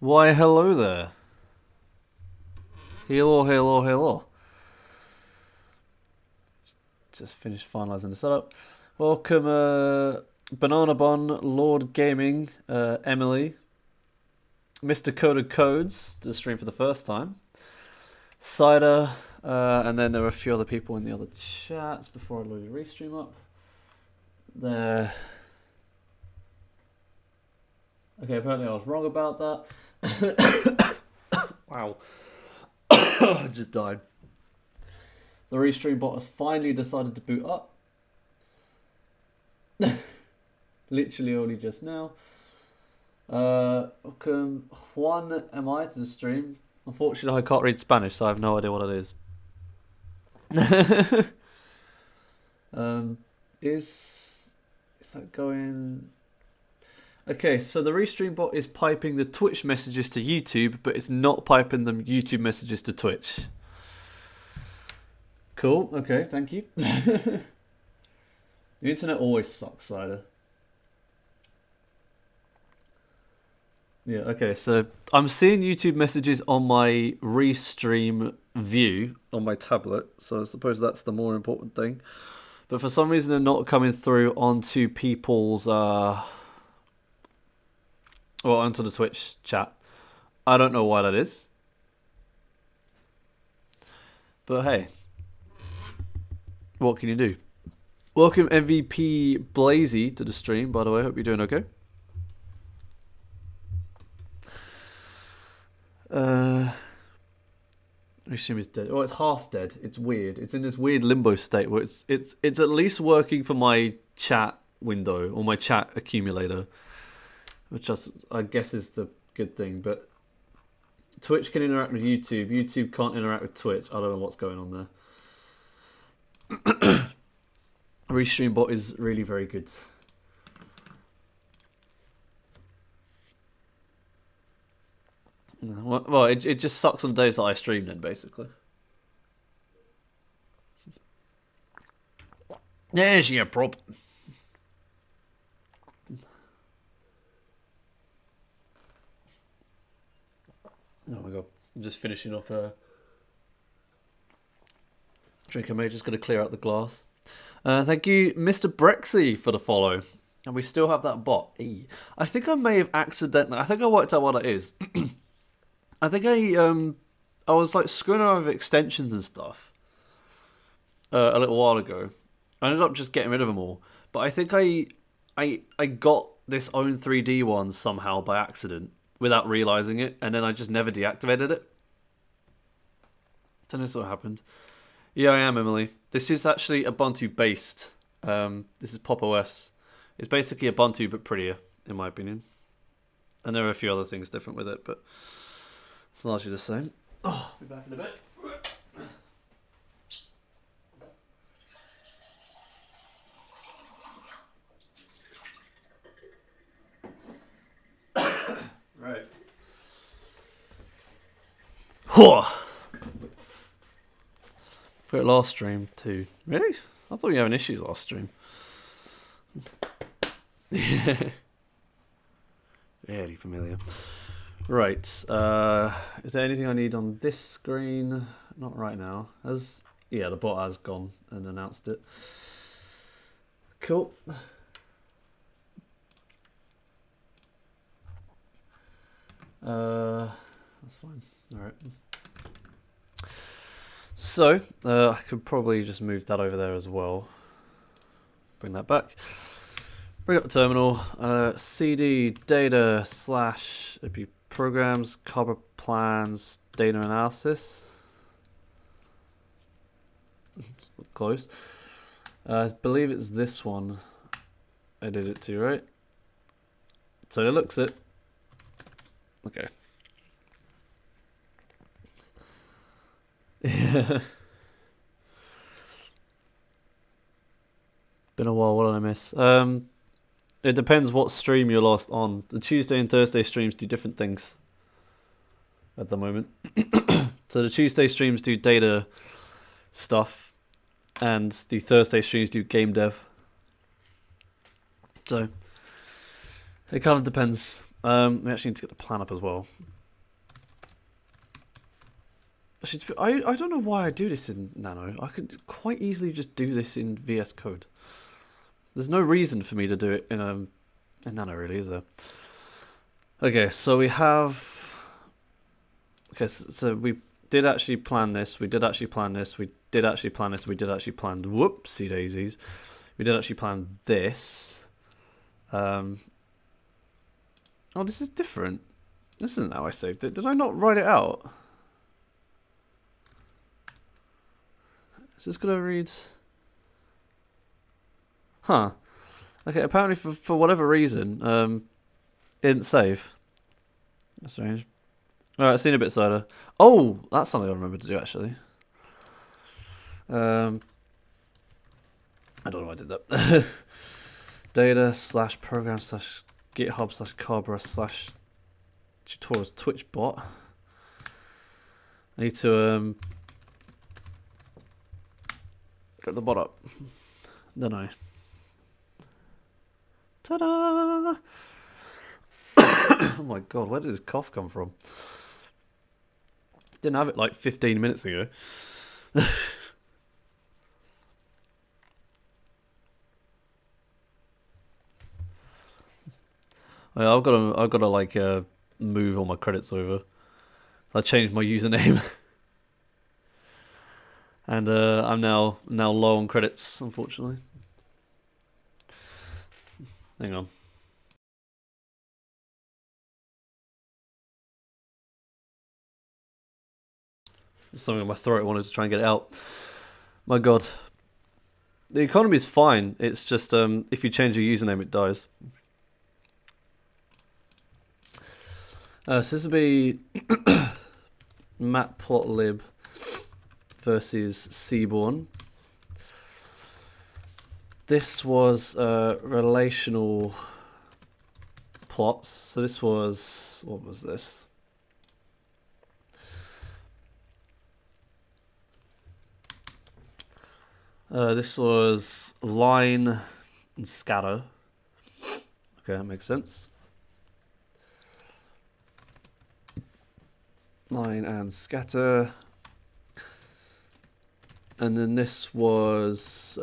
Why, hello there. Hello, hello, hello. Just finished finalising the setup. Welcome, Banana Bun, Lord Gaming, Emily, Mr. Coded Codes, to the stream for the first time, Cider, and then there were a few other people in the other chats before I loaded Restream up. There. Okay, apparently I was wrong about that. Wow. I just died. The Restream bot has finally decided to boot up. Literally only just now. Welcome Juan MI to the stream. Unfortunately I can't read Spanish, so I have no idea what it is. Is that going... Okay, so the Restream bot is piping the Twitch messages to YouTube, but it's not piping the YouTube messages to Twitch. Cool, okay, thank you. The internet always sucks, Cider. Yeah, okay, so I'm seeing YouTube messages on my Restream view on my tablet, so I suppose that's the more important thing. But for some reason they're not coming through onto people's... Well, onto the Twitch chat. I don't know why that is. But hey. What can you do? Welcome MVP Blazy to the stream, by the way. Hope you're doing okay. Restream is dead. Oh, it's half dead. It's weird. It's in this weird limbo state where it's at least working for my chat window or my chat accumulator. Which I guess is the good thing, but Twitch can interact with YouTube. YouTube can't interact with Twitch. I don't know what's going on there. Restream bot is really very good. Well, it just sucks on days that I stream then, basically. There's your problem. Oh my god, I'm just finishing off a drink. I'm just going to clear out the glass. Thank you, Mr. Brexy, for the follow. And we still have that bot. I think I may have accidentally... I think I worked out what it is. I think I was like screwing around with extensions and stuff a little while ago. I ended up just getting rid of them all. But I think I got this own 3D one somehow by accident, without realising it, and then I just never deactivated it. Don't know what happened. Yeah, I am, Emily. This is actually Ubuntu based. This is Pop OS. It's basically Ubuntu but prettier, in my opinion. And there are a few other things different with it, but it's largely the same. Oh, I'll be back in a bit. Right. For last stream too. Really? I thought you were having issues last stream. Very familiar. Right. Is there anything I need on this screen? Not right now. Yeah, the bot has gone and announced it. Cool. That's fine. All right. So I could probably just move that over there as well. Bring that back. Bring up the terminal. CD data / it'd be programs, Carberra plans, data analysis. Close. I believe it's this one. I did it to, right? So it looks it. Okay. Yeah. Been a while. What did I miss? It depends what stream you're lost on. The Tuesday and Thursday streams do different things at the moment. So the Tuesday streams do data stuff, and the Thursday streams do game dev. So it kind of depends We actually need to get the plan up as well. I don't know why I do this in Nano. I could quite easily just do this in VS Code. There's no reason for me to do it in Nano, really, is there? Okay, so we have... Okay, so we did actually plan this. We did actually plan this. We did actually plan this. We did actually plan... Whoopsie daisies. We did actually plan this. Oh, this is different. This isn't how I saved it. Did I not write it out? Is this gonna read? Huh. Okay, apparently for whatever reason, it didn't save. That's strange. Alright, seen a bit cider. Oh, that's something I remember to do actually. I don't know why I did that. Data/program/github/Carberra/tutorials Twitch bot. I need to get the bot up. Don't know. Ta-da! Oh my god, where did this cough come from? Didn't have it like 15 minutes ago. I've got to like move all my credits over. I changed my username, and I'm now low on credits, unfortunately. Hang on. There's something in my throat. I wanted to try and get it out. My god. The economy is fine. It's just if you change your username, it dies. So this will be Matplotlib versus Seabourn. This was relational plots. So this was, what was this? This was line and scatter. Okay, that makes sense. Line and scatter. And then this was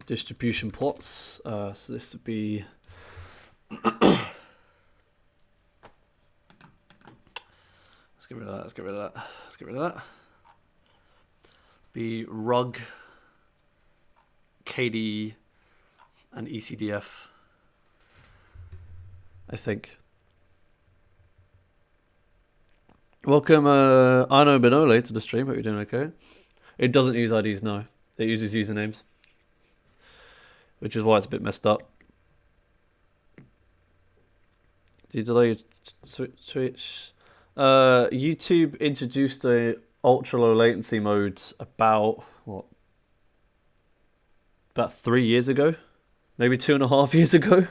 distribution plots. So this would be let's get rid of that, let's get rid of that, let's get rid of that. Be rug, KD, and ECDF, I think. Welcome, Arno Benole to the stream. Hope you're doing okay. It doesn't use IDs, no. It uses usernames, which is why it's a bit messed up. Do you delay your Twitch? YouTube introduced a ultra low latency mode about 3 years ago, maybe 2.5 years ago.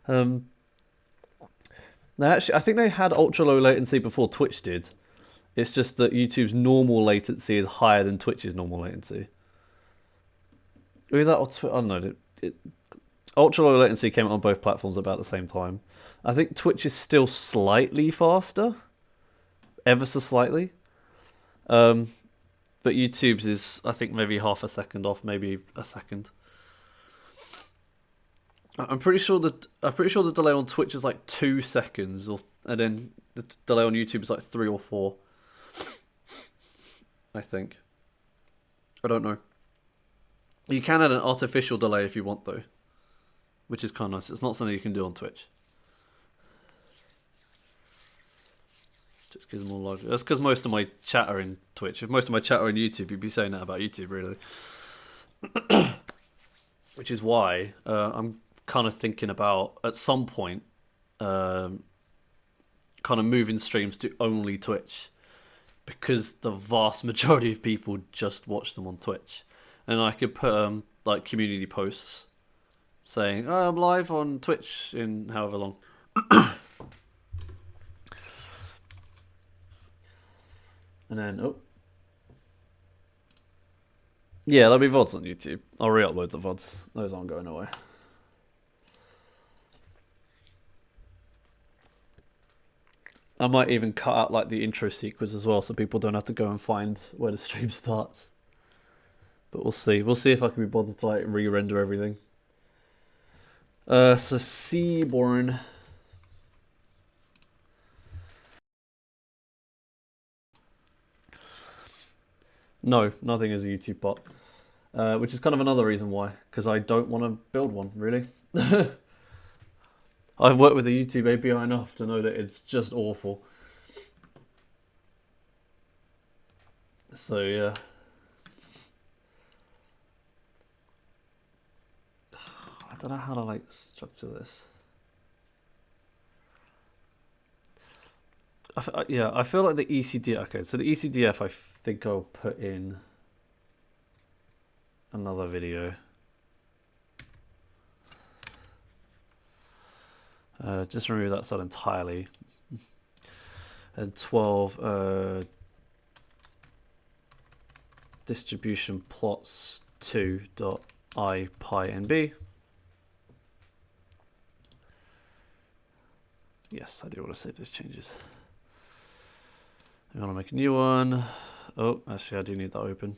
I think they had ultra low latency before Twitch did. It's just that YouTube's normal latency is higher than Twitch's normal latency. Either that or I don't know. Ultra low latency came out on both platforms about the same time. I think Twitch is still slightly faster, ever so slightly. But YouTube's is, I think, maybe half a second off, maybe a second. I'm pretty sure the delay on Twitch is like 2 seconds, and then the delay on YouTube is like 3 or 4. I think. I don't know. You can add an artificial delay if you want, though, which is kind of nice. It's not something you can do on Twitch. Just gives more logic. That's because most of my chat are in Twitch. If most of my chat are in YouTube, you'd be saying that about YouTube, really. Which is why I'm kind of thinking about, at some point, kind of moving streams to only Twitch, because the vast majority of people just watch them on Twitch. And I could put like community posts saying, oh, I'm live on Twitch in however long. And then, Yeah, there'll be VODs on YouTube. I'll re-upload the VODs. Those aren't going away. I might even cut out like the intro sequence as well, so people don't have to go and find where the stream starts. But we'll see. We'll see if I can be bothered to like re-render everything. So Seabourn. No, nothing is a YouTube bot. Which is kind of another reason why, because I don't want to build one, really. I've worked with the YouTube API enough to know that it's just awful. So yeah. I don't know how to like structure this. Yeah, I feel like the ECDF. Okay, so the ECDF, I think I'll put in another video. Just remove that side entirely. And 12 distribution plots 2.ipynb. Yes, I do want to save those changes. I want to make a new one. Oh, actually, I do need that open.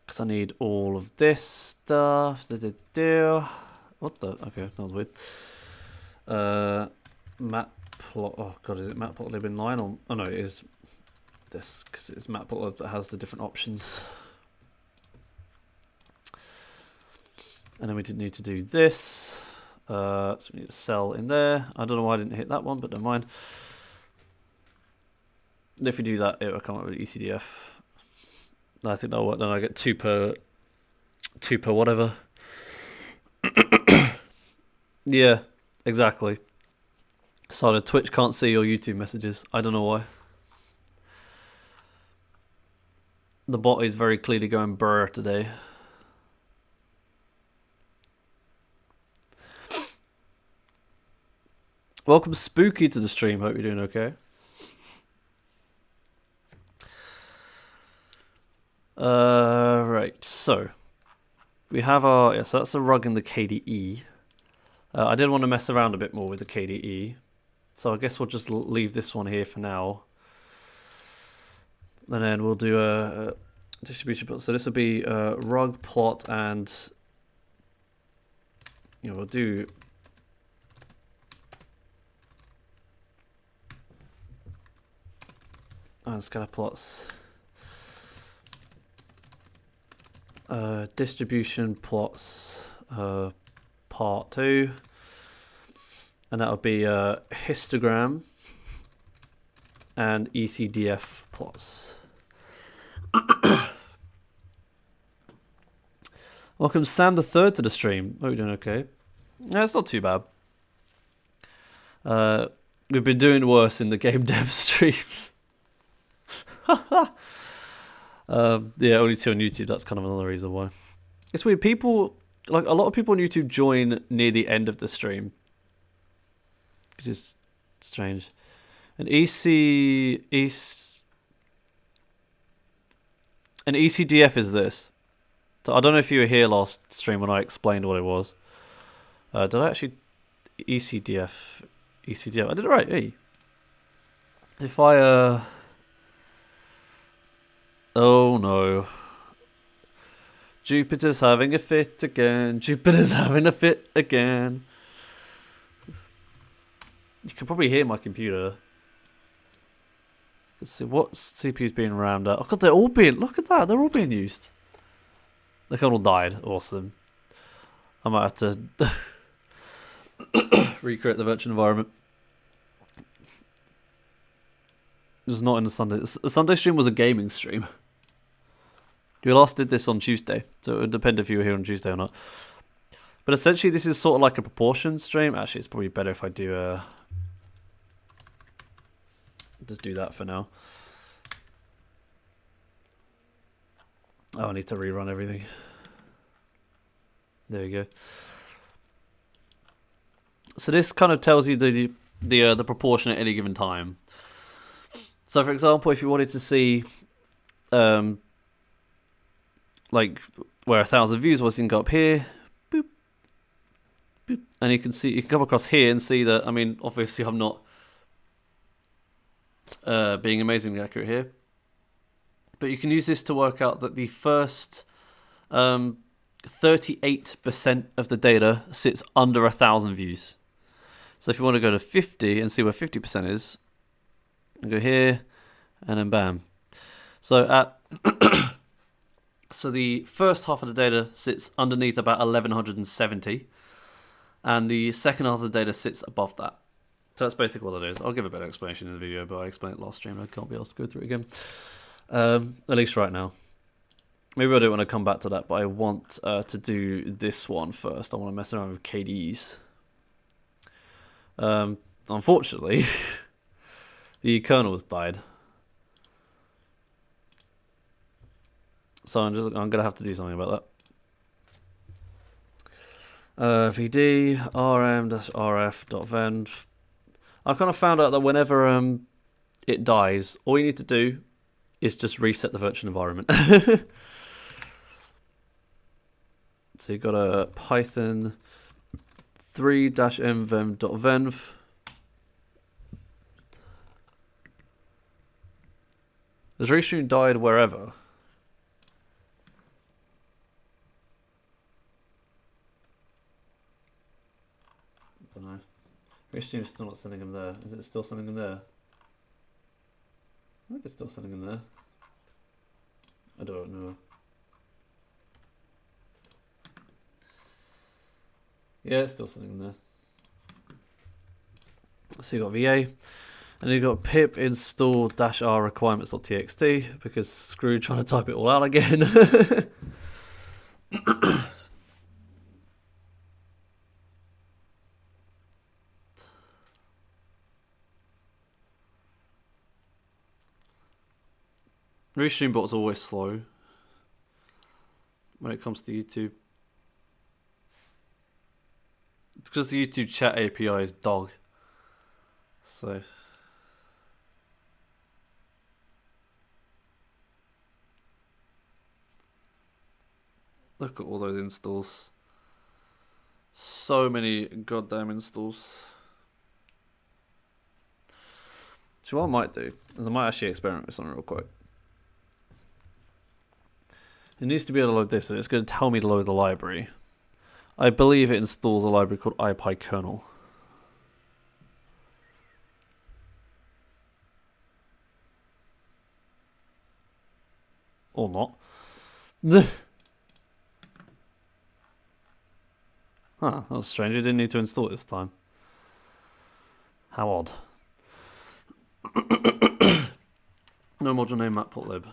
Because I need all of this stuff. What the? Okay, that was weird. Matplot. Oh god, is it Matplotlib inline or? Oh no, it is this because it's Matplotlib that has the different options. And then we did need to do this. So we need a cell in there. I don't know why I didn't hit that one, but don't mind. If we do that, it will come up with ECDF. I think that'll work. Then I get two per whatever. Yeah, exactly. So the Twitch can't see your YouTube messages. I don't know why. The bot is very clearly going brr today. Welcome Spooky to the stream. Hope you're doing okay. Right, so we have our, yeah, so that's a rug in the KDE. I did want to mess around a bit more with the KDE, so I guess we'll just leave this one here for now. And then we'll do a distribution plot. So this will be a rug plot, and you know, we'll do scatter plots. Distribution plots part 2, and that would be histogram and ECDF plots. Welcome Sam the Third to the stream. Hope you're doing okay. Yeah, it's not too bad. We've been doing worse in the game dev streams. Yeah, only 2 on YouTube. That's kind of another reason why. It's weird. People, like a lot of people on YouTube, join near the end of the stream, which is strange. And ECDF is this. So I don't know if you were here last stream when I explained what it was. Did I actually ECDF? I did it right. Hey, if I oh no. Jupiter's having a fit again. Jupiter's having a fit again. You can probably hear my computer. Let's see what CPU's being rammed up. Oh god, they're all being, look at that, they're all being used. The kernel died. Awesome. I might have to recreate the virtual environment. It was not in the Sunday. The Sunday stream was a gaming stream. We last did this on Tuesday, so it would depend if you were here on Tuesday or not. But essentially, this is sort of like a proportion stream. Actually, it's probably better if I do just do that for now. Oh, I need to rerun everything. There we go. So this kind of tells you the proportion at any given time. So for example, if you wanted to see like where 1,000 views was, you can go up here, boop, boop, and you can come across here and see that, I mean, obviously I'm not being amazingly accurate here, but you can use this to work out that the first 38% of the data sits under 1,000 views. So if you want to go to 50 and see where 50% is, you go here, and then bam. So so the first half of the data sits underneath about 1,170, and the second half of the data sits above that. So that's basically what it is. I'll give a better explanation in the video, but I explained it last stream. I can't be able to go through it again, at least right now. Maybe I don't want to come back to that, but I want to do this one first. I want to mess around with KDs. Unfortunately, the kernel has died. So I'm gonna have to do something about that. vd rm-rf.venv. I kind of found out that whenever it dies, all you need to do is just reset the virtual environment. So you've got a Python 3-mvenv.venv. The restream died wherever. I don't know. Restream is still not sending him there. Is it still sending him there? I think it's still sending him there. I don't know. Yeah, it's still sending him there. So you got VA, and you got pip install -r requirements.txt, because screw trying to type it all out again. Restream bot's always slow when it comes to YouTube. It's because the YouTube chat API is dog. So look at all those installs. So many goddamn installs. So what I might do is I might actually experiment with something real quick. It needs to be able to load this, so it's going to tell me to load the library. I believe it installs a library called ipykernel. Or not. Huh, that was strange. It didn't need to install it this time. How odd. No module name Matplotlib.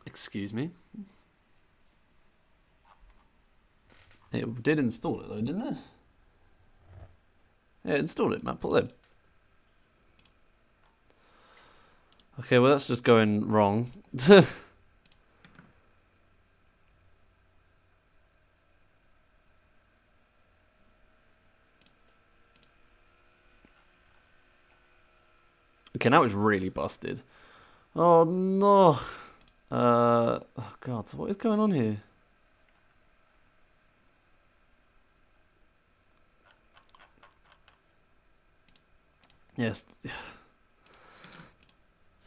Excuse me. It did install it though, didn't it? Yeah, it installed it, Matplotlib. Okay, well that's just going wrong. Okay, now it's really busted. Oh no. Oh god, what is going on here? Yes.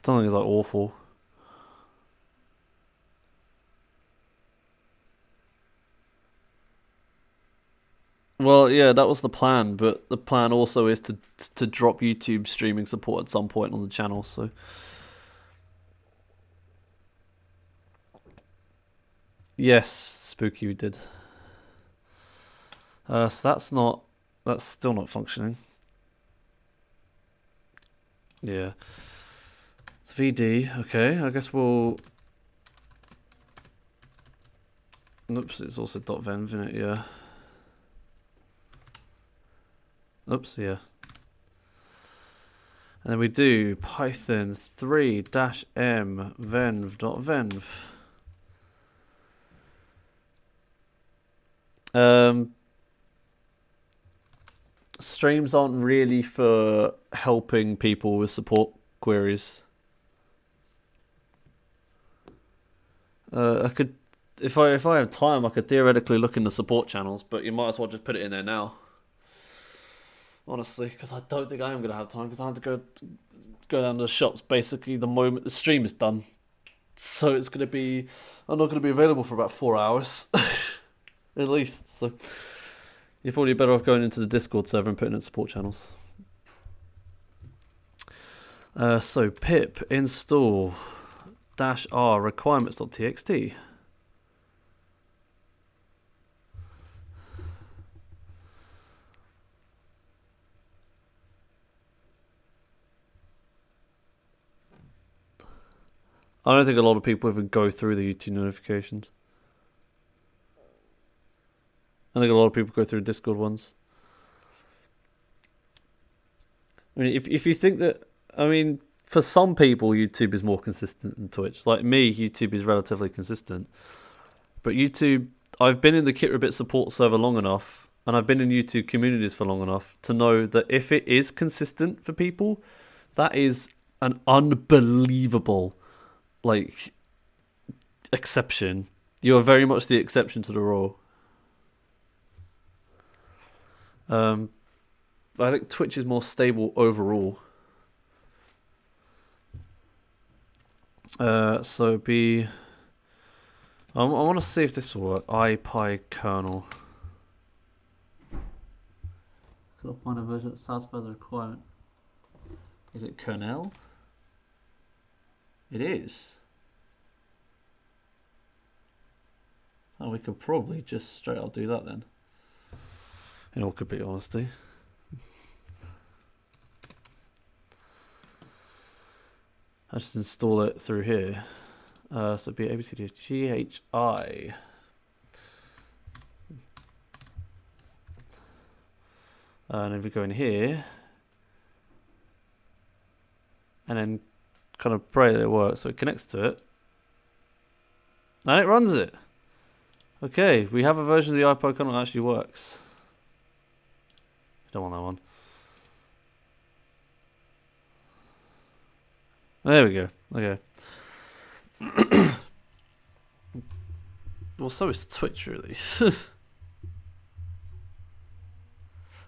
Something is like awful. Well, yeah, that was the plan, but the plan also is to drop YouTube streaming support at some point on the channel, so yes, Spooky, we did. So that's still not functioning. Yeah. VD, okay, I guess we'll... Oops, it's also .venv, isn't it? Yeah. Oops, yeah. And then we do Python 3-m venv.venv. Streams aren't really for helping people with support queries. I could, if I have time, I could theoretically look in the support channels, but you might as well just put it in there now. Honestly, because I don't think I am going to have time, because I have to go down to the shops basically the moment the stream is done. So it's going to be, I'm not going to be available for about 4 hours, at least. So you're probably better off going into the Discord server and putting in support channels. So pip install -r requirements.txt. I don't think a lot of people even go through the YouTube notifications. I think a lot of people go through Discord ones. I mean, if you think that, I mean, for some people, YouTube is more consistent than Twitch. Like me, YouTube is relatively consistent. But YouTube, I've been in the KitRabbit support server long enough, and I've been in YouTube communities for long enough to know that if it is consistent for people, that is an unbelievable, like, exception. You are very much the exception to the rule. I think Twitch is more stable overall. So be... I want to see if this will work. IPyKernel. Can I find a version that satisfies the requirement? Is it kernel? It is. Oh, we could probably just straight up do that then. In all complete honesty. I just install it through here. So it'd be ABCDGHI. And if we go in here, and then kind of pray that it works, so it connects to it, and it runs it. Okay, we have a version of the IPyKernel that actually works. Don't want that one. There we go. Okay. Well, so is Twitch, really.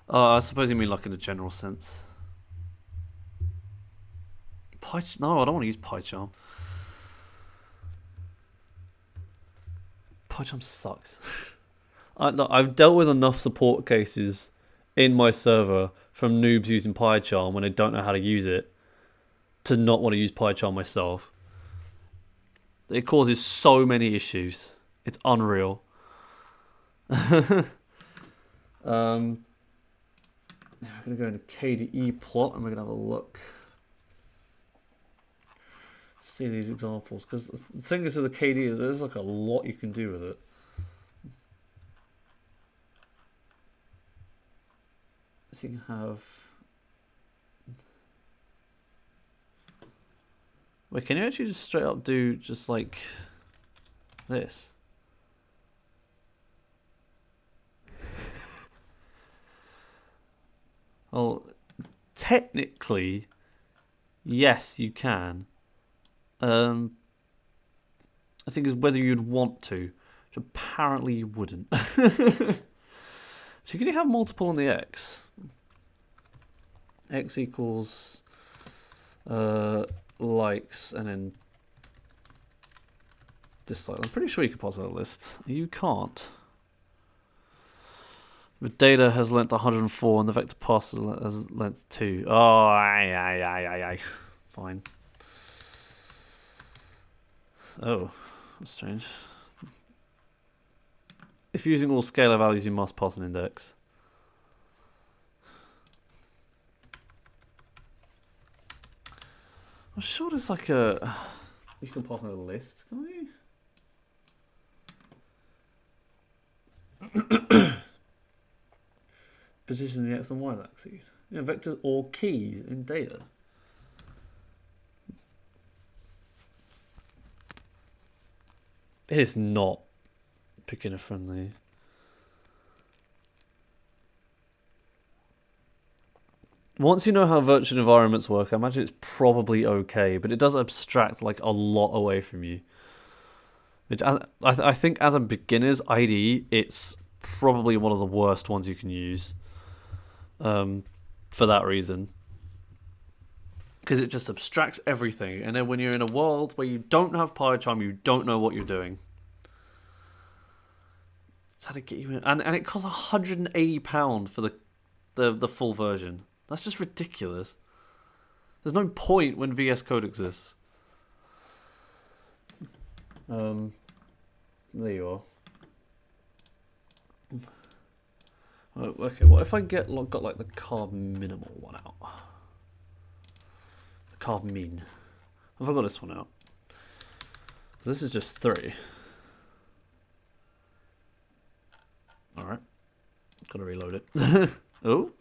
I suppose you mean like in a general sense. No, I don't want to use PyCharm. PyCharm sucks. I've dealt with enough support cases in my server from noobs using PyCharm when they don't know how to use it to not want to use PyCharm myself. It causes so many issues. It's unreal. We're going to go into KDE plot and we're going to have a look. See these examples. Because the thing is with the KDE is there's like a lot you can do with it. So you can have... Wait, can you actually just straight up do just like this? Well, technically, yes, you can. I think it's whether you'd want to, which apparently you wouldn't. So can you have multiple on the x? X equals likes and then dislike. I'm pretty sure you can pass out a list. You can't. The data has length 104 and the vector pass has length 2. Oh, aye. Fine. Oh, that's strange. If using all scalar values, you must pass an index. I'm sure there's like a... You can pass another list, can't you? Positions in the x and y axes. Yeah, vectors or keys in data. It is not beginner friendly. once you know how virtual environments work, I imagine it's probably okay, but it does abstract like a lot away from you. I think as a beginner's IDE, it's probably one of the worst ones you can use. For that reason. Because it just abstracts everything, and then when you're in a world where you don't have PyCharm, you don't know what you're doing. It's how to get you in, and it costs £180 for the full version. That's just ridiculous. There's no point when VS Code exists. There you are. Okay, what if I got like the carb minimal one out? The carb mean. Have I got this one out? This is just 3. Alright. Gotta reload it. Oh.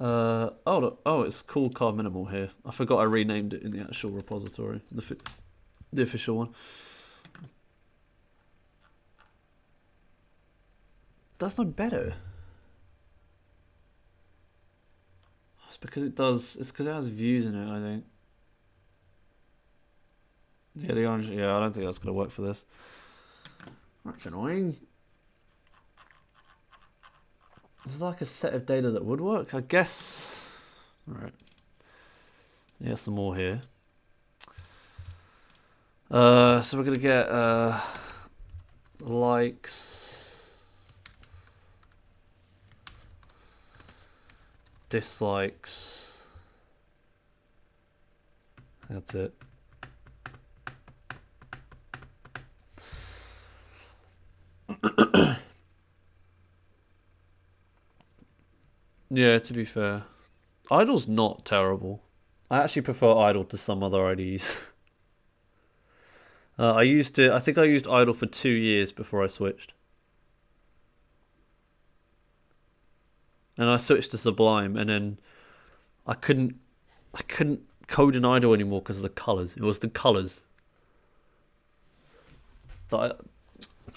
Oh, it's called carb minimal here. I forgot I renamed it in the actual repository, the official one. That's not better. It's because it does. It's because it has views in it, I think. Yeah, the orange. Yeah, I don't think that's gonna work for this. That's annoying. Is there like a set of data that would work? I guess. All right. Yeah, some more here. So we're gonna get likes, dislikes. That's it. Yeah, to be fair, idle's not terrible. I actually prefer idle to some other IDs. I used it. I think I used idle for 2 years before I switched, and I switched to Sublime, and then I couldn't code in idle anymore because of the colors. It was the colors that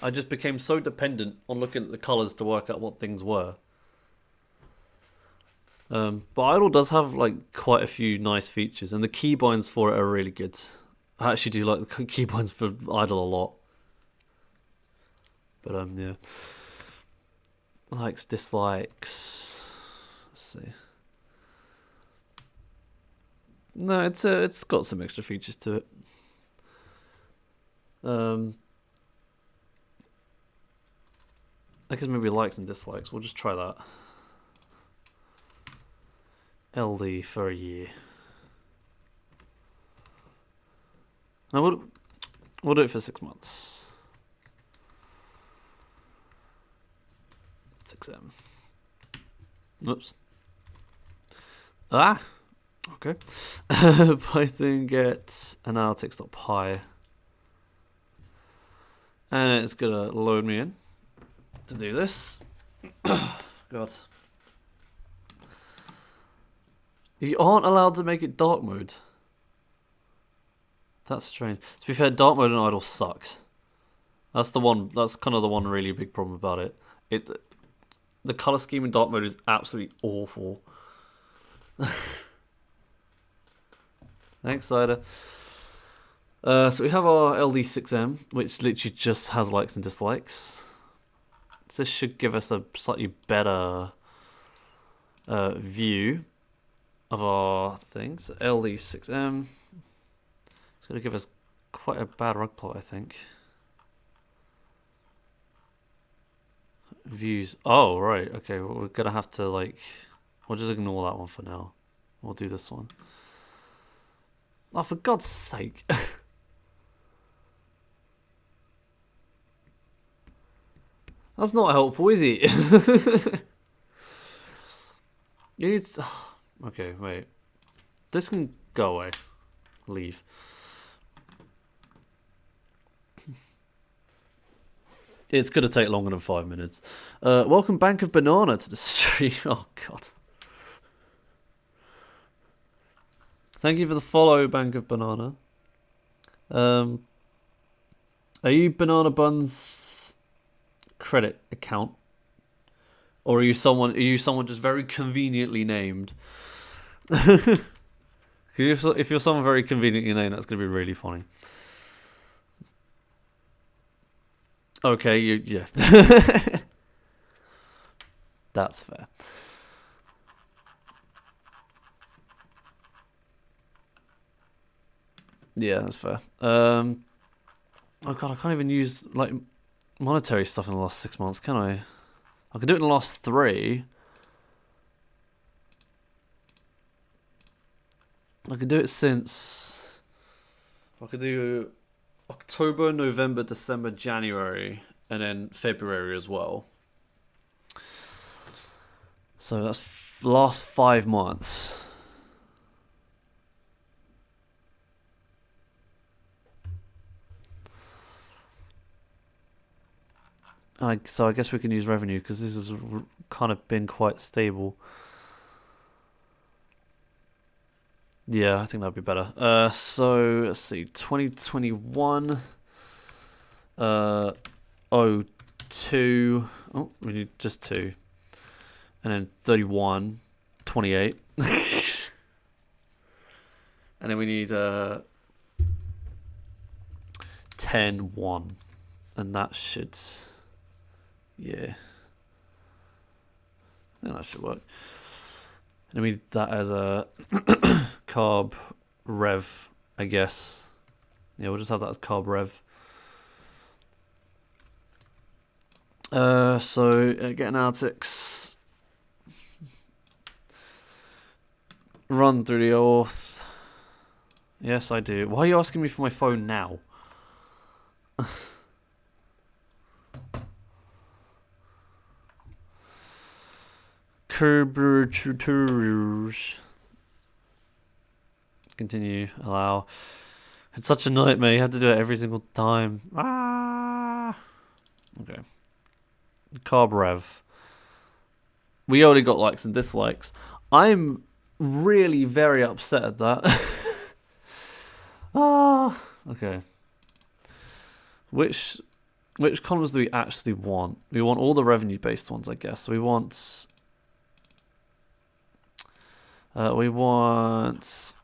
I just became so dependent on looking at the colors to work out what things were. But idle does have like quite a few nice features, and the keybinds for it are really good. I actually do like the keybinds for idle a lot. But yeah, likes, dislikes. Let's see. No, it's got some extra features to it. I guess maybe likes and dislikes. We'll just try that. LD for a year. Now we'll do it for 6 months. 6M. Oops. Ah. Okay. Python gets analytics.py, and it's gonna load me in to do this. God. You aren't allowed to make it dark mode. That's strange. To be fair, dark mode and idle sucks. That's the one. That's kind of the one really big problem about it. The color scheme in dark mode is absolutely awful. Thanks, Cider. So we have our LD6M, which literally just has likes and dislikes. So this should give us a slightly better view of our things. LD6M. It's going to give us quite a bad rug plot, I think. Views. Oh, right. Okay, well, we're going to have to, like... We'll just ignore that one for now. We'll do this one. Oh, for God's sake. That's not helpful, is it? It's... Okay, wait. This can go away. Leave. It's going to take longer than 5 minutes. Welcome Bank of Banana to the stream. Oh, God. Thank you for the follow, Bank of Banana. Are you Banana Bun's credit account? Or are you someone just very conveniently named? If you're someone very conveniently named, that's going to be really funny. Okay, yeah. That's fair. Yeah, that's fair. Oh god, I can't even use like monetary stuff in the last 6 months, can I? I can do it in the last 3. I could do it since... I could do October, November, December, January, and then February as well. So that's last 5 months. So I guess we can use revenue because this has kind of been quite stable. Yeah, I think that'd be better. So let's see, 2021, 02. Oh, we need just 2, and then 31, 28, and then we need 10, 1, and that should, yeah, I think that should work. And we need that as a carb rev, I guess. Yeah, we'll just have that as carb rev. So get analytics. Run through the auth. Yes, I do. Why are you asking me for my phone now? Carberra tutorials. Continue. Allow. It's such a nightmare. You have to do it every single time. Ah. Okay. Carb rev. We only got likes and dislikes. I'm really very upset at that. Ah. Okay. Which columns do we actually want? We want all the revenue based ones, I guess. So we want. We want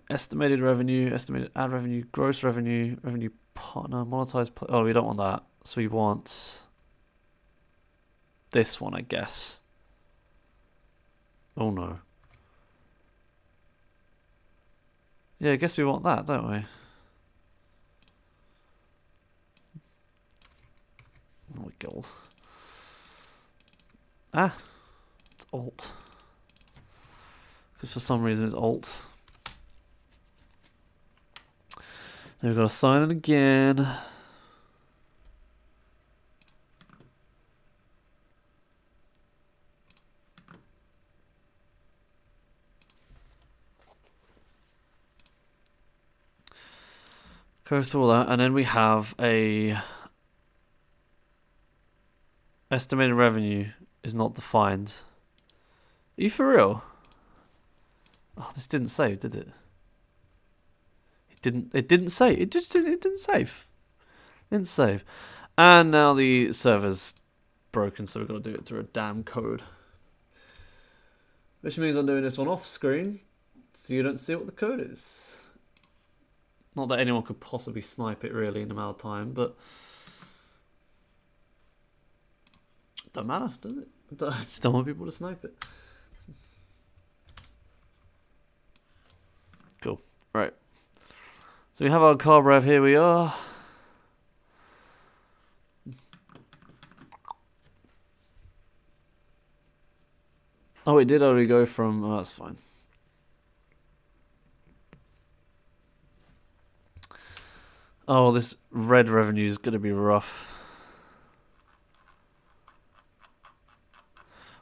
estimated revenue, estimated ad revenue, gross revenue, revenue partner, monetized. Oh, we don't want that. So we want this one, I guess. Oh no. Yeah, I guess we want that, don't we? Oh my god. Ah, it's alt. Because for some reason it's alt. Then we've got to sign in again. Go through all that, and then we have a estimated revenue is not defined. Are you for real? Oh, this didn't save, did it? It didn't save. It didn't save. It didn't save. And now the server's broken, so we've got to do it through a damn code. Which means I'm doing this one off screen, so you don't see what the code is. Not that anyone could possibly snipe it really in the amount of time, but it doesn't matter, does it? I just don't want people to snipe it. Cool. Right. So we have our carb rev, here we are. Oh, it did only go from... Oh, that's fine. Oh, this red revenue is going to be rough.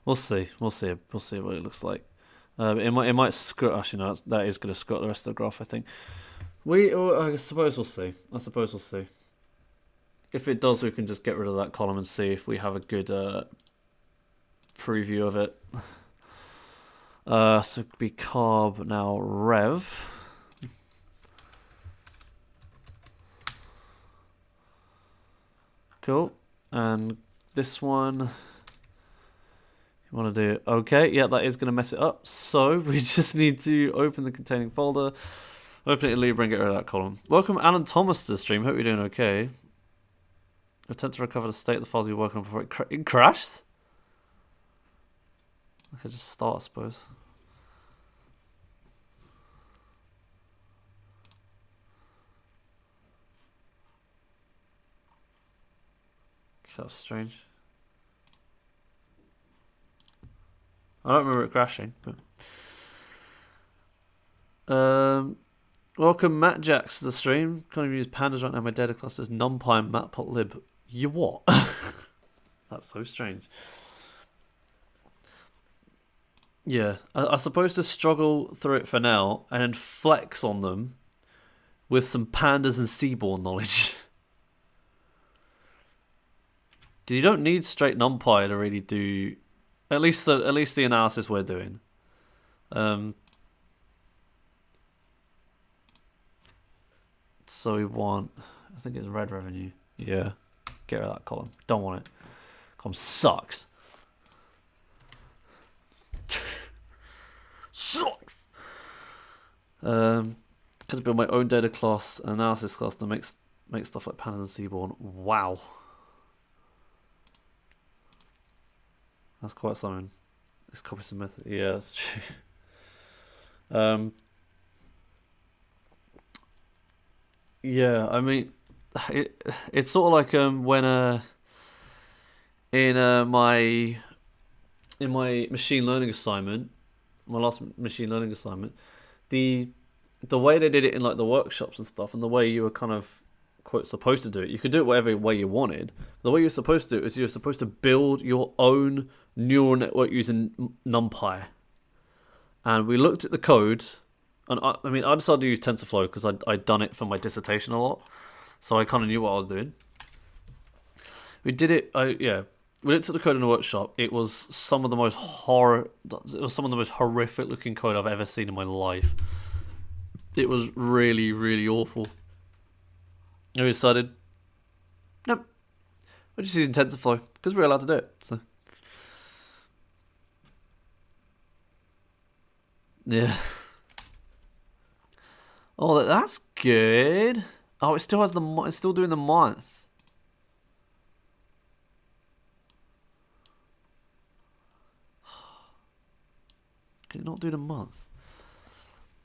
We'll see. We'll see. We'll see what it looks like. It might screw. Actually, no, that is going to screw up the rest of the graph, I think. I suppose we'll see. I suppose we'll see. If it does, we can just get rid of that column and see if we have a good preview of it. So it could be carb now rev. Cool. And this one, you want to do, okay, yeah, that is going to mess it up. So we just need to open the containing folder, open it in Libra and get rid of that column. Welcome Alan Thomas to the stream. Hope you're doing okay. Attempt to recover the state of the files you're working on before it crashed? I could just start, I suppose. That was strange. I don't remember it crashing. But... welcome Matt Jacks to the stream. Can't even use pandas right now. My data cluster is NumPy and Matplotlib. You what? That's so strange. Yeah, I'm supposed to struggle through it for now and then flex on them with some pandas and Seabourn knowledge. Because you don't need straight NumPy to really do at least the analysis we're doing. So we want, I think it's red revenue. Yeah, get rid of that column. Don't want it. Column sucks. Sucks. Because I build my own data class, analysis class that makes stuff like pandas and Seabourn. Wow. That's quite something. This copy some method. Yeah, that's true. Yeah, I mean, it's sort of like when in my machine learning assignment, my last machine learning assignment, the way they did it in like the workshops and stuff, and the way you were kind of quote supposed to do it, you could do it whatever way you wanted. The way you're supposed to do it is you're supposed to build your own neural network using NumPy. And we looked at the code, and I decided to use TensorFlow because I'd done it for my dissertation a lot, so I kind of knew what I was doing. We did it. We looked at the code in the workshop. It was some of the most horrific looking code I've ever seen in my life. It was really, really awful. And we decided, nope, we're just using TensorFlow because we're allowed to do it. So, yeah. Oh, that's good. Oh, it still has it's still doing the month. Can it not do the month?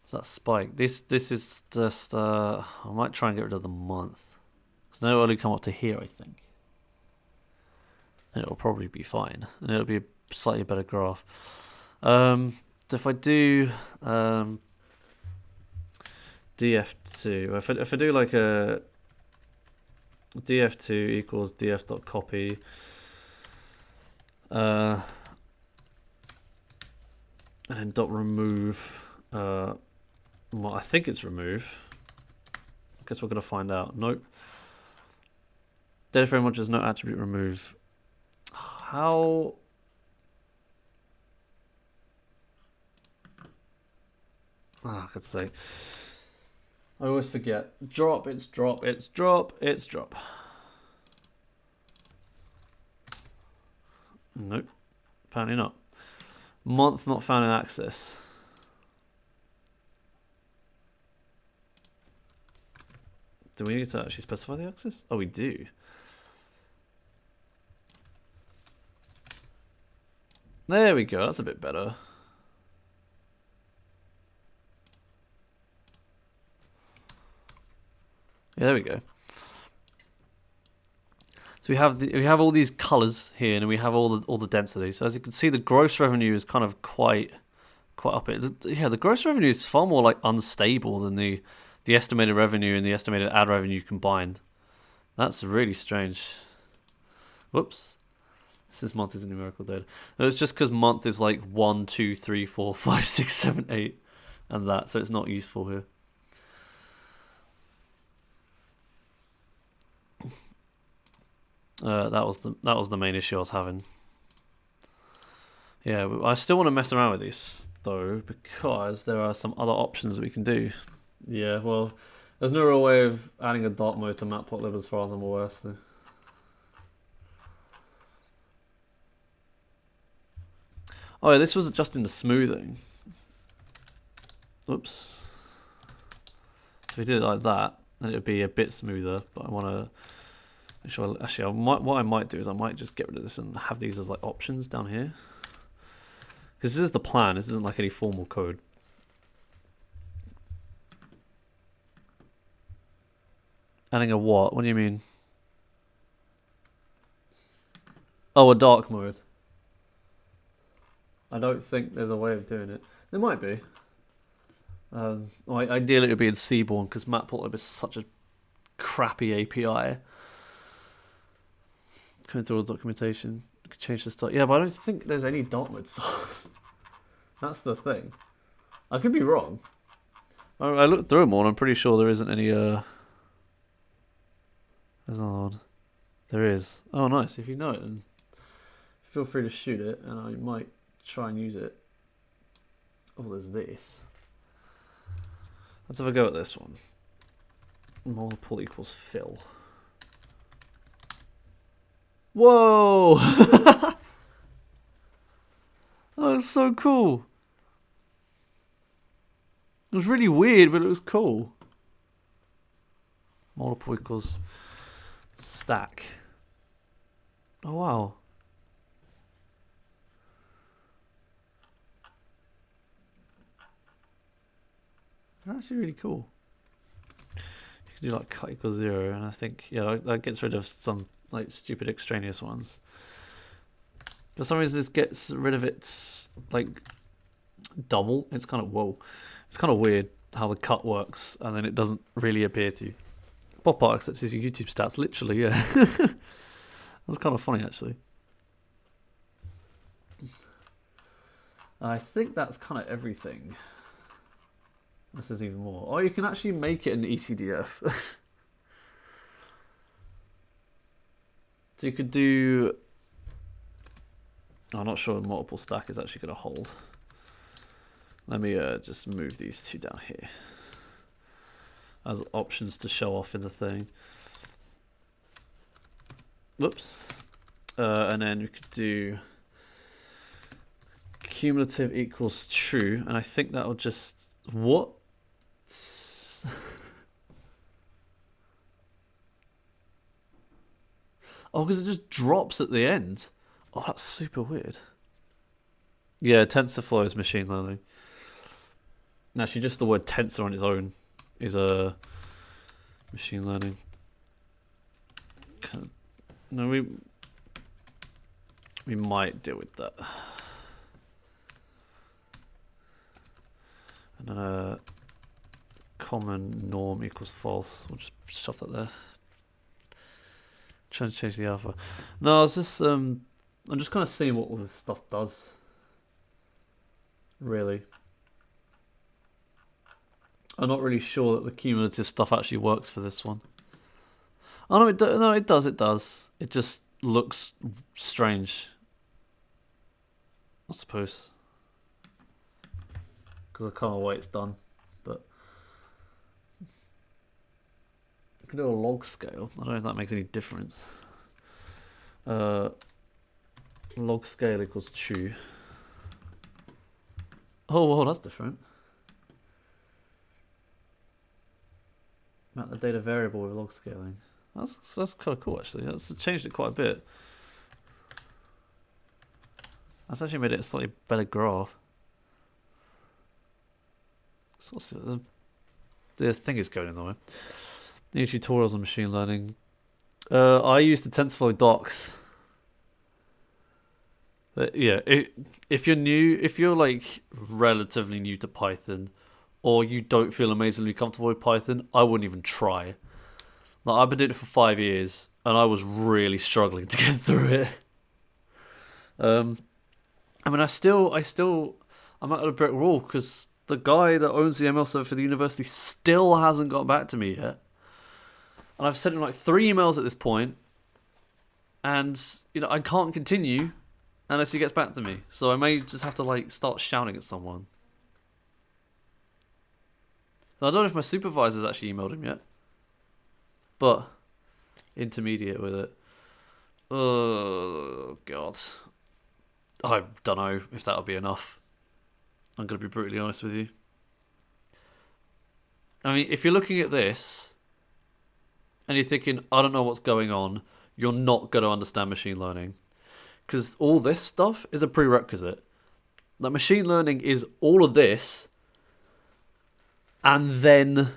So that spike. This is just I might try and get rid of the month, because then it'll only come up to here, I think, and it'll probably be fine, and it'll be a slightly better graph. So if I do df2, if I do like a df2 equals df.copy, and then dot remove, well, I think it's remove. I guess we're going to find out. Nope. Data frame module does no attribute remove. How? I could say. I always forget. Drop, it's drop, it's drop, it's drop. Nope. Apparently not. Month not found in access. Do we need to actually specify the axis? Oh, we do. There we go. That's a bit better. Yeah, there we go. So we have all these colors here, and we have all the density. So as you can see, the gross revenue is kind of quite up it. Yeah, the gross revenue is far more like unstable than the estimated revenue and the estimated ad revenue combined. That's really strange. Whoops. This month is numerical data. No, it's just because month is like 1, 2, 3, 4, 5, 6, 7, 8, and that, so it's not useful here. That was the main issue I was having. Yeah, I still want to mess around with this though, because there are some other options that we can do. Yeah, well, there's no real way of adding a dark mode to Matplotlib as far as I'm aware. So. Oh yeah, this was adjusting the smoothing. Oops. If we did it like that, then it would be a bit smoother. But I want to make sure. Actually, what I might do is I might just get rid of this and have these as like options down here. Because this is the plan. This isn't like any formal code. Adding a what? What do you mean? Oh, a dark mode. I don't think there's a way of doing it. There might be. Ideally it would be in Seabourn because Matplotlib is such a crappy API. Coming through all the documentation. You can change the stuff. Yeah, but I don't think there's any dark mode stuff. That's the thing. I could be wrong. I looked through them all and I'm pretty sure there isn't any There's another one. There is. Oh nice. If you know it then feel free to shoot it and I might try and use it. Oh, there's this. Let's have a go at this one. Multiple equals fill. Whoa! That was so cool. It was really weird, but it was cool. Multiple equals stack. Oh wow. That's actually really cool. You can do like cut equals 0, and I think that gets rid of some like stupid extraneous ones. For some reason, this gets rid of its like double. It's kind of It's kind of weird how the cut works, and then it doesn't really appear to you. Pop art accepts your YouTube stats, literally. Yeah, that's kind of funny actually. I think that's kind of everything. This is even more. Oh, you can actually make it an ECDF. So you could do... I'm not sure multiple stack is actually going to hold. Let me just move these two down here as options to show off in the thing. Whoops. And then we could do cumulative equals true, and I think that will just... What? Oh, because it just drops at the end. Oh, that's super weird. Yeah, TensorFlow is machine learning. Actually, just the word tensor on its own is a machine learning. No, we might deal with that. And then a common norm equals false. We'll just shove that there. Trying to change the alpha. No, it's just I'm just kind of seeing what all this stuff does. Really, I'm not really sure that the cumulative stuff actually works for this one. Oh no, it does. It does. It just looks strange, I suppose, because I can't way it's done. But you can do a log scale. I don't know if that makes any difference. Log scale equals true. Oh, well, that's different. Map the data variable with log scaling. That's kind of cool, actually. That's changed it quite a bit. That's actually made it a slightly better graph. So the thing is going in the way. New tutorials on machine learning. I use the TensorFlow docs. But yeah, if you're like relatively new to Python, or you don't feel amazingly comfortable with Python, I wouldn't even try. Like, I've been doing it for 5 years, and I was really struggling to get through it. I mean, I'm out of a brick wall because the guy that owns the ML server for the university still hasn't got back to me yet, and I've sent him like 3 emails at this point, and I can't continue unless he gets back to me. So I may just have to like start shouting at someone. So I don't know if my supervisor's actually emailed him yet, but intermediate with it. Oh god, I don't know if that'll be enough. I'm going to be brutally honest with you. I mean, if you're looking at this and you're thinking, I don't know what's going on, you're not going to understand machine learning. Because all this stuff is a prerequisite. Like, machine learning is all of this and then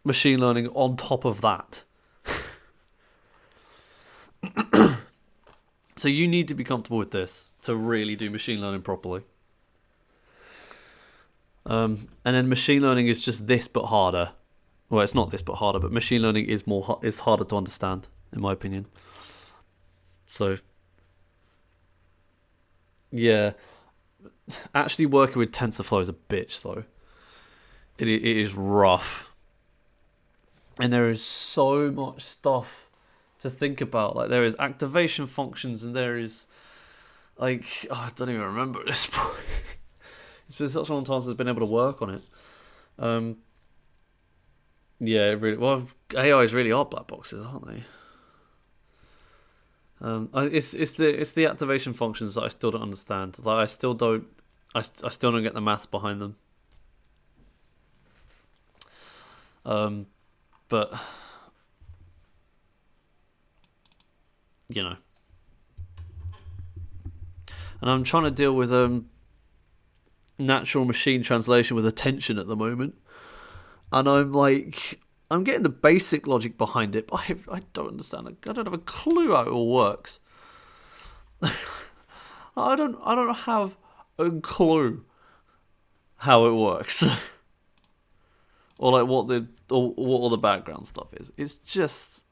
machine learning on top of that. So you need to be comfortable with this to really do machine learning properly. And then machine learning is just this but harder. Well, it's not this but harder, but machine learning is harder to understand, in my opinion. So, yeah, actually working with TensorFlow is a bitch, though. It is rough, and there is so much stuff to think about. Like, there is activation functions, and there is like, I don't even remember at this point. It's been such a long time since I've been able to work on it. Yeah, AIs really are black boxes, aren't they? It's the activation functions that I still don't understand. Like, I still don't get the math behind them. But you know, and I'm trying to deal with natural machine translation with attention at the moment, and I'm getting the basic logic behind it, but I don't understand it. I don't have a clue how it all works. I don't have a clue how it works, or like what all the background stuff is. It's just,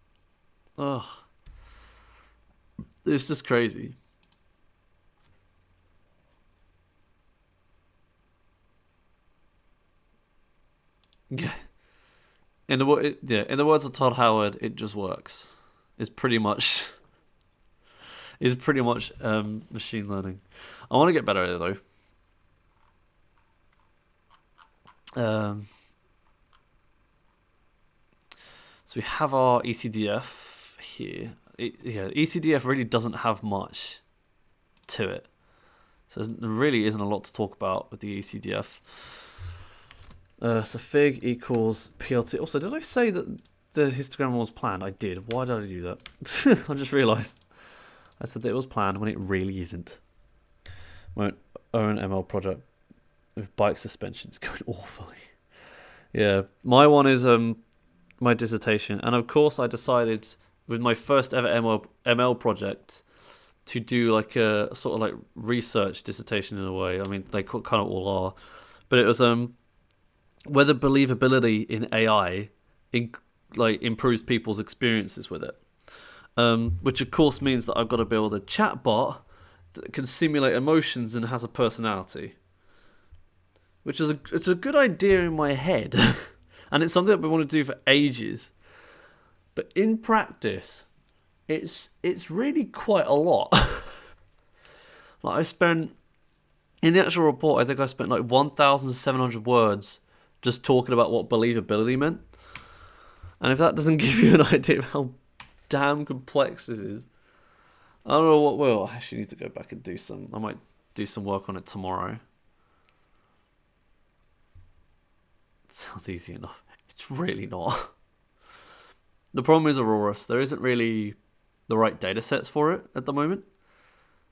it's just crazy. Yeah. In the words of Todd Howard, it just works. It's pretty much machine learning. I want to get better at it though. So we have our ECDF here. ECDF really doesn't have much to it. So there really isn't a lot to talk about with the ECDF. So fig equals PLT. Also, did I say that the histogram was planned? I did. Why did I do that? I just realised. I said that it was planned when it really isn't. My own ML project with bike suspension is going awfully. Yeah, my one is my dissertation. And of course I decided with my first ever ML project to do like a sort of like research dissertation in a way. I mean, they kind of all are. But it was whether believability in AI improves people's experiences with it, which of course means that I've got to build a chatbot that can simulate emotions and has a personality, which is it's a good idea in my head, and it's something that we want to do for ages. But in practice, it's really quite a lot. Like, I spent in the actual report, I think I spent like 1,700 words just talking about what believability meant. And if that doesn't give you an idea of how damn complex this is, I don't know what will. I actually need to go back and I might do some work on it tomorrow. It sounds easy enough. It's really not. The problem is Aurorus. There isn't really the right data sets for it at the moment.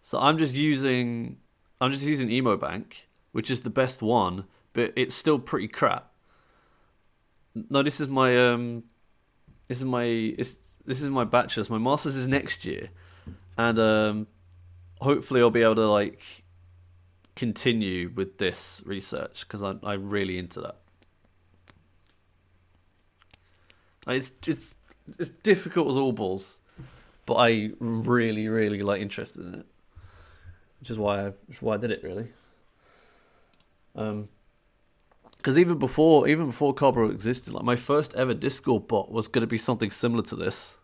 So I'm just using Emobank, which is the best one, but it's still pretty crap. No, this is my bachelor's. My master's is next year, and hopefully I'll be able to like continue with this research because I'm really into that. It's difficult as all balls, but I really like interested in it, which is why I did it really. Because even before Carberra existed, like my first ever Discord bot was going to be something similar to this.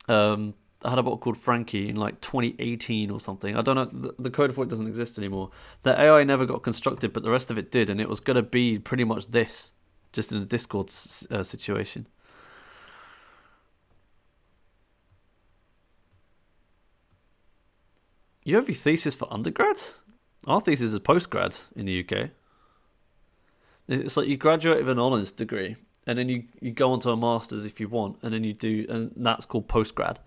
I had a bot called Frankie in like 2018 or something. I don't know, the code for it doesn't exist anymore. The AI never got constructed, but the rest of it did, and it was going to be pretty much this, just in a Discord situation. You have your thesis for undergrad? Our thesis is postgrad in the UK. It's like you graduate with an honours degree, and then you go on to a master's if you want, and then you do, and that's called postgrad.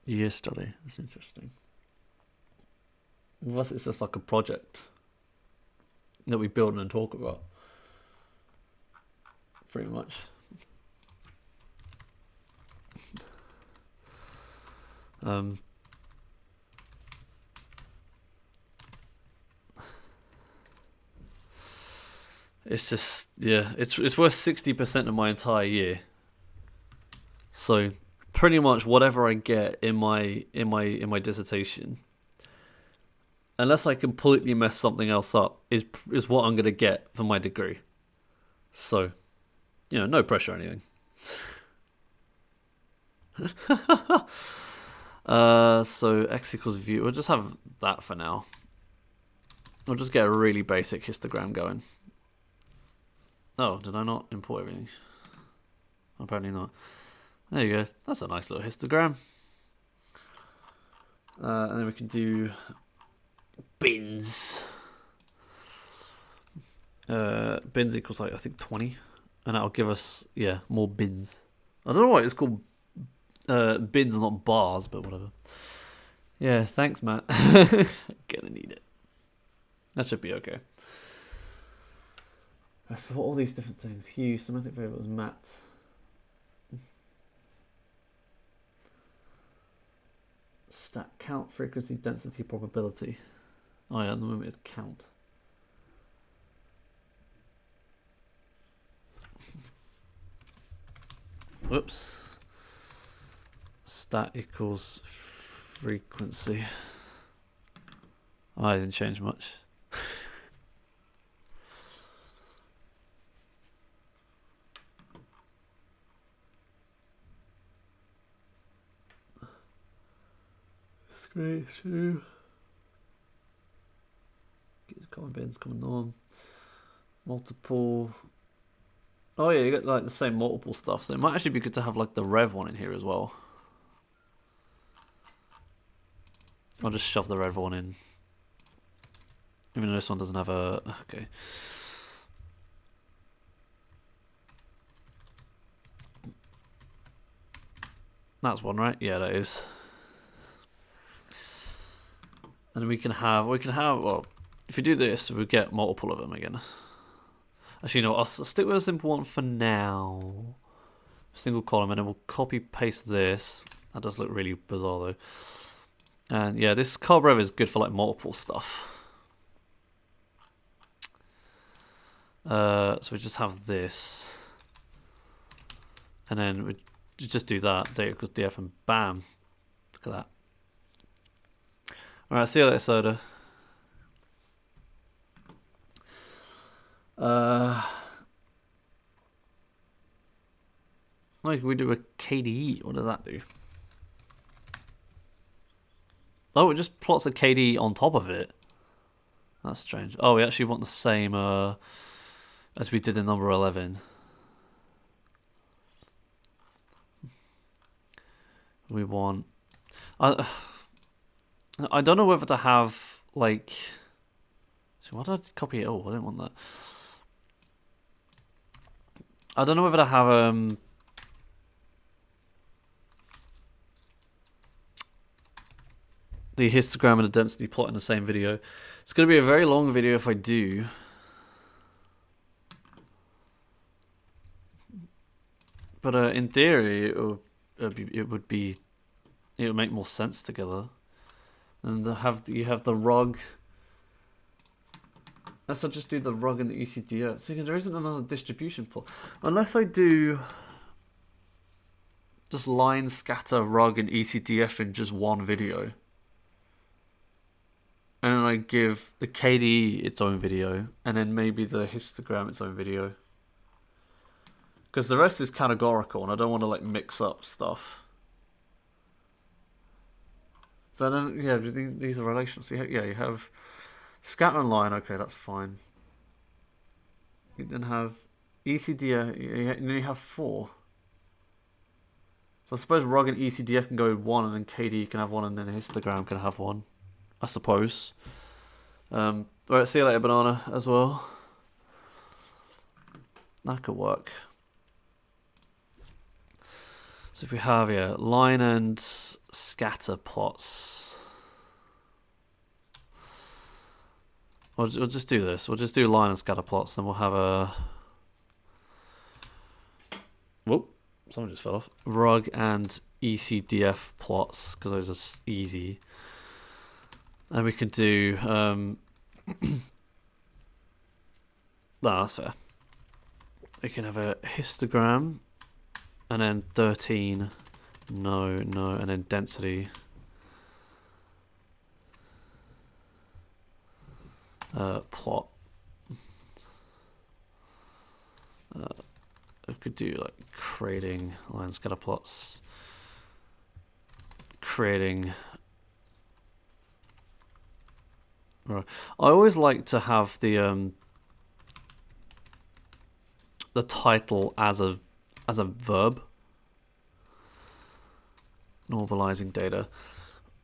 Year study. That's interesting. Unless it's just like a project that we build and talk about. Pretty much. It's just, yeah, it's worth 60% of my entire year. So pretty much whatever I get in my dissertation, unless I completely mess something else up, is what I'm gonna get for my degree. So, you know, no pressure or anything. So x equals view. We'll just have that for now. We'll just get a really basic histogram going. Oh, did I not import everything? Apparently not. There you go. That's a nice little histogram. And then we can do bins. Bins equals like, I think 20. And that'll give us, yeah, more bins. I don't know why it's called bins and not bars, but whatever. Yeah, thanks, Matt. Gonna need it. That should be okay. So what are all these different things? Hue, semantic variables, matte. Stat, count, frequency, density, probability. Oh yeah, at the moment it's count. Whoops. Stat equals frequency. Oh, I didn't change much. Great, so common bins, common norm, multiple. Oh yeah, you got like the same multiple stuff, so it might actually be good to have like the rev one in here as well. I'll just shove the rev one in, even though this one doesn't have a. Okay. That's one, right? Yeah, that is. And we can have, well, if you do this, we get multiple of them again. Actually, no, I'll stick with a simple one for now. Single column, and then we'll copy paste this. That does look really bizarre though. And yeah, this Carberra is good for like multiple stuff. So we just have this. And then we just do that, data equals df, and bam. Look at that. Alright, see you later, Soda. Like we do a KDE, what does that do? Oh, it just plots a KDE on top of it. That's strange. Oh, we actually want the same as we did in number 11. We want... I don't know whether to have, like... So why did I copy it? Oh, I didn't want that. I don't know whether to have... the histogram and the density plot in the same video. It's going to be a very long video if I do. But in theory, it would make more sense together. And you have the rug. Let's just do the rug and the ECDF. See, there isn't another distribution plot. Unless I do just line scatter rug and ECDF in just one video. And then I give the KDE its own video, and then maybe the histogram its own video. Because the rest is categorical, and I don't want to like mix up stuff. But then, yeah, these are relational. So yeah, you have Scatter and line, okay, that's fine. You then have ECDF, and then you have 4. So I suppose ROG and ECDF can go 1, and then KD can have 1, and then histogram can have 1. I suppose. Alright, see you later, banana, as well. That could work. So if we have here line and scatter plots, we'll just do this. We'll just do line and scatter plots, then we'll have a whoop, someone just fell off. RUG and ECDF plots, because those are easy. And we can do no, that's fair. We can have a histogram. And then 13, no, and then density. Plot. I could do like creating line scatter plots. Creating. Right. I always like to have the title as a verb, normalizing data,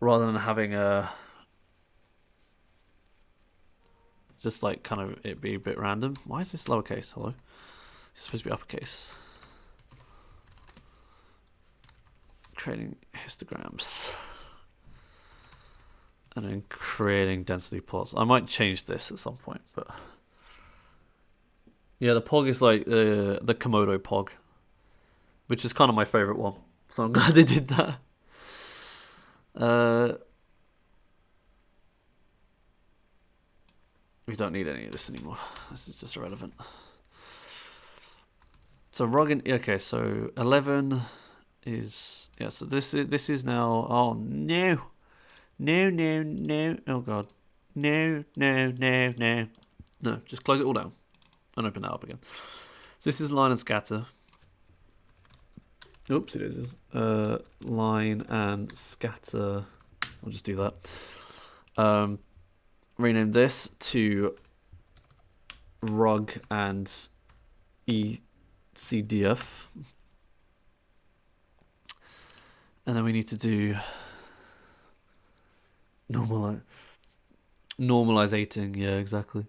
rather than having a just like kind of it be a bit random. Why is this lowercase? Hello, it's supposed to be uppercase. Creating histograms and then creating density plots. I might change this at some point, but yeah, the POG is like the Komodo POG, which is kind of my favorite one. So I'm glad they did that. We don't need any of this anymore. This is just irrelevant. So Rogan, okay, so 11 is, yeah, so this is now, oh no. No, oh god. No, just close it all down and open that up again. So this is line and scatter. Oops, it is. Line and scatter. I'll just do that. Rename this to RUG and ECDF. And then we need to do normalizating. Yeah, exactly.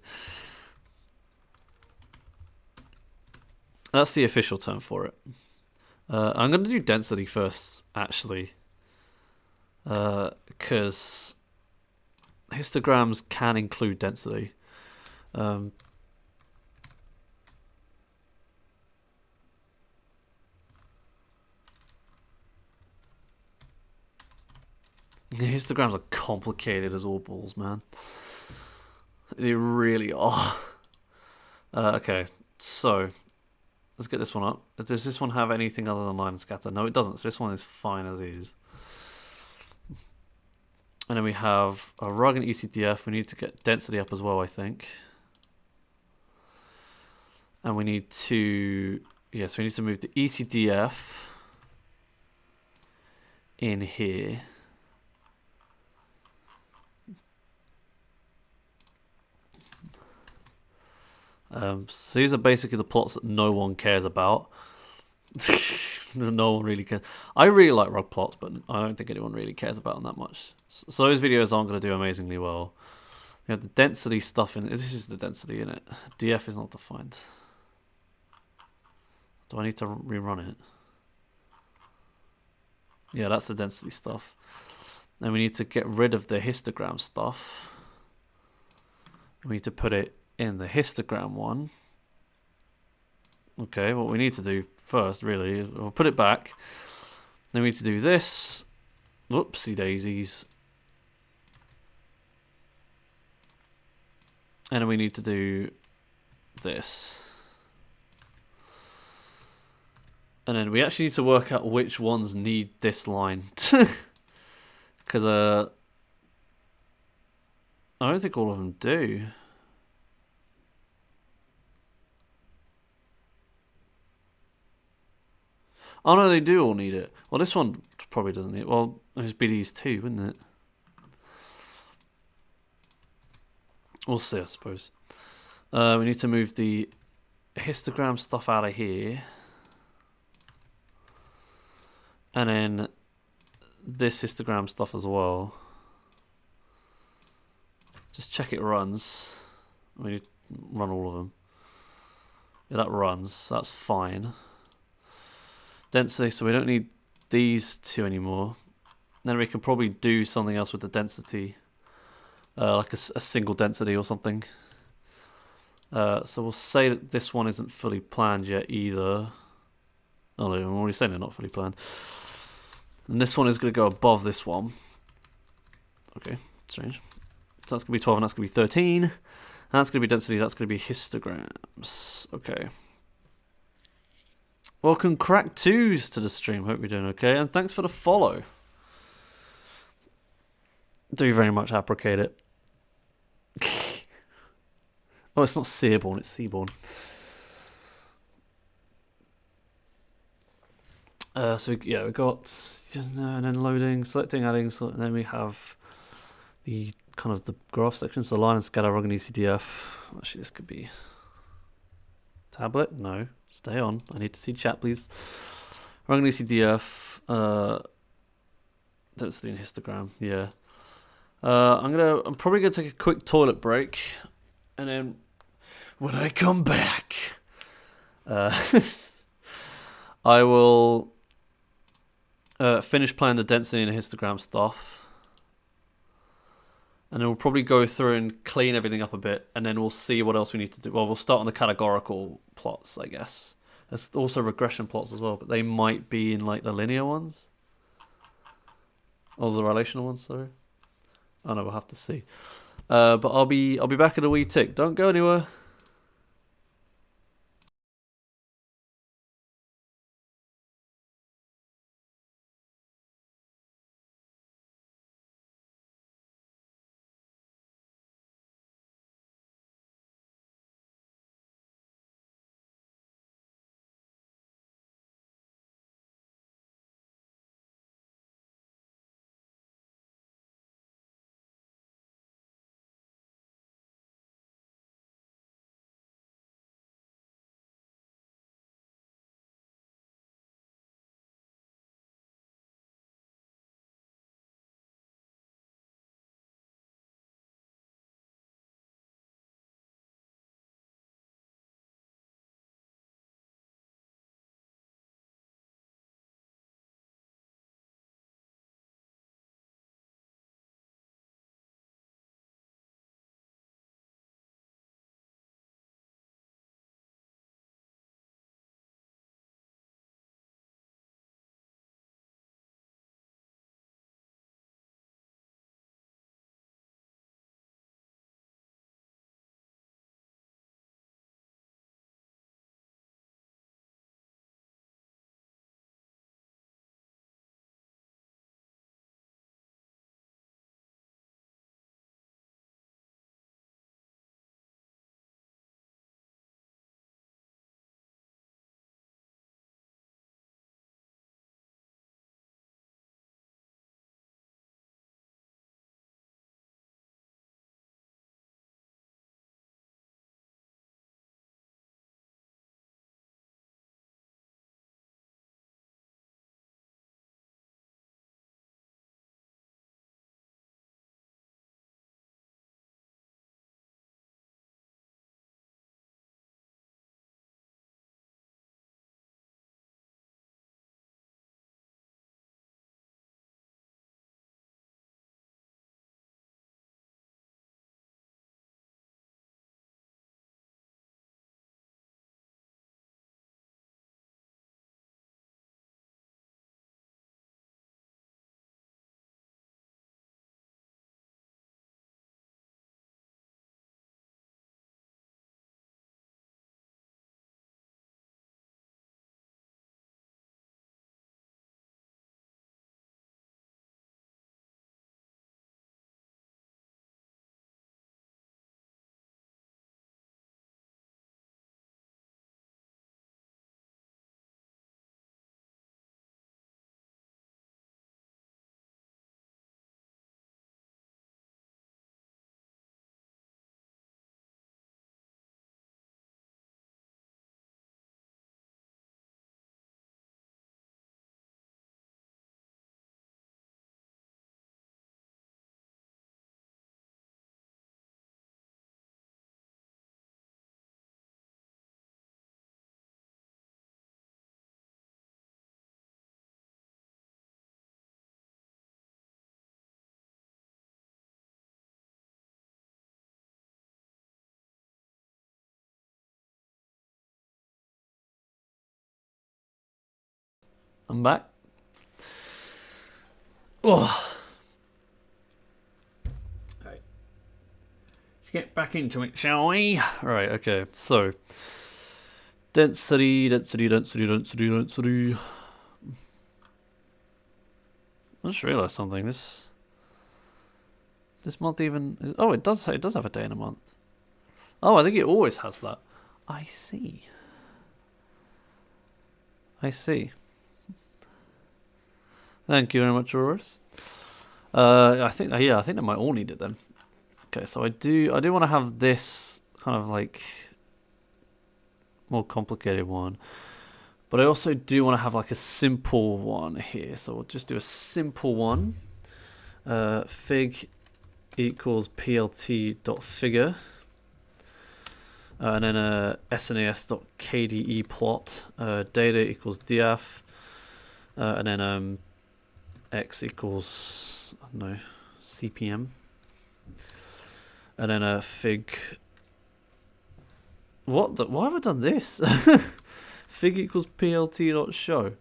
That's the official term for it. I'm going to do density first, actually, because histograms can include density. Histograms are complicated as all balls, man. They really are. Okay, so let's get this one up. Does this one have anything other than line and scatter? No, it doesn't. So this one is fine as is. And then we have a RUG and ECDF. We need to get density up as well, I think. And we need to, yes, we need to move the ECDF in here. So these are basically the plots that no one cares about. No one really cares. I really like RUG plots, but I don't think anyone really cares about them that much. So those videos aren't going to do amazingly well. We have the density stuff in it. This is the density in it. DF is not defined. Do I need to rerun it? Yeah, that's the density stuff. And we need to get rid of the histogram stuff. We need to put it in the histogram one. Okay, what we need to do first, really, is we'll put it back. Then we need to do this. Whoopsie daisies. And then we need to do this. And then we actually need to work out which ones need this line. Because I don't think all of them do. Oh no, they do all need it. Well, this one probably doesn't need it. Well, it'd be these two, wouldn't it? We'll see, I suppose. We need to move the histogram stuff out of here. And then this histogram stuff as well. Just check it runs. We need to run all of them. Yeah, that runs. That's fine. Density, so we don't need these two anymore. Then we can probably do something else with the density. Like a single density or something. So we'll say that this one isn't fully planned yet either. Oh no, I'm already saying they're not fully planned. And this one is going to go above this one. Okay, strange. So that's going to be 12 and that's going to be 13. And that's going to be density, that's going to be histograms. Okay. Welcome crack twos to the stream. Hope you're doing okay. And thanks for the follow. Do very much appreciate it. Oh, it's not Seabourn, it's Seabourn. So we got and then loading, selecting, adding, and then we have the kind of the graph section. So line and scatter, rug and ECDF. Actually, this could be tablet. No, stay on. I need to see chat, please. Rug and ECDF. Density and histogram. Yeah. I'm probably gonna take a quick toilet break, and then when I come back, I will finish playing the density and histogram stuff, and then we'll probably go through and clean everything up a bit, and then we'll see what else we need to do. Well, we'll start on the categorical plots, I guess. There's also regression plots as well, but they might be in like the linear ones, or the relational ones. Sorry. Oh no, we'll have to see. But I'll be back in a wee tick. Don't go anywhere. I'm back. Oh. Right. Let's get back into it, shall we? Right, okay, so density. I just realised something. This month even. Oh, it does have a day in a month. Oh, I think it always has that. I see. Thank you very much, Aurorus. I think they might all need it then. Okay, so I do want to have this kind of like more complicated one, but I also do want to have like a simple one here. So we'll just do a simple one. Fig equals plt.figure. And then snas.kde plot, data equals diaf, and then x equals, I don't know, CPM, and then fig. Why have I done this? Fig equals plt.show.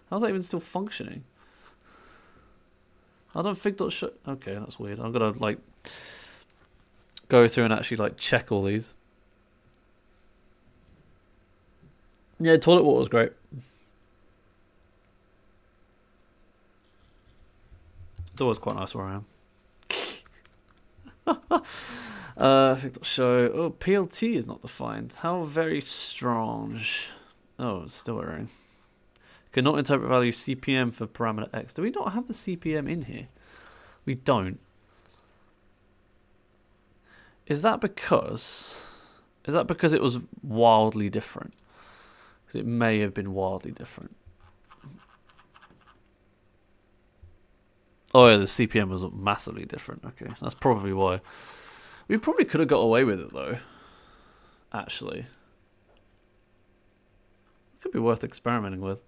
How's that even still functioning? I don't fig.show. Okay, that's weird. I'm gonna like go through and actually like check all these. Yeah, toilet water was great. It's always quite nice where I am. Fig.show. Oh, PLT is not defined. How very strange. Oh, it's still erroring. Cannot interpret value CPM for parameter X. Do we not have the CPM in here? We don't. Is that because it was wildly different? Because it may have been wildly different. Oh yeah, the CPM was massively different. Okay, that's probably why. We probably could have got away with it though. Actually. It could be worth experimenting with.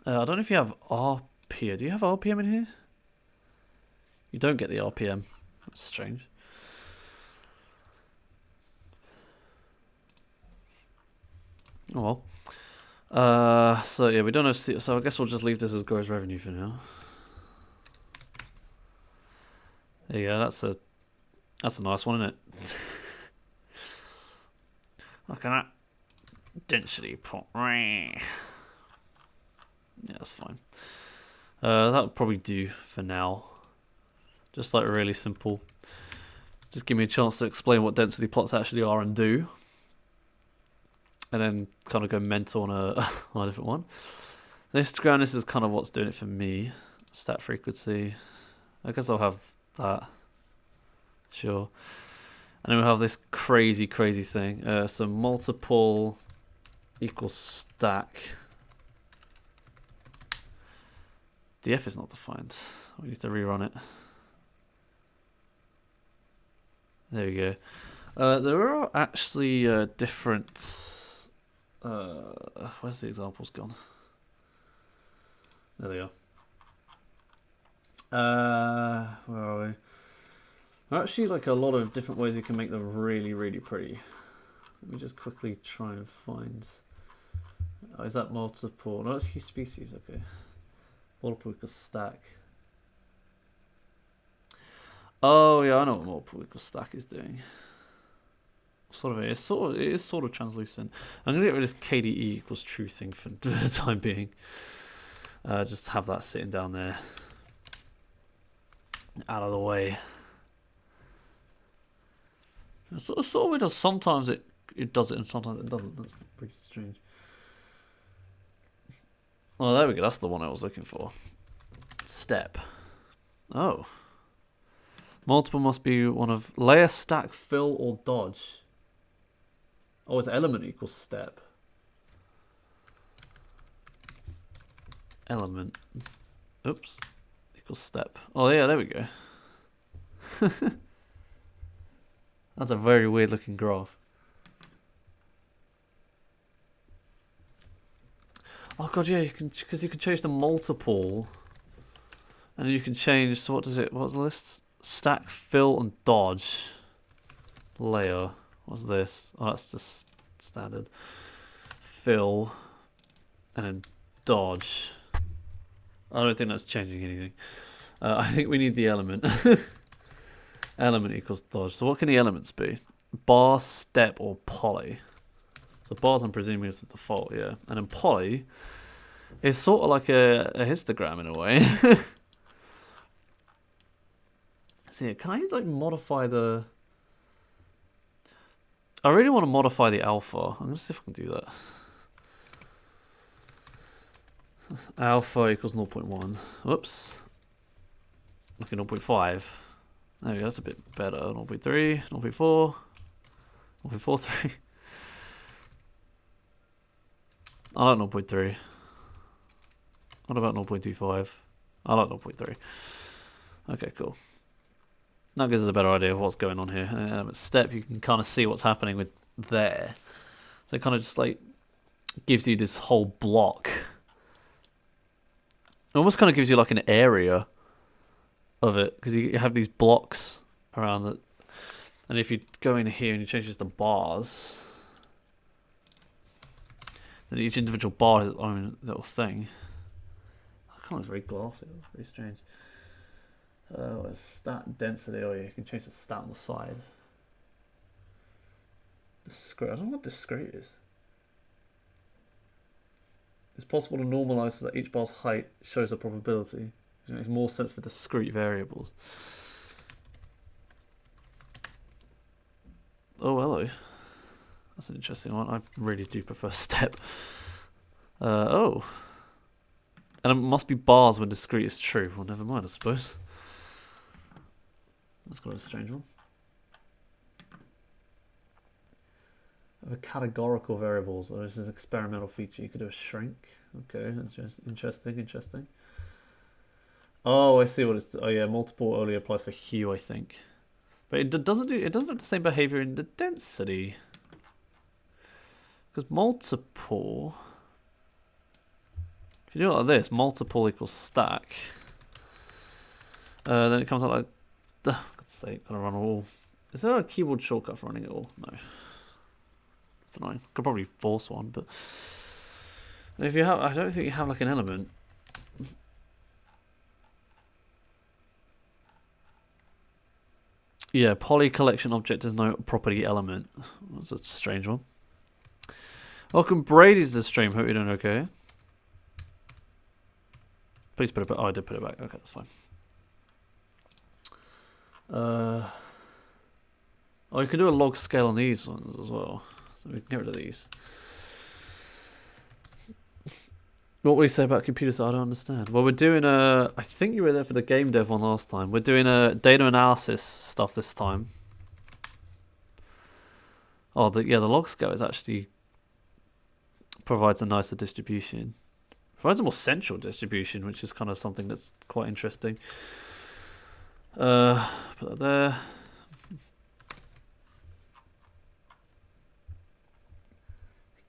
I don't know if you have RPM. Do you have RPM in here? You don't get the RPM. That's strange. Oh well. So yeah, we don't have. So I guess we'll just leave this as gross revenue for now. There you go. That's a nice one, isn't it? Look at that density plot. Yeah, that's fine. That would probably do for now. Just like really simple. Just give me a chance to explain what density plots actually are and do. And then kind of go mental on a different one. The histogram, this is kind of what's doing it for me. Stat frequency. I guess I'll have that. Sure. And then we'll have this crazy thing. So multiple equals stack. df is not defined. We need to rerun it. There we go. There are actually different... where's the examples gone? There they are. Where are we? There are actually like a lot of different ways you can make them really pretty. Let me just quickly try and find... Oh, is that multiple? No, that's Q species, okay. Multiple equals stack. Oh yeah, I know what multiple equals stack is doing. It is sort of translucent. I'm gonna get rid of this KDE equals true thing for the time being. Just have that sitting down there, out of the way. Sort of it does. Sometimes it does it, and sometimes it doesn't. That's pretty strange. Oh, there we go. That's the one I was looking for. Step. Oh. Multiple must be one of layer, stack, fill, or dodge. Oh, it's element equals step. Element. Oops. Equals step. Oh yeah, there we go. That's a very weird looking graph. Oh god, yeah, you can, because you can change the multiple, and then you can change. So what does it? What's the list? Stack, fill, and dodge. Layer. What's this? Oh, that's just standard. Fill, and then dodge. I don't think that's changing anything. I think we need the element. Element equals dodge. So what can the elements be? Bar, step, or poly. So bars, I'm presuming, is the default, yeah. And then poly is sort of like a histogram in a way. So yeah, can I like modify the... I really want to modify the alpha. I'm going to see if I can do that. Alpha equals 0.1. Whoops. Okay, 0.5. There we go, that's a bit better. 0.3, 0.4, 0.43. I like 0.3. What about 0.25? I like 0.3. Okay, cool. That gives us a better idea of what's going on here. At step, you can kind of see what's happening with there. So it kind of just like gives you this whole block. It almost kind of gives you like an area of it, because you have these blocks around it. And if you go in here and you change this to bars, then each individual bar has its own little thing. I kind of looks very glassy, it's very strange. Stat density, oh yeah, you can change the stat on the side. Discrete, I don't know what discrete is. It's possible to normalize so that each bar's height shows a probability. It makes more sense for discrete variables. Oh, hello. That's an interesting one. I really do prefer step. Oh. And it must be bars when discrete is true. Well, never mind, I suppose. That's quite a strange one. The categorical variables. Oh, this is an experimental feature. You could do a shrink. Okay, that's just interesting. Oh, I see what it's. Oh yeah, multiple only applies for hue, I think, but it doesn't have the same behavior in the density, because multiple. If you do it like this, multiple equals stack. Then it comes out like. For God's sake, gotta run all. Is there a keyboard shortcut for running it all? No. It's annoying. Could probably force one, but if you have, I don't think you have like an element. Yeah, poly collection object is no property element. That's a strange one. Welcome Brady to the stream. Hope you're doing okay. Please put it back. Oh, I did put it back. Okay, that's fine. Oh, you can do a log scale on these ones as well. So we can get rid of these. What will you say about computers that I don't understand? Well, we're doing a... I think you were there for the game dev one last time. We're doing a data analysis stuff this time. Oh, the log scale is actually... provides a nicer distribution. Provides a more central distribution, which is kind of something that's quite interesting. Put that there. You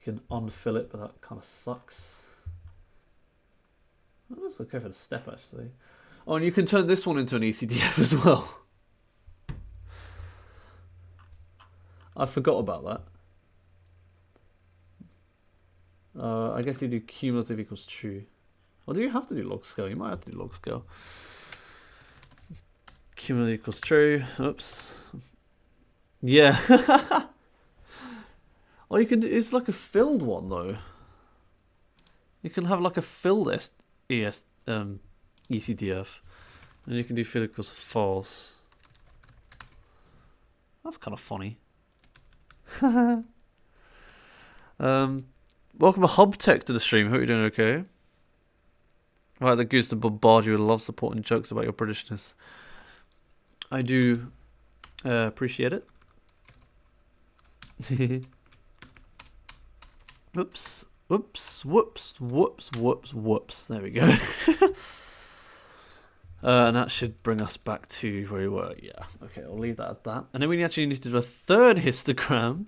can unfill it, but that kind of sucks. That's okay for the step, actually. Oh, and you can turn this one into an ECDF as well. I forgot about that. I guess you do cumulative equals true. Or do you have to do log scale? You might have to do log scale. Cumulative equals true. Oops. Yeah. Oh, you can do, it's like a filled one though. You can have like a filled ECDF, and you can do fill equals false. That's kind of funny. Welcome to Hub Tech to the stream. Hope you're doing okay. Right, the goose to bombard you with love, support, and jokes about your Britishness. I do appreciate it. Whoops. Whoops, whoops, whoops, whoops, whoops. There we go. And that should bring us back to where we were. Yeah, okay, I'll leave that at that. And then we actually need to do a third histogram,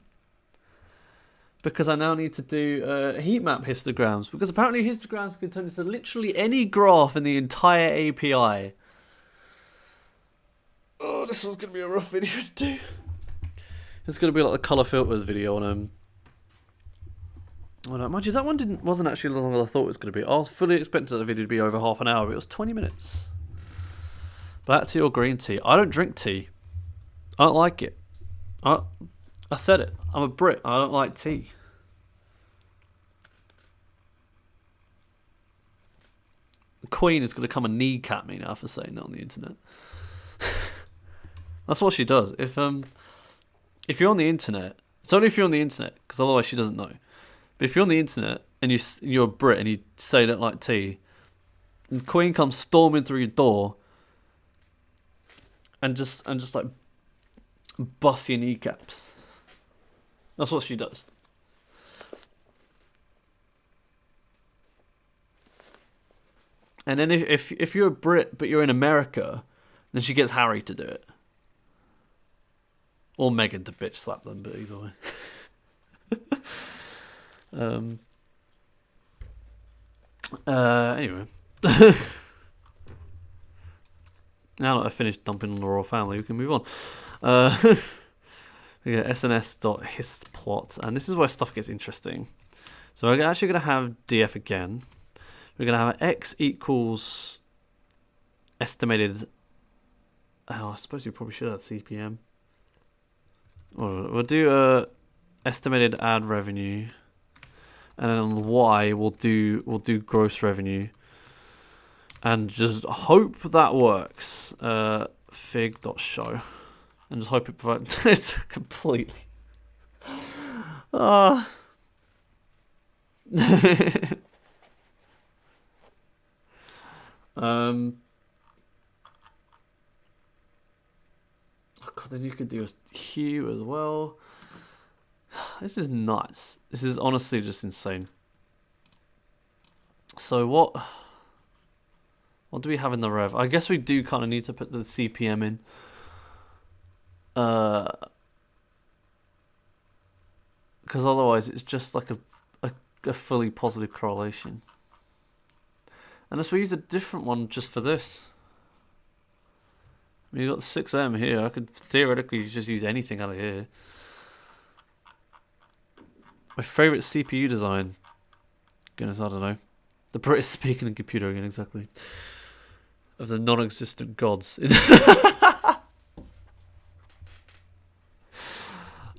because I now need to do heat map histograms, because apparently histograms can turn into literally any graph in the entire API. Oh, this one's going to be a rough video to do. It's going to be like the color filters video on Oh, no, mind you, that one wasn't actually as long as I thought it was going to be. I was fully expecting the video to be over half an hour, but it was 20 minutes. Black tea or green tea? I don't drink tea. I don't like it. I said it. I'm a Brit. I don't like tea. The Queen is going to come and kneecap me now for saying that on the internet. That's what she does. If you're on the internet, it's only if you're on the internet, because otherwise she doesn't know. But if you're on the internet and you're a Brit and you say you don't like tea, and the Queen comes storming through your door and just like bust your kneecaps. That's what she does. And then if you're a Brit but you're in America, then she gets Harry to do it. Or Meghan to bitch slap them, but either way. Anyway. Now that I've finished dumping on the royal family, we can move on. We get sns.histplot, and this is where stuff gets interesting. So we're actually going to have df again. We're going to have x equals estimated. Oh, I suppose we probably should have CPM. We'll do estimated ad revenue, and then on the y we'll do gross revenue, and just hope that works. Fig.show, and just hope it provides. It's completely. Oh, God, then you could do a hue as well. This is nuts. This is honestly just insane. So what do we have in the rev? I guess we do kind of need to put the CPM in. Because otherwise it's just like a fully positive correlation. Unless we use a different one just for this. I mean, you've got 6M here. I could theoretically just use anything out of here. My favourite CPU design. Goodness, I don't know. The British speaking and computer again, exactly. Of the non-existent gods. I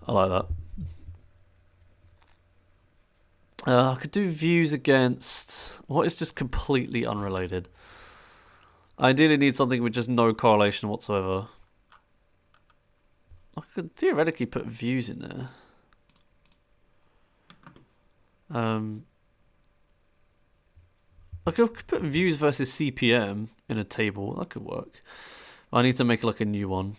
like that. I could do views against what is just completely unrelated. I ideally need something with just no correlation whatsoever. I could theoretically put views in there. I could put views versus CPM in a table. That could work. I need to make like a new one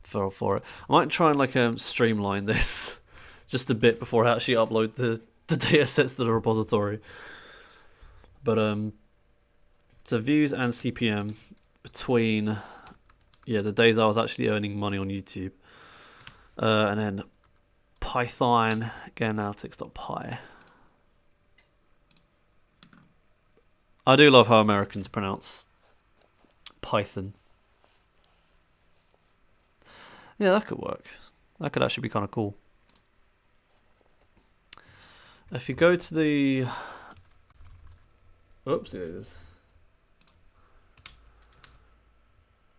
for it. I might try and like streamline this just a bit before I actually upload the data sets to the repository. But so views and CPM between the days I was actually earning money on YouTube, and then Python again, analytics.py. I do love how Americans pronounce Python. Yeah, that could work. That could actually be kind of cool. If you go to the... Oops, it is.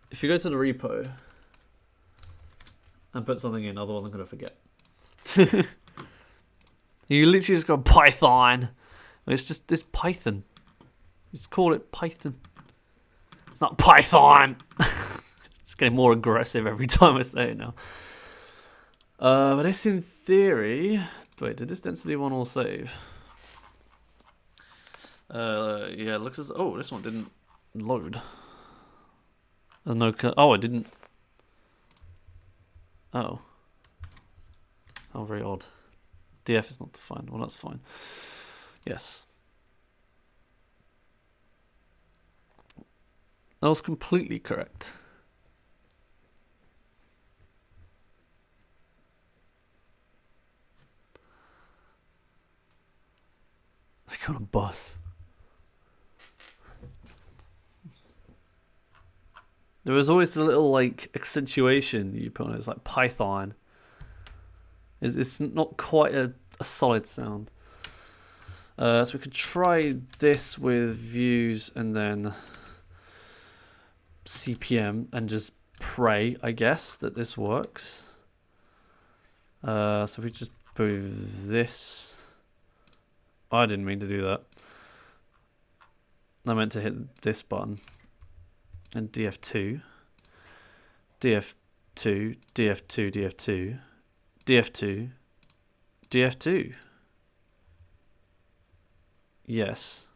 If you go to the repo and put something in, otherwise I'm going to forget. You literally just go Python. It's Python. Just call it Python. It's not Python. It's getting more aggressive every time I say it now. But this in theory... Wait, did this density one all save? Yeah, it looks as... Oh, this one didn't load. There's no... Oh, it didn't... Oh. Oh, very odd. DF is not defined. Well, that's fine. Yes. That was completely correct. Like on a bus. There was always the little like accentuation you put on it. It's like Python. It's not quite a solid sound. So we could try this with views and then CPM and just pray, I guess, that this works. So if we just move this. I didn't mean to do that. I meant to hit this button. And DF2. DF2, DF2, DF2, DF2, DF2. Yes.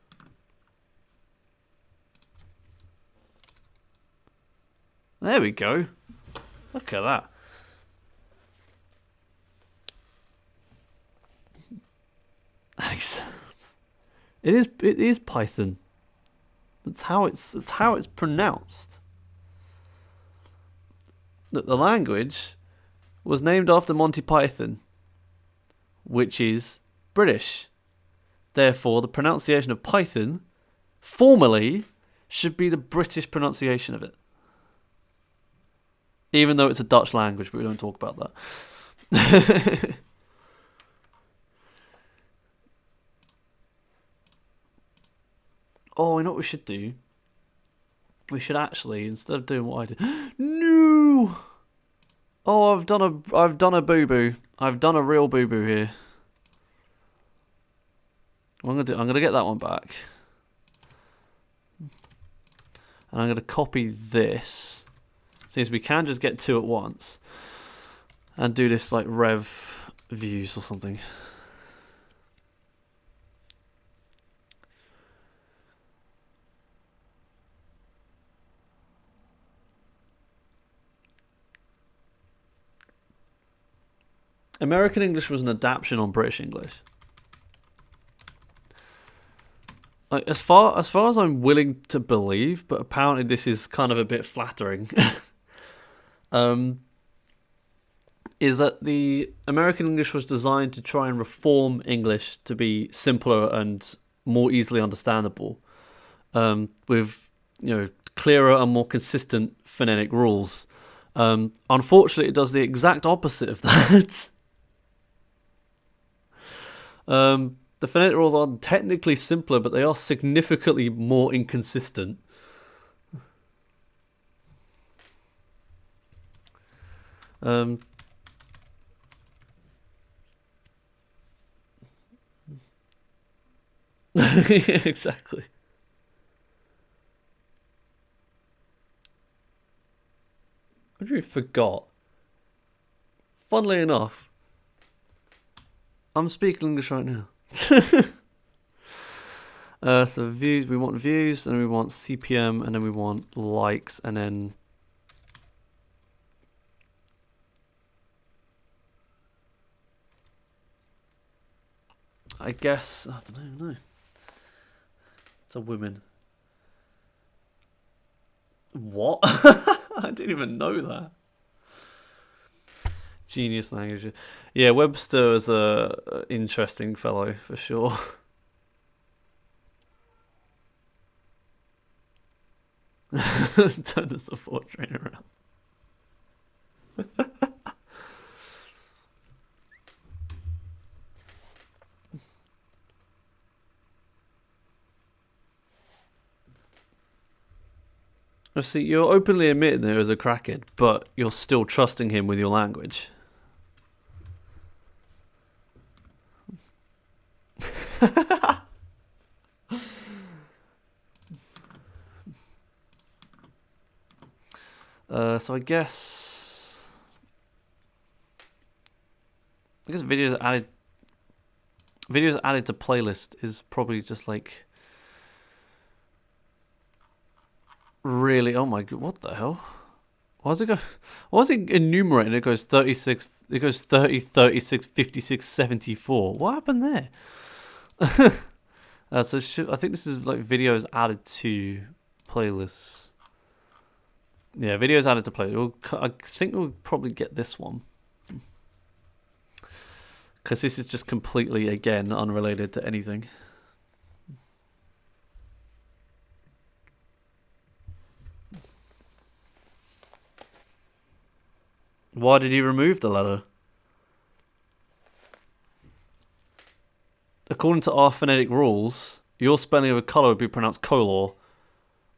There we go. Look at that. It is Python. That's how it's pronounced. Look, the language was named after Monty Python, which is British. Therefore, the pronunciation of Python formally should be the British pronunciation of it. Even though it's a Dutch language, but we don't talk about that. Oh, you know what we should do? We should actually, instead of doing what I did, no! Oh, I've done a boo boo. I've done a real boo boo here. What I'm gonna get that one back, and I'm gonna copy this. Since we can just get two at once, and do this like rev views or something. American English was an adaptation on British English. Like, as far as I'm willing to believe, but apparently this is kind of a bit flattering. Is that the American English was designed to try and reform English to be simpler and more easily understandable, with clearer and more consistent phonetic rules. Unfortunately, it does the exact opposite of that. The phonetic rules are technically simpler, but they are significantly more inconsistent. Exactly. I really forgot. Funnily enough, I'm speaking English right now. So views, we want views, and we want CPM, and then we want likes, and then I guess I don't know. It's a woman. What? I didn't even know that. Genius language. Yeah, Webster is a interesting fellow for sure. Turn the support train around. See, you're openly admitting there is a crackhead, but you're still trusting him with your language. So I guess videos added to playlist is probably just like really, oh my god, what the hell? Why does it enumerating? It goes 36, it goes 30, 36, 56, 74. What happened there? I think this is like videos added to playlists. Yeah, videos added to playlists. I think we'll probably get this one. Because this is just completely, again, unrelated to anything. Why did you remove the letter? according to our phonetic rules, your spelling of a colour would be pronounced color, or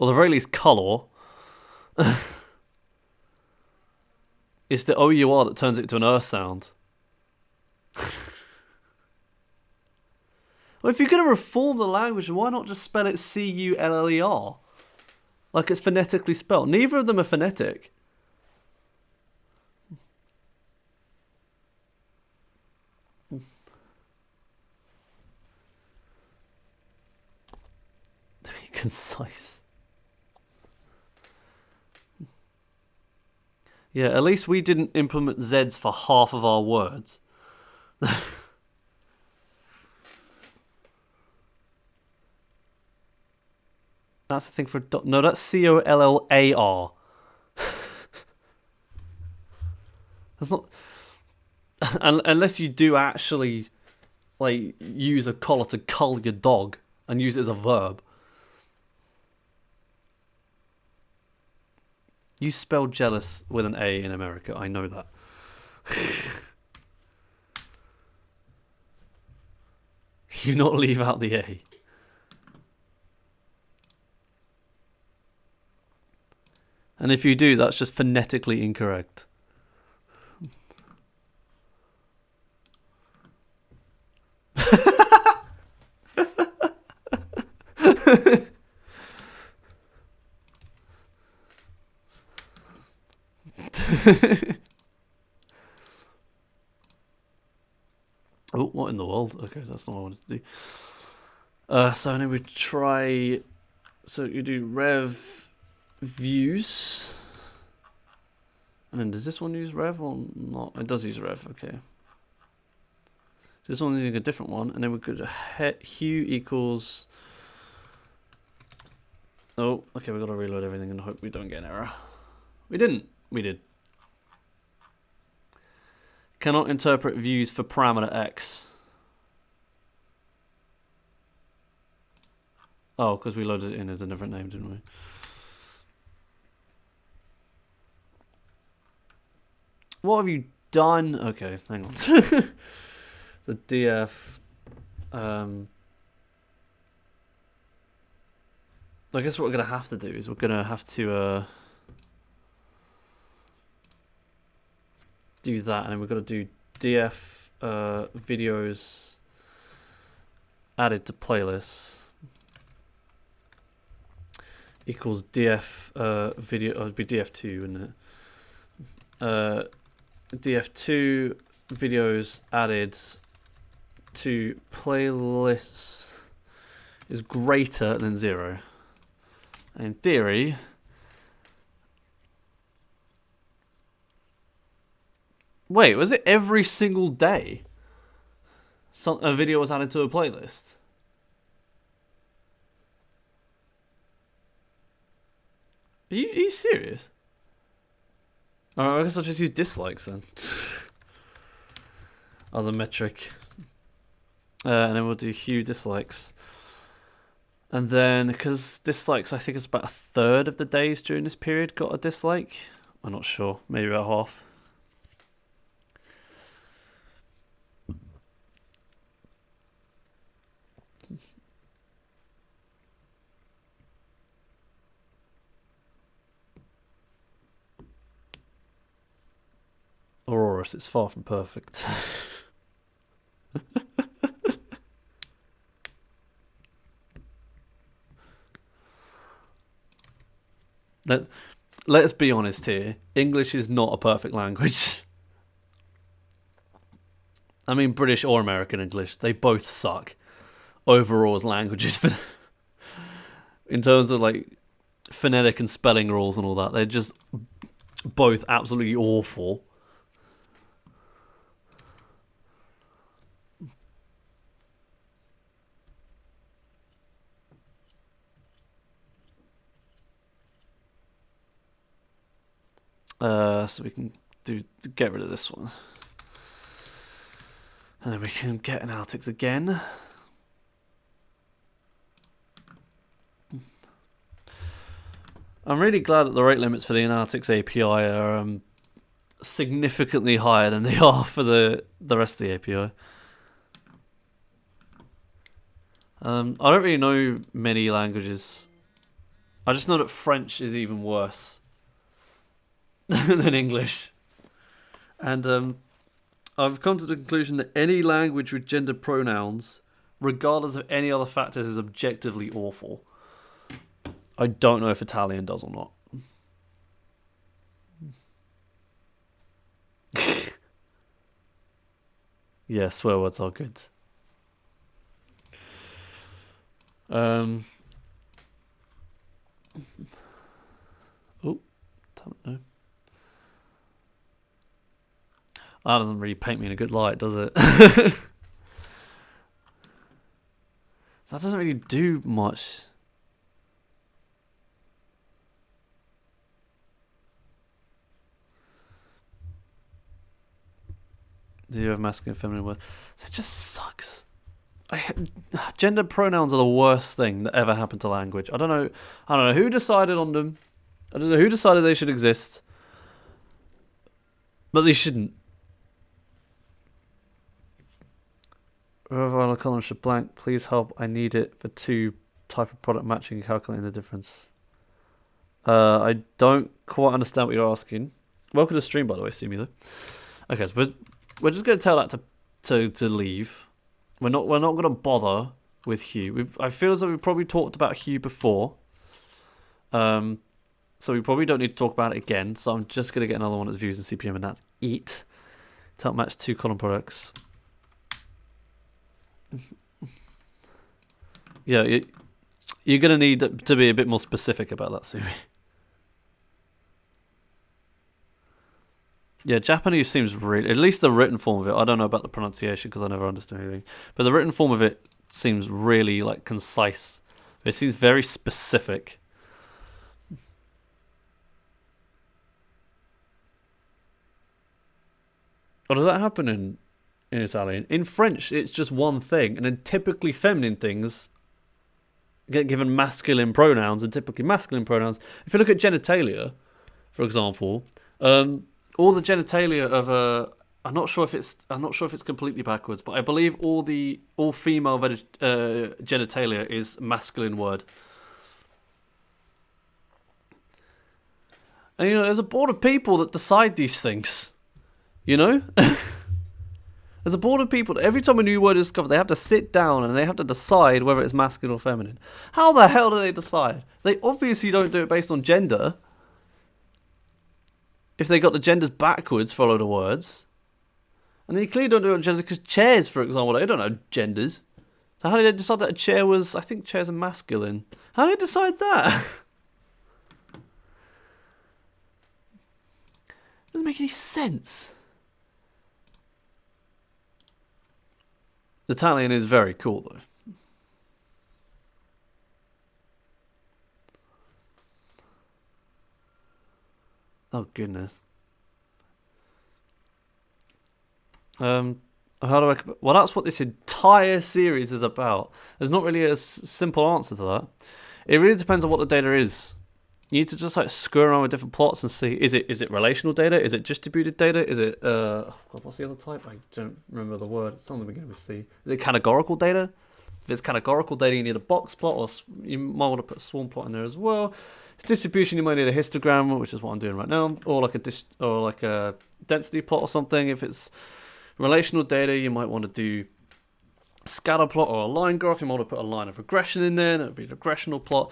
at the very least color. It's the O-U-R that turns it into an R sound. Well, if you're going to reform the language, why not just spell it C-U-L-L-E-R? Like it's phonetically spelled. Neither of them are phonetic. Be concise. Yeah, at least we didn't implement Zs for half of our words. That's the thing for... No, that's C-O-L-L-A-R. That's not... Unless you do actually like use a collar to cull your dog and use it as a verb. You spell jealous with an A in America, I know that. You not leave out the A. And if you do, that's just phonetically incorrect. Oh, what in the world? Okay, that's not what I wanted to do. So then we try... So you do rev views. And then does this one use rev or not? It does use rev, okay. So this one's using a different one. And then we could hue equals... Oh, okay, we've got to reload everything and hope we don't get an error. We didn't. We did. Cannot interpret views for parameter x. Oh, because we loaded it in as a different name, didn't we? What have you done? Okay, hang on. The df. I guess what we're going to have to do is we're going to have to do that, and then we're going to do df videos added to playlists equals df video. Oh, it'd be df2, wouldn't it? Df2 videos added to playlists is greater than 0. In theory, wait, was it every single day a video was added to a playlist? Are you serious? I guess I'll just use dislikes then as a metric. And then we'll do hue dislikes. And then, because dislikes, I think it's about a third of the days during this period got a dislike. I'm not sure, maybe about half. Aurorus, it's far from perfect. Let's be honest here. English is not a perfect language. I mean, British or American English, they both suck overall as languages. In terms of like phonetic and spelling rules and all that, they're just both absolutely awful. So we can get rid of this one. And then we can get analytics again. I'm really glad that the rate limits for the analytics API are significantly higher than they are for the rest of the API. I don't really know many languages. I just know that French is even worse than English. And I've come to the conclusion that any language with gender pronouns, regardless of any other factors, is objectively awful. I don't know if Italian does or not. Yeah, swear words are good. Oh, don't know. That doesn't really paint me in a good light, does it? That doesn't really do much. Do you have masculine and feminine words? It just sucks. Gender pronouns are the worst thing that ever happened to language. I don't know who decided on them. I don't know who decided they should exist. But they shouldn't. Wherever a column should blank, please help. I need it for 2 type of product matching and calculating the difference. I don't quite understand what you're asking. Welcome to the stream, by the way, Sumi, though. Okay, so we're just going to tell that to leave. We're not going to bother with hue. I feel as though we've probably talked about hue before. So we probably don't need to talk about it again. So I'm just going to get another one that's views and CPM, and that's it. Help match 2 column products. Yeah, you're going to need to be a bit more specific about that, Sumi. Yeah, Japanese seems really, at least the written form of it. I don't know about the pronunciation because I never understood anything. But the written form of it seems really like concise. It seems very specific. Or does that happen in Italian? In French, it's just one thing, and then typically feminine things get given masculine pronouns and typically masculine pronouns. If you look at genitalia, for example, all the genitalia of a, I'm not sure if it's completely backwards, but I believe all female genitalia is masculine word. And there's a board of people that decide these things. There's a board of people that every time a new word is discovered, they have to sit down and they have to decide whether it's masculine or feminine. How the hell do they decide? They obviously don't do it based on gender. If they got the genders backwards, follow the words. And they clearly don't do it on gender because chairs, for example, they don't know genders. So how did they decide that a chair was, I think chairs are masculine. How did they decide that? Doesn't make any sense. Italian is very cool, though. Oh, goodness. How do I... Well, that's what this entire series is about. There's not really a simple answer to that. It really depends on what the data is. You need to just screw around with different plots and see, is it relational data? Is it distributed data? Is it, what's the other type? I don't remember the word. It's something beginning with C. Is it categorical data? If it's categorical data, you need a box plot, or you might want to put a swarm plot in there as well. If it's distribution, you might need a histogram, which is what I'm doing right now, or like a density plot or something. If it's relational data, you might want to do a scatter plot or a line graph. You might want to put a line of regression in there, and it would be a regressional plot.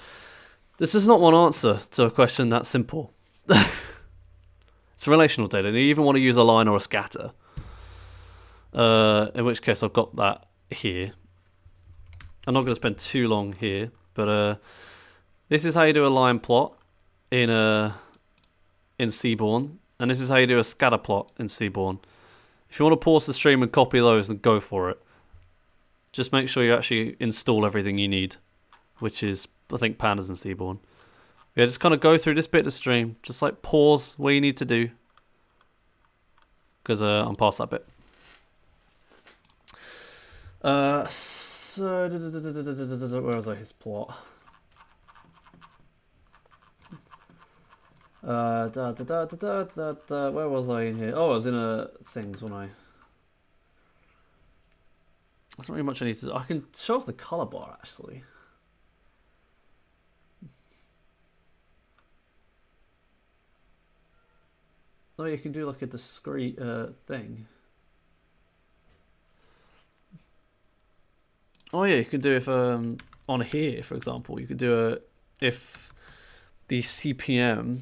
This is not one answer to a question that simple. It's relational data. You even want to use a line or a scatter. In which case I've got that here. I'm not going to spend too long here, but this is how you do a line plot in Seabourn, and this is how you do a scatter plot in Seabourn. If you want to pause the stream and copy those, then go for it. Just make sure you actually install everything you need, which is, I think, pandas and Seabourn. Yeah, just kind of go through this bit of the stream. Just pause where you need to do. Because I'm past that bit. So, where was I? His plot. Where was I in here? Oh, I was in things, wasn't There's not really much I need to do. I can show off the color bar actually. Oh, you can do like a discrete thing. Oh yeah, you can do if on here, for example, you could do if the CPM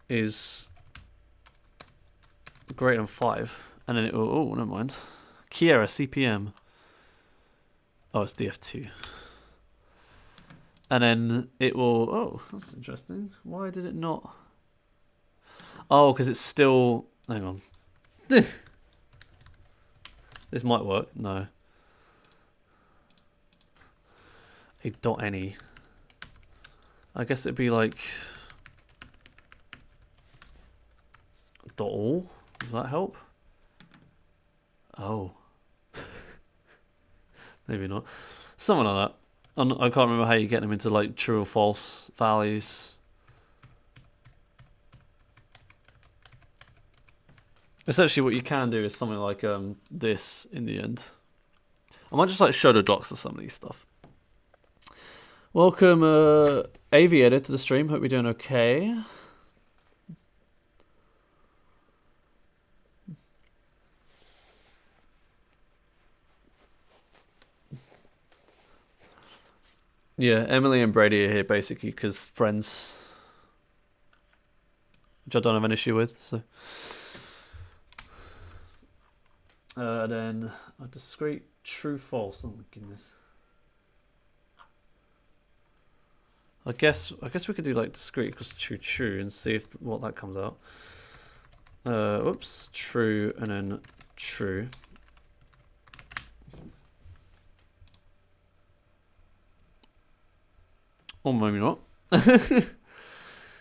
is greater than 5, and then it will, oh, never mind. Key error, CPM. Oh, it's DF2. And then it will, oh, that's interesting. Why did it not? Oh, because it's still, hang on. This might work, no. A dot any. I guess it'd be like dot all. Does that help? Oh. Maybe not. Something like that. I can't remember how you get them into like true or false values. Essentially what you can do is something like this in the end. I might just like show the docs of some of these stuff. Welcome AV Edit to the stream. Hope you're doing okay. Yeah, Emily and Brady are here basically because friends, which I don't have an issue with. So, then a discrete true false. Oh my goodness. I guess we could do like discrete equals true and see if what that comes out. Whoops, true and then true. Or maybe not.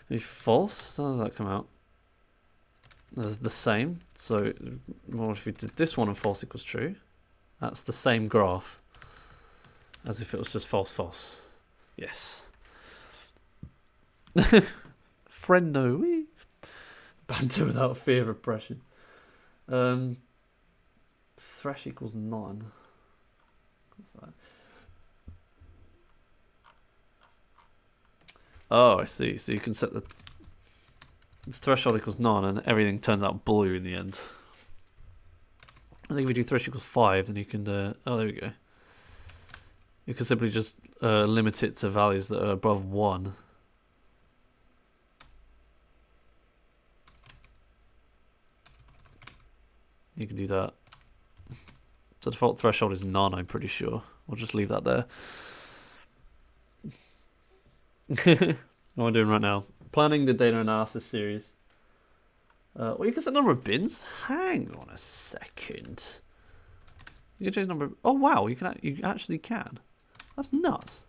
Maybe false. How does that come out? That's the same. So, what if we did this one and false equals true? That's the same graph as if it was just false, false. Yes. Friendo. Banter without fear of oppression. Thresh equals none. What's that? Oh, I see. So you can set the threshold equals none and everything turns out blue in the end. I think if we do thresh equals 5, then you can, oh, there we go. You can simply just limit it to values that are above 1. You can do that. The default threshold is none, I'm pretty sure. We'll just leave that there. What am I doing right now? Planning the data analysis series. Well, you can set number of bins. Hang on a second. You can change number. Oh wow, you actually can. That's nuts.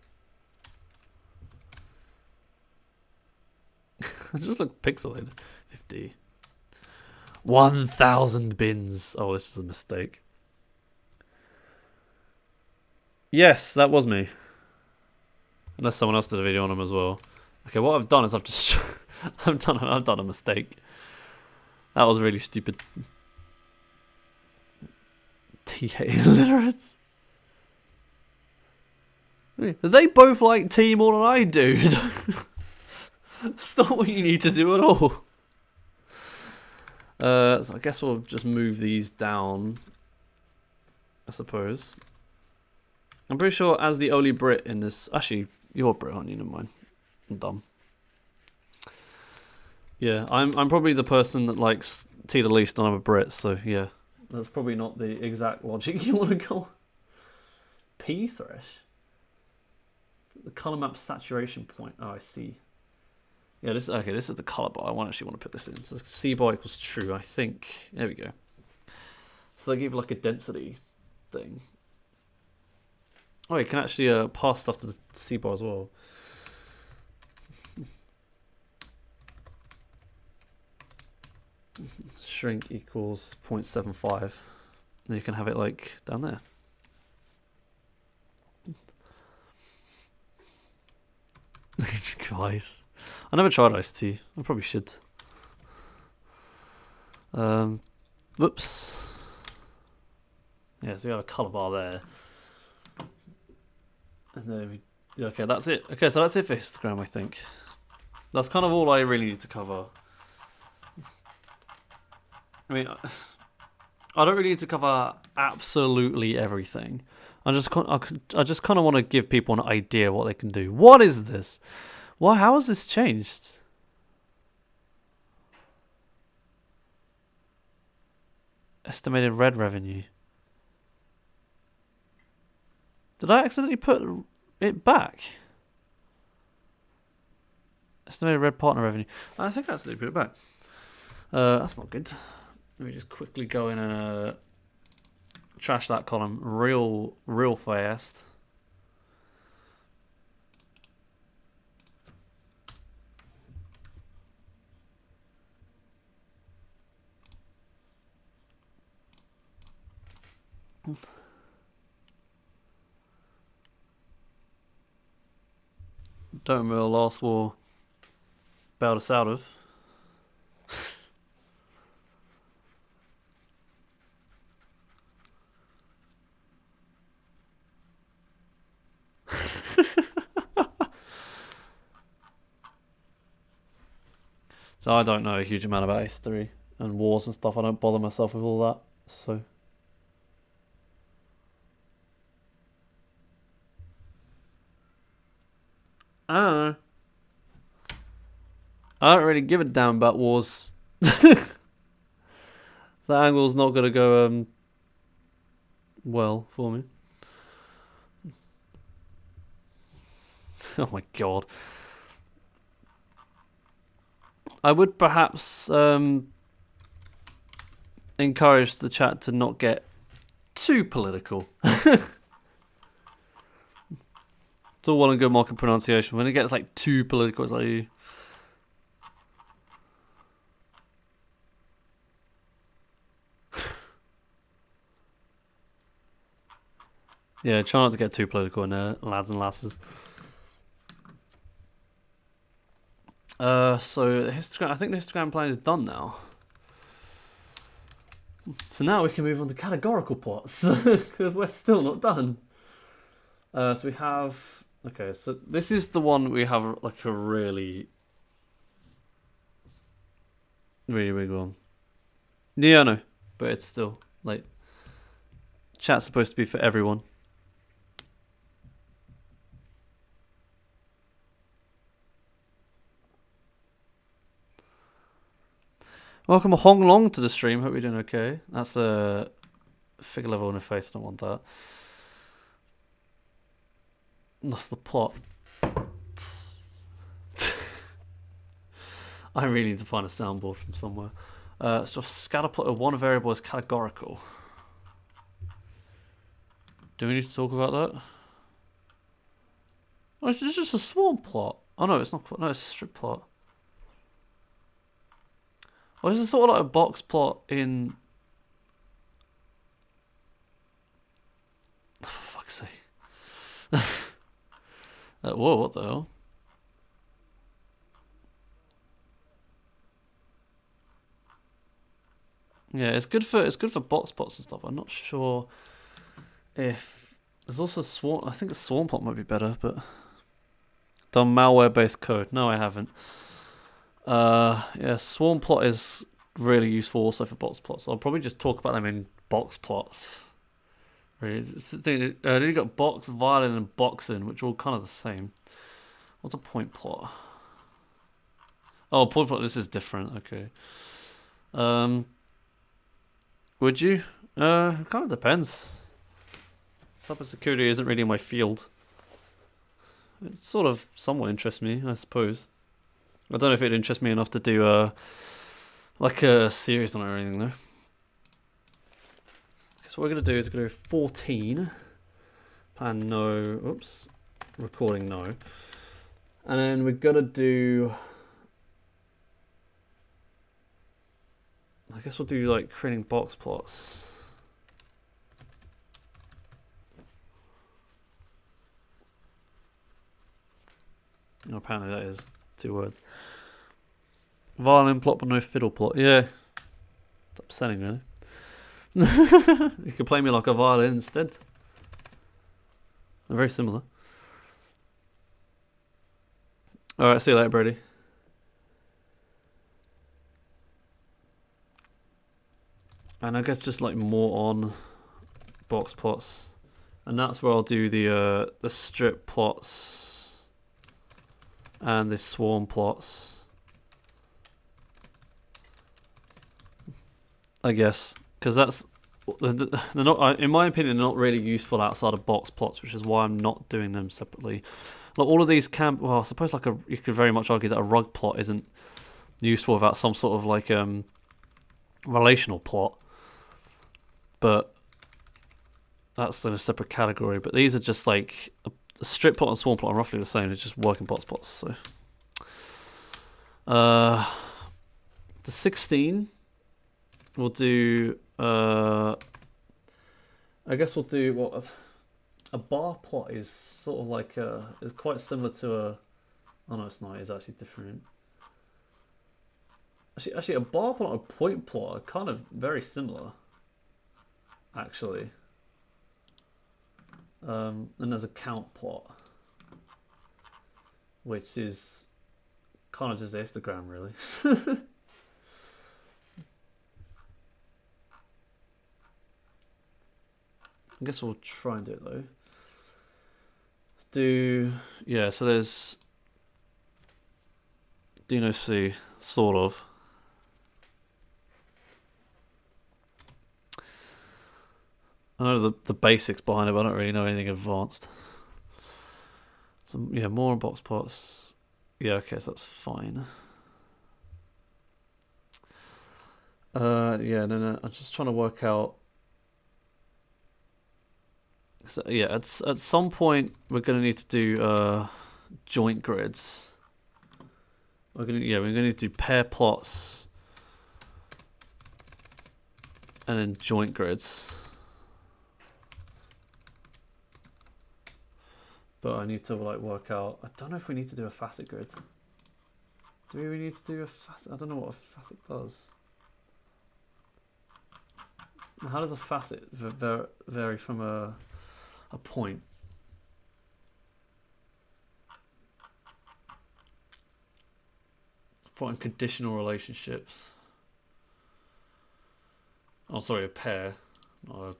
It just looks pixelated. 50. 1,000 bins. Oh, this is a mistake. Yes, that was me. Unless someone else did a video on them as well. Okay, what I've done is I've just I've done a mistake. That was really stupid. TA illiterates. They both like T more than I do. That's not what you need to do at all. So I guess we'll just move these down, I suppose. I'm pretty sure as the only Brit in this... Actually, you're Brit, aren't you? Never mind. I'm dumb. Yeah, I'm probably the person that likes T the least and I'm a Brit, so yeah. That's probably not the exact logic you want to go on. P thresh? The color map saturation point. Oh, I see. Yeah, this is the color bar. I actually want to put this in. So C bar equals true, I think. There we go. So they give like a density thing. Oh, you can actually pass stuff to the C bar as well. Shrink equals 0.75. And you can have it like down there. Guys, I never tried iced tea. I probably should. Whoops. Yeah, so we have a colour bar there. And then okay, that's it. Okay, so that's it for histogram, I think. That's kind of all I really need to cover. I mean, I don't really need to cover absolutely everything. I just kind of want to give people an idea what they can do. What is this? Well, how has this changed? Estimated red revenue. Did I accidentally put it back? Estimated red partner revenue. I think I accidentally put it back. That's not good. Let me just quickly go in and trash that column real fast. Don't remember the last war bailed us out of. So I don't know a huge amount about history and wars and stuff. I don't bother myself with all that. So I don't know. I don't really give a damn about wars. The angle's not gonna go well for me. Oh my god. I would perhaps encourage the chat to not get too political. It's all well and good market pronunciation. When it gets like too political, it's like... Yeah, try not to get too political in there, lads and lasses. So the histogram, I think the histogram plan is done now. So now we can move on to categorical plots because we're still not done. So we have, okay, so this is the one we have like a really big one. Yeah, I know, but it's still like chat's supposed to be for everyone. Welcome Hong Long to the stream. Hope you're doing okay. That's a figure level in the face. I don't want that. Lost the plot. I really need to find a soundboard from somewhere. So scatter plot of one variable is categorical. Do we need to talk about that? Oh, it's just a swarm plot. Oh no, it's not. No, it's a strip plot. Or is it sort of like a box plot in... Oh, for fuck's sake. Whoa, what the hell? Yeah, it's good for box plots and stuff. I'm not sure if there's also swarm. I think a swarm plot might be better, but done malware-based code. No, I haven't. Yeah, swarm plot is really useful also for box plots. I'll probably just talk about them in box plots. Really, then you got box, violin, and boxing, which are all kind of the same. What's a point plot? Oh, point plot. This is different. Okay. Would you? It kind of depends. Cybersecurity isn't really my field. It sort of somewhat interests me, I suppose. I don't know if it'd interest me enough to do like a series on it or anything though. So what we're going to do is we're going to do 14. Plan no. Oops. Recording no. And then we're going to do... I guess we'll do like creating box plots. No, apparently that is 2 words. Violin plot but no fiddle plot. Yeah. It's upsetting, really. You could play me like a violin instead. They're very similar. Alright, see you later, Brady. And I guess just like more on box plots. And that's where I'll do the strip plots and the swarm plots. I guess, because they're not, in my opinion, they're not really useful outside of box plots, which is why I'm not doing them separately. Like all of these can, well, I suppose like you could very much argue that a rug plot isn't useful without some sort of like relational plot, but that's in a separate category. But these are just like a strip plot and swarm plot are roughly the same. It's just working box plots. So, the 16. We'll do, I guess we'll do what a bar plot is sort of like is quite similar to a, oh no it's not, it's actually different. Actually a bar plot and a point plot are kind of very similar, actually. And there's a count plot, which is kind of just the histogram, really. I guess we'll try and do it though. Yeah, so there's Dino C, sort of. I know the basics behind it, but I don't really know anything advanced. So yeah, more on box plots. Yeah, okay, so that's fine. Yeah, no, I'm just trying to work out. So yeah, at some point we're gonna need to do joint grids. We're gonna need to do pair plots and then joint grids. But I need to like work out. I don't know if we need to do a facet grid. Do we need to do a facet? I don't know what a facet does. How does a facet vary from a point? Point in conditional relationships. Oh, sorry, a pair. Not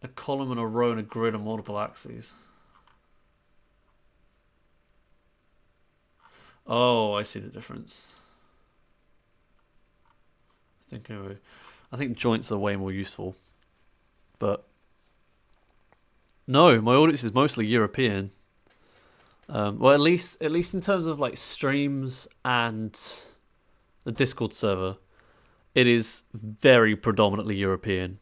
a column and a row and a grid on multiple axes. Oh, I see the difference. I think joints are way more useful. But no, my audience is mostly European. Well, at least in terms of like streams and the Discord server, it is very predominantly European.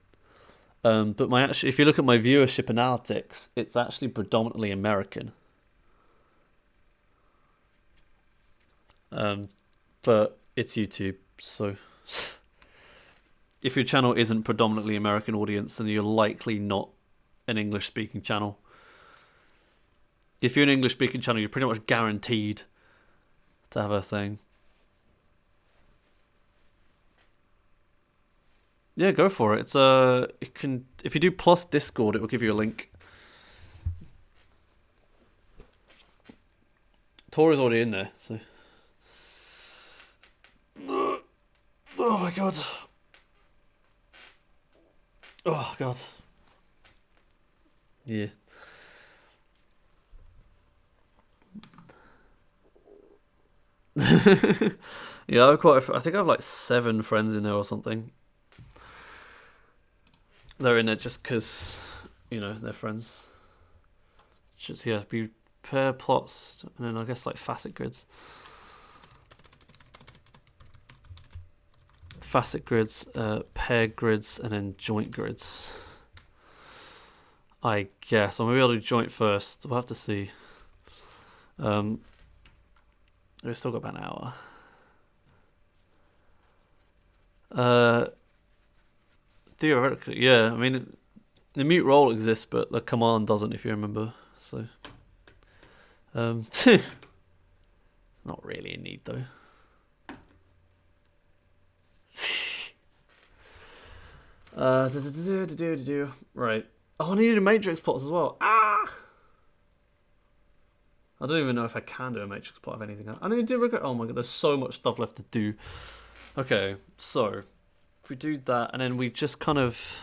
But if you look at my viewership analytics, it's actually predominantly American. But it's YouTube, so if your channel isn't predominantly American audience, then you're likely not an English-speaking channel. If you're an English-speaking channel, you're pretty much guaranteed to have a thing. Yeah, go for it. It's if you do plus Discord, it will give you a link. Tori's already in there, so. Oh my god. Oh god. Yeah. Yeah, I think I have like 7 friends in there or something. They're in there just because, you know, they're friends. Just, yeah, be pair plots, and then I guess like facet grids. Facet grids, pair grids, and then joint grids. I guess, or maybe I'll do joint first. We'll have to see. We've still got about an hour. Theoretically, yeah. I mean, the mute role exists, but the command doesn't, if you remember. So, not really a need though. Right. Oh, I needed a matrix plots as well. Ah! I don't even know if I can do a matrix plot of anything. I need to do regret. Oh my god, there's so much stuff left to do. Okay, so if we do that, and then we just kind of.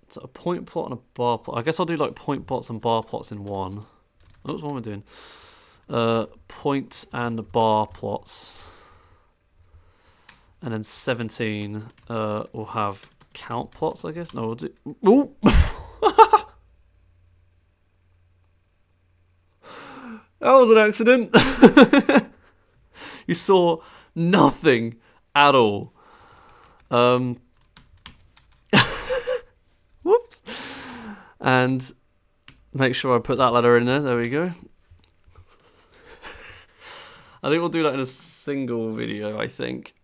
So a point plot and a bar plot. I guess I'll do like point plots and bar plots in one. Oops, what am I doing? Point and bar plots. And then 17 will have count plots, I guess. No, we'll do. Ooh! That was an accident. You saw nothing at all. Whoops. And make sure I put that letter in there. There we go. I think we'll do that in a single video, I think.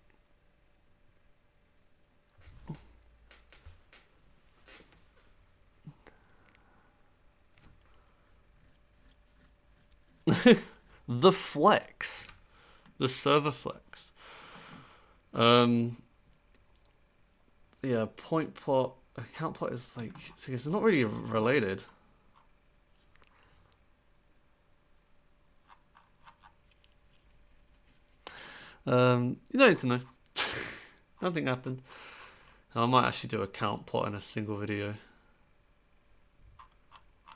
The flex. The server flex. Yeah, point plot, count plot is like, it's not really related. You don't need to know. Nothing happened. I might actually do a count plot in a single video.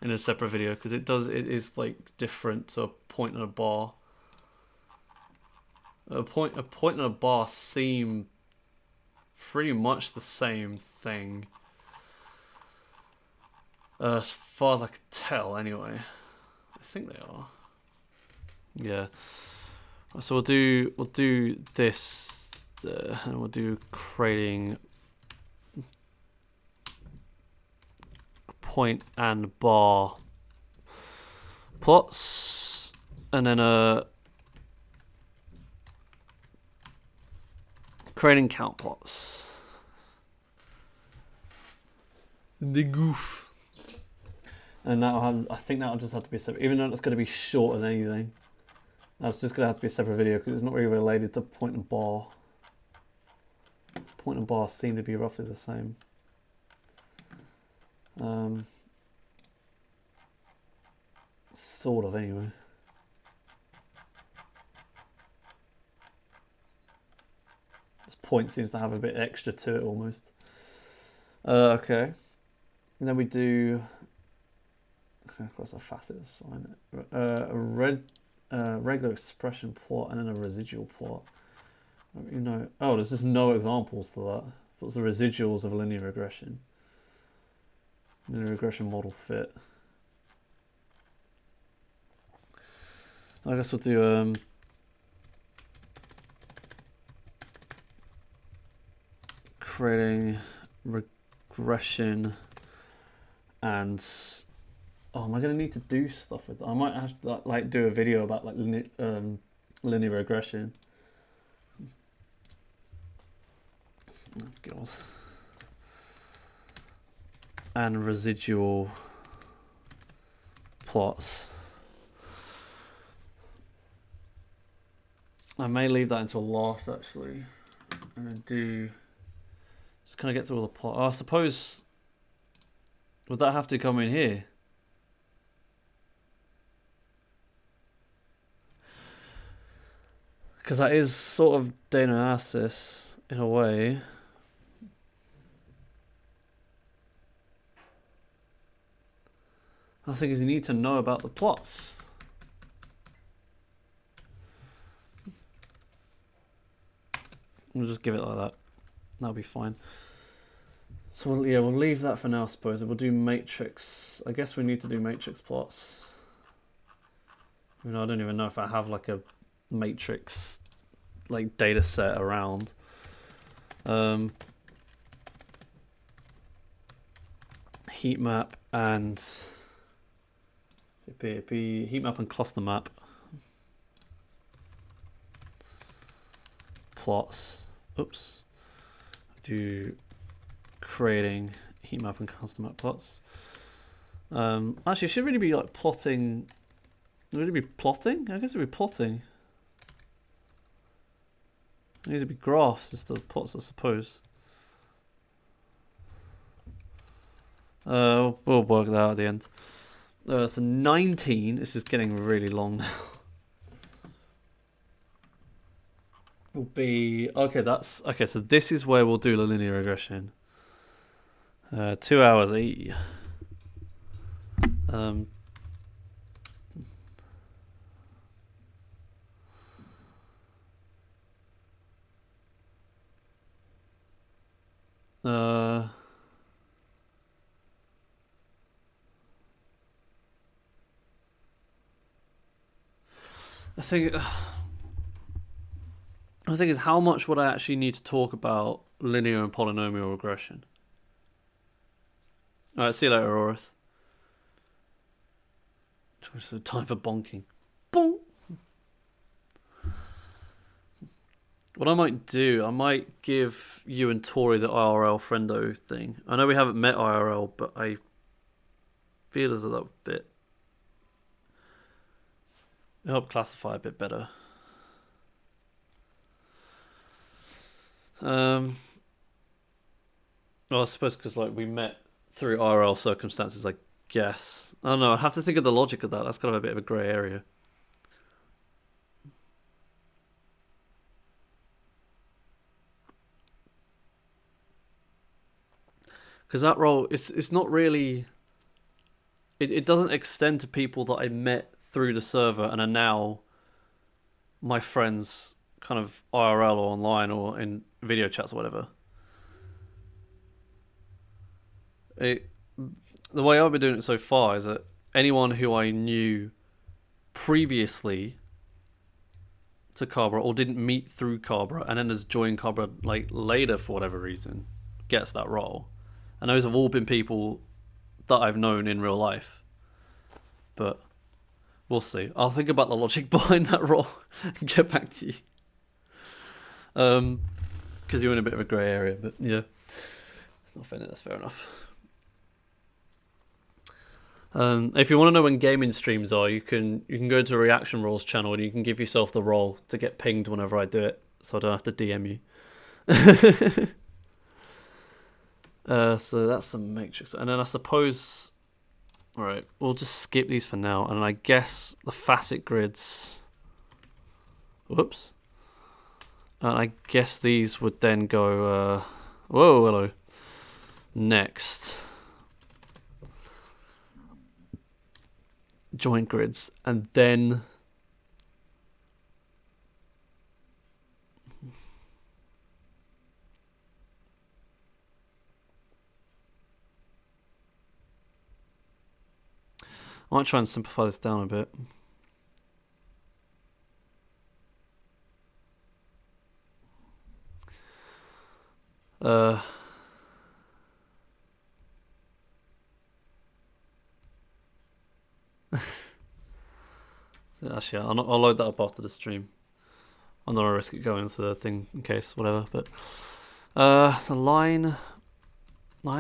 In a separate video, because it is like different to a point and a bar. A point and a bar seem pretty much the same thing. As far as I can tell, anyway. I think they are. Yeah. So we'll do this, and we'll do creating point and bar plots, and then creating count plots. The goof. And that'll have, I think that'll just have to be separate, even though it's going to be short as anything. That's just going to have to be a separate video because it's not really related to point and bar. Point and bar seem to be roughly the same. Sort of, anyway. This point seems to have a bit extra to it almost. Okay. And then we do. Of course, a facet is fine. A regular expression plot and then a residual plot. You know. Oh, there's just no examples to that. What's the residuals of a linear regression? Linear regression model fit. I guess we'll do creating regression and am I gonna need to do stuff with that? I might have to like do a video about like linear regression. Oh, God. And residual plots. I may leave that until last, actually. I'm gonna do. Just kind of get through all the plot. Oh, I suppose. Would that have to come in here? Because that is sort of data analysis in a way. I think is you need to know about the plots. We'll just give it like that. That'll be fine. So we'll leave that for now, I suppose. We'll do matrix. I guess we need to do matrix plots. I don't even know if I have like a matrix like data set around. Heat map and it'd be heat map and cluster map plots. Oops. Do creating heat map and cluster map plots. Actually, it should really be like plotting. Would it be plotting? I guess it'd be plotting. It needs to be graphs instead of plots, I suppose. We'll work that out at the end. So 19. This is getting really long now. Will be okay. That's okay. So this is where we'll do the linear regression. 2 hours. The thing is, how much would I actually need to talk about linear and polynomial regression? Alright, see you later, Aurorus. It's the time for bonking. Bonk! What I might do, I might give you and Tori the IRL friendo thing. I know we haven't met IRL, but I feel as though that would fit. It'll help classify a bit better. Well, I suppose because like we met through IRL circumstances, I guess. I don't know. I have to think of the logic of that. That's kind of a bit of a grey area. Because that role, it's not really. It doesn't extend to people that I met through the server and are now my friends, kind of IRL or online or in video chats or whatever. The way I've been doing it so far is that anyone who I knew previously to Carberra or didn't meet through Carberra and then has joined Carberra like later for whatever reason gets that role. And those have all been people that I've known in real life. But we'll see. I'll think about the logic behind that role and get back to you. Because you're in a bit of a grey area, but yeah. I think that's fair enough. If you want to know when gaming streams are, you can go to Reaction Roles channel and you can give yourself the role to get pinged whenever I do it, so I don't have to DM you. So that's the matrix, and then I suppose, all right, we'll just skip these for now, and I guess the facet grids. Whoops. And I guess these would then go. Whoa, hello. Next. Joint grids, and then I might try and simplify this down a bit. Actually, I'll load that up after the stream. I'm not gonna risk it going to the thing in case, whatever. But so line,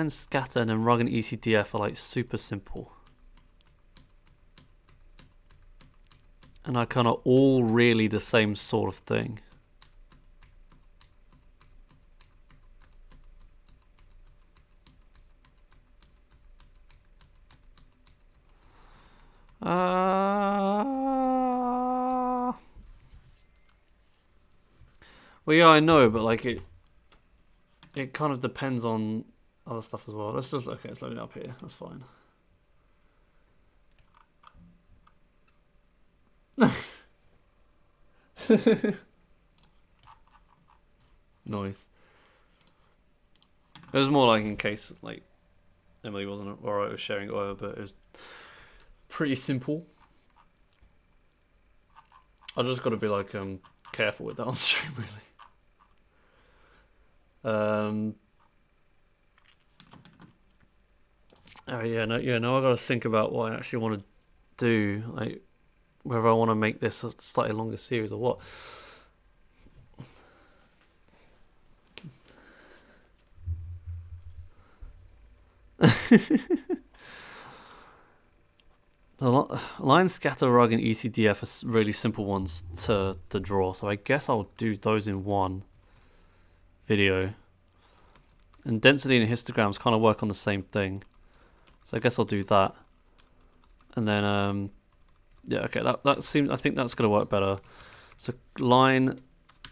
scatter, and then rug and ECDF are like super simple, and are kind of all really the same sort of thing. Well, yeah, I know, but like it kind of depends on other stuff as well. Let's just let's load it up here. That's fine. Nice. It was more like in case like Emily wasn't alright with sharing it over, but it was pretty simple. I just got to be like careful with that on stream, really. Oh yeah, no, I got to think about what I actually want to do, like whether I want to make this a slightly longer series or what. The line, scatter, rug, and ECDF are really simple ones to draw, so I guess I'll do those in one. video. And density and histograms kind of work on the same thing. So I guess I'll do that. And then, yeah, okay, that seems, I think that's going to work better. So line,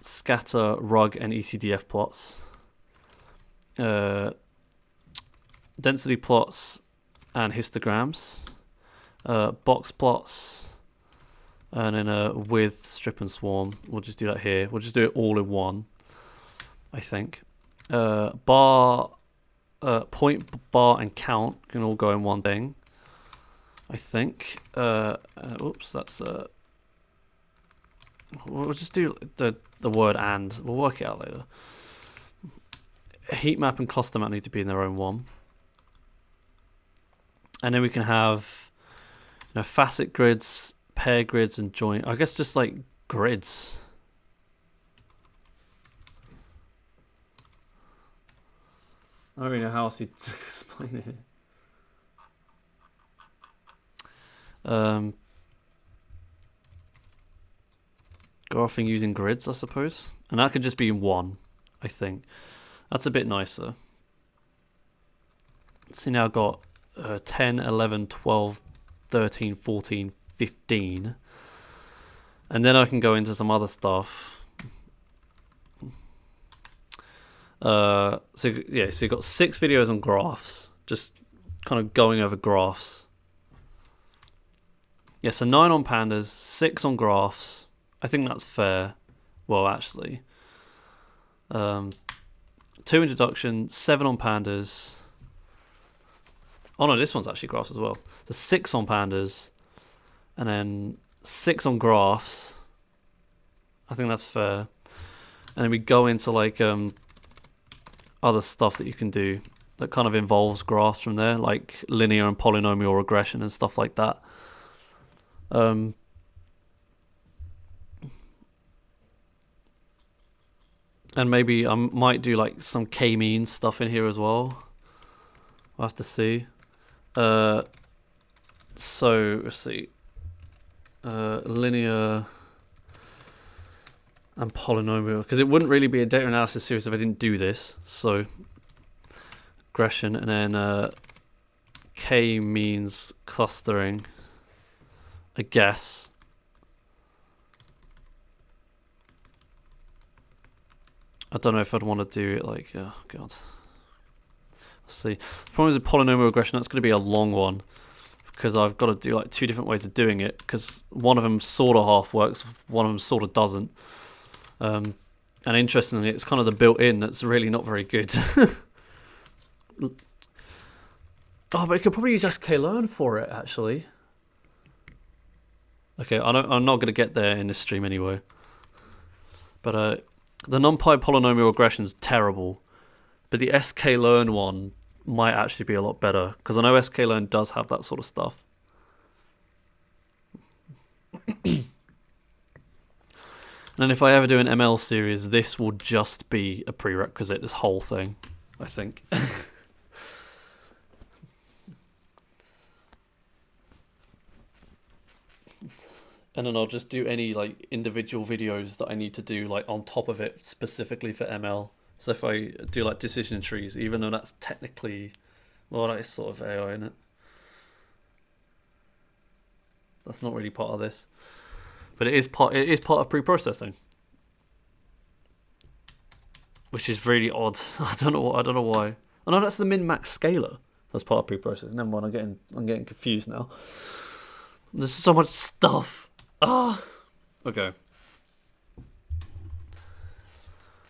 scatter, rug, and ECDF plots. Density plots and histograms. Box plots. And then width, strip, and swarm. We'll just do that here. We'll just do it all in one, I think. Bar, point, bar, and count can all go in one thing, I think. Oops, that's we'll just do the word and. We'll work it out later. Heat map and cluster map need to be in their own one. And then we can have, you know, facet grids, pair grids, and joint. I guess just like grids. I don't really know how else you'd explain it. Graphing using grids, I suppose. And that could just be in one, I think. That's a bit nicer. See, now I've got 10, 11, 12, 13, 14, 15. And then I can go into some other stuff. So yeah, so you've got 6 videos on graphs, just kind of going over graphs. Yeah, so 9 on pandas, 6 on graphs. I think that's fair. Well, actually. 2 introduction, 7 on pandas. Oh no, this one's actually graphs as well. So 6 on pandas, and then 6 on graphs. I think that's fair. And then we go into like other stuff that you can do that kind of involves graphs from there, like linear and polynomial regression and stuff like that. And maybe I might do like some k-means stuff in here as well. I'll have to see. So let's see. Linear and polynomial, because it wouldn't really be a data analysis series if I didn't do this. So regression, and then k means clustering, I guess. I don't know if I'd want to do it like, oh god. Let's see. The problem is with polynomial regression, that's going to be a long one, because I've got to do like 2 different ways of doing it, because one of them sort of half works, one of them sort of doesn't. And interestingly, it's kind of the built-in that's really not very good. Oh, but you could probably use sklearn for it, actually. Okay, I'm not going to get there in this stream anyway. But the NumPy polynomial regression is terrible. But the sklearn one might actually be a lot better, because I know sklearn does have that sort of stuff. And if I ever do an ML series, this will just be a prerequisite, this whole thing, I think. And then I'll just do any like individual videos that I need to do like on top of it specifically for ML. So if I do like decision trees, even though that's technically, well, that is sort of AI, isn't it? That's not really part of this. But it is part of pre-processing, which is really odd. I don't know why. Oh no, that's the min-max scalar. That's part of pre-processing. Never mind. I'm getting confused now. There's so much stuff. Okay.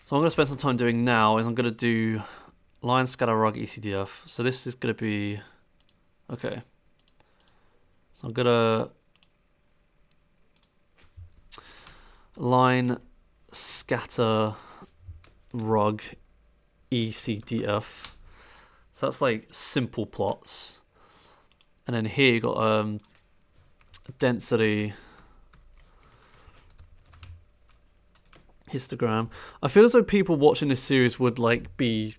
So I'm going to spend some time doing now is I'm going to do line, scatter, rug, ECDF. So this is going to be okay. So I'm going to line, scatter, rug, ECDF. So that's like simple plots. And then here you got density, histogram. I feel as though people watching this series would like be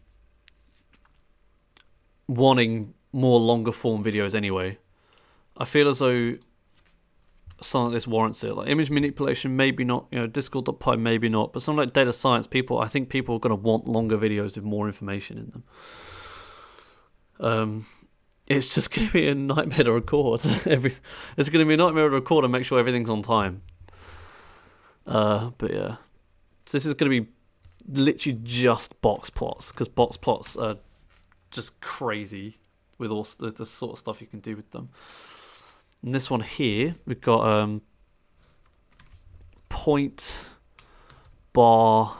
wanting more longer form videos anyway. I feel as though something like this warrants it. Like image manipulation, maybe not. You know, Discord.py, maybe not. But something like data science, I think people are going to want longer videos with more information in them. It's just going to be a nightmare to record. It's going to be a nightmare to record and make sure everything's on time. But yeah, so this is going to be literally just box plots, because box plots are just crazy with all the sort of stuff you can do with them. And this one here, we've got point, bar,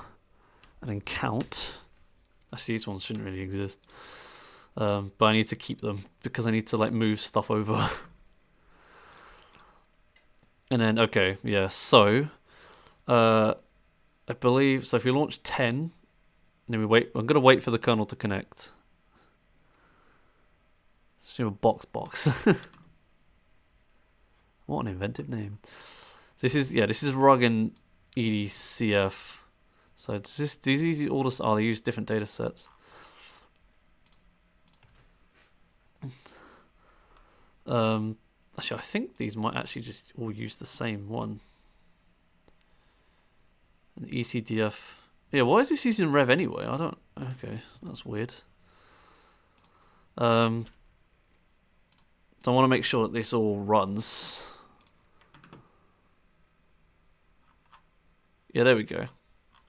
and then count. Actually, these ones shouldn't really exist. But I need to keep them because I need to like move stuff over. And then, okay, yeah, so I believe, so if you launch 10, and then we wait, I'm going to wait for the kernel to connect. Let's do a box. What an inventive name. This is rug and EDCF. So these all this, they use different data sets. Actually, I think these might actually just all use the same one. And ECDF. Yeah, why is this using Rev anyway? I don't. Okay, that's weird. So I want to make sure that this all runs. Yeah, there we go.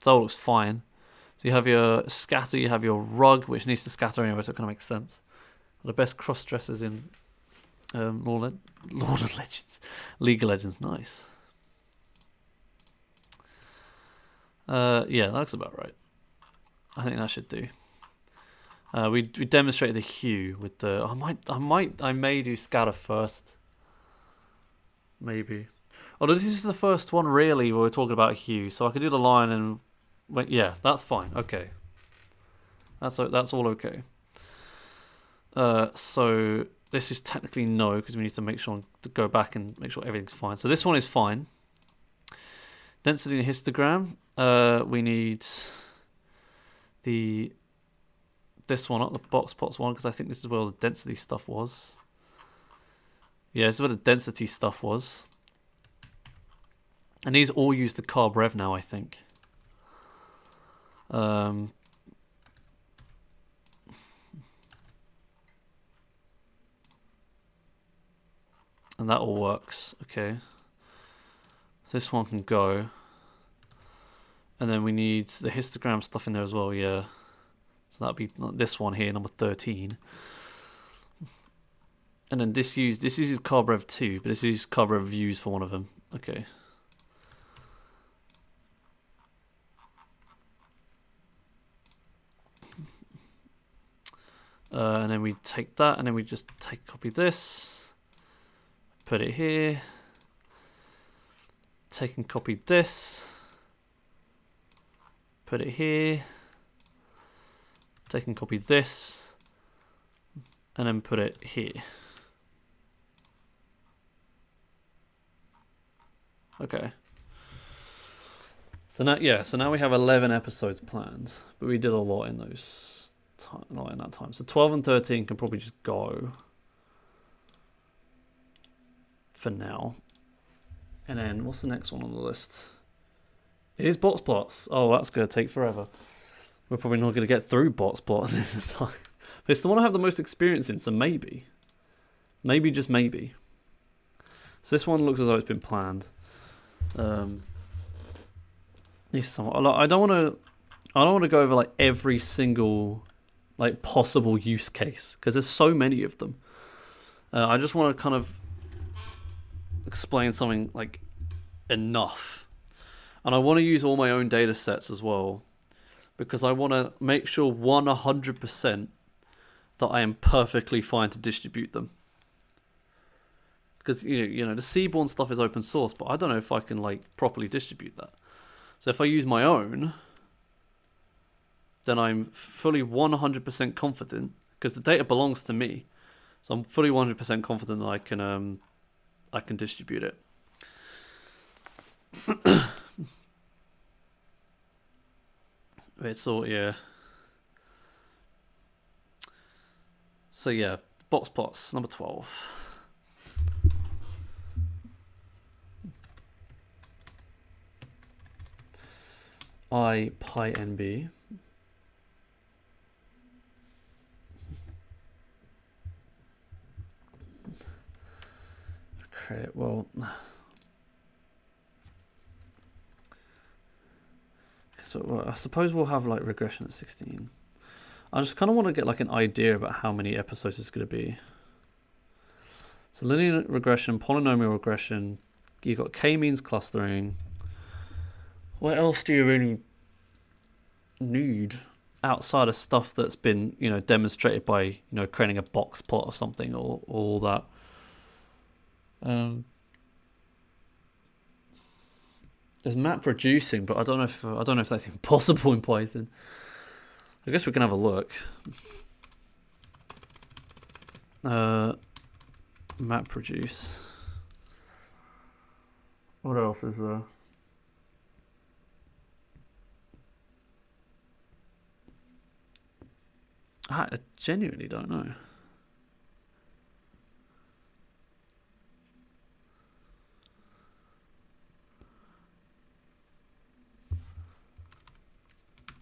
So it all looks fine. So you have your scatter, you have your rug, which needs to scatter anyway, so it kind of makes sense. The best cross dressers in Lord of Legends, League of Legends, nice. Yeah, that looks about right. I think that should do. We demonstrated the hue with the. I may do scatter first. Maybe. Although this is the first one really where we're talking about hue, so I could do the line and wait. Yeah, that's fine. Okay. That's all okay. So this is technically no, because we need to make sure to go back and make sure everything's fine. So this one is fine. Density and histogram. We need this one, not the box plots one, because I think this is where all the density stuff was. Yeah, this is where the density stuff was. And these all use the Carberra now, I think. And that all works, okay. So this one can go. And then we need the histogram stuff in there as well, yeah. So that'll be this one here, number 13. And then this uses Carberra 2, but this uses Carberra views for one of them. Okay. And then we take that, and then we just copy this, put it here, take and copy this, put it here, take and copy this, and then put it here. Okay. So now we have 11 episodes planned, but we did a lot in those. Not in that time. So 12 and 13 can probably just go for now. And then what's the next one on the list? It is box plots. Oh, that's going to take forever. We're probably not going to get through box plots in the time. But it's the one I have the most experience in, so maybe. Maybe, just maybe. So this one looks as though it's been planned. I don't want to go over like every single like possible use case, because there's so many of them. I just want to kind of explain something like enough, and I want to use all my own data sets as well, because I want to make sure 100% that I am perfectly fine to distribute them. Because you know the Seabourn stuff is open source, but I don't know if I can like properly distribute that. So if I use my own, then I'm fully 100% confident, because the data belongs to me. So I'm fully 100% confident that I can distribute it. It's all, yeah. So yeah, box plots number 12. I pi nb. Okay, well, so I suppose we'll have like regression at 16. I just kind of want to get like an idea about how many episodes it's going to be. So linear regression, polynomial regression, you've got k-means clustering. What else do you really need outside of stuff that's been, you know, demonstrated by, you know, creating a box plot or something, or all that? There's map reducing, but I don't know if that's even possible in Python. I guess we can have a look. Map reduce. What else is there? I genuinely don't know.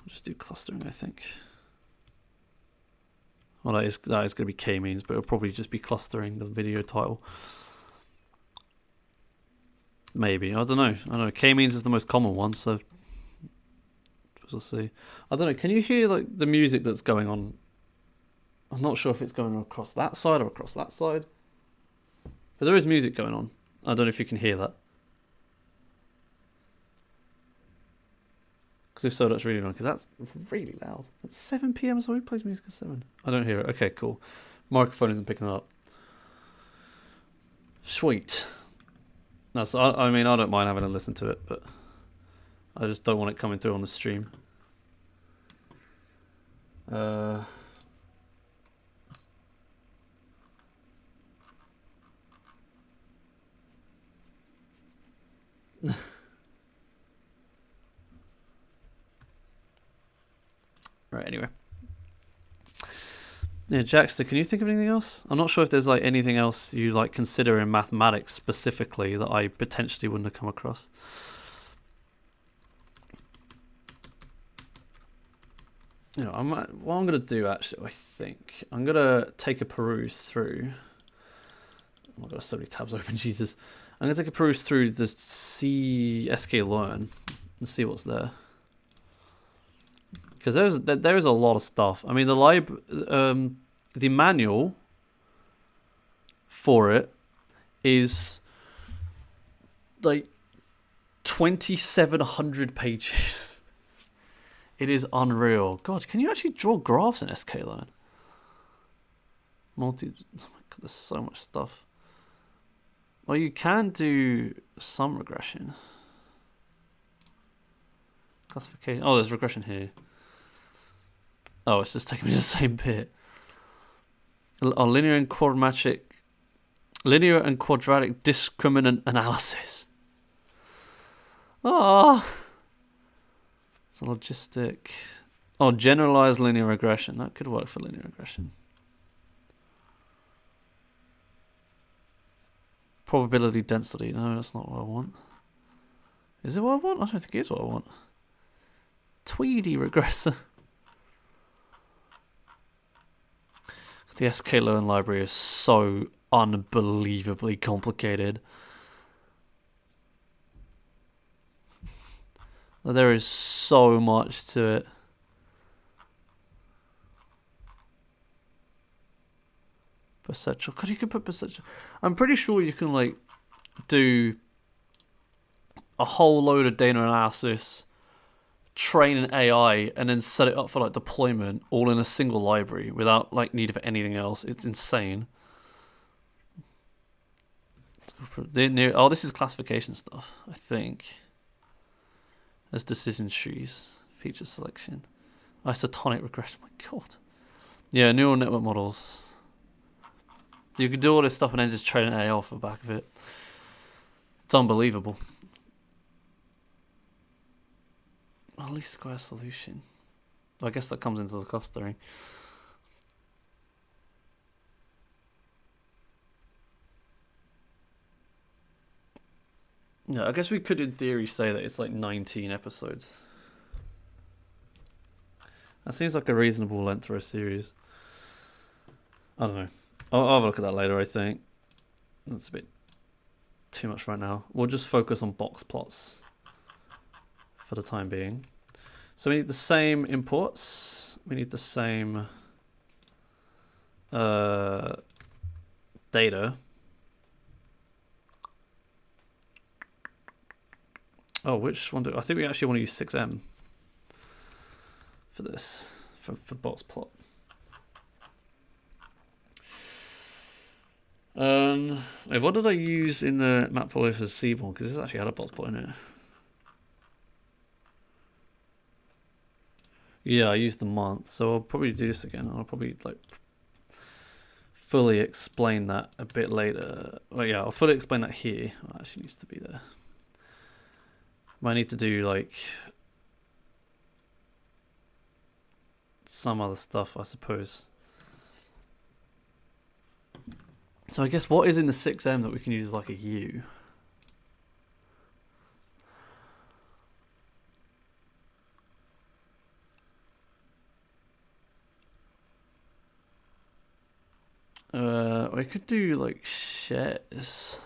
I'll just do clustering, I think. Well, that is going to be k-means, but it'll probably just be clustering the video title. Maybe, I don't know. K-means is the most common one, so we'll see. I don't know. Can you hear like the music that's going on? I'm not sure if it's going across that side or across that side, but there is music going on. I don't know if you can hear that. Because if so, that's really annoying, because that's really loud. It's 7 PM, so who plays music at 7? I don't hear it. Okay, cool. Microphone isn't picking up. Sweet. No, so I mean, I don't mind having a listen to it, but I just don't want it coming through on the stream. Right, anyway. Yeah, Jackster, can you think of anything else? I'm not sure if there's like anything else you like consider in mathematics specifically that I potentially wouldn't have come across. You know, what I'm going to do actually, I think, I'm going to take a peruse through. Oh, I've got so many tabs open, Jesus. I'm going to take a peruse through the sklearn and see what's there. Because there is a lot of stuff. I mean, the manual for it is like 2,700 pages. It is unreal. God, can you actually draw graphs in sklearn? Oh my God, there's so much stuff. Well, you can do some regression. Classification. Oh, there's regression here. Oh, it's just taking me to the same bit. Oh, linear and quadratic discriminant analysis. Oh, it's a logistic. Oh, generalized linear regression. That could work for linear regression. Probability density. No, that's not what I want. Is it what I want? I don't think it is what I want. Tweedy regressor. The sklearn library is so unbelievably complicated. There is so much to it. Perceptual. God, you can put perceptual. I'm pretty sure you can like do a whole load of data analysis, train an AI, and then set it up for like deployment all in a single library without like need of anything else. It's insane. Oh, this is classification stuff, I think. There's decision trees, feature selection, isotonic regression. My God. Yeah, neural network models. So you can do all this stuff and then just train an AI off the back of it. It's unbelievable. Least square solution. I guess that comes into the clustering. Yeah, I guess we could in theory say that it's like 19 episodes. That seems like a reasonable length for a series. I don't know. I'll have a look at that later, I think. That's a bit too much right now. We'll just focus on box plots for the time being. So we need the same imports. We need the same data. Oh, which one do I think we actually want to use 6M for this, for box plot. Wait, what did I use in the Matplotlib for Seabourn? Because this actually had a box plot in it. Yeah, I used the month, so I'll probably do this again. I'll probably like fully explain that a bit later. Well, yeah, I'll fully explain that here. Oh, it actually needs to be there. Might need to do like some other stuff, I suppose. So I guess what is in the 6M that we can use as like a U? We could do like shares,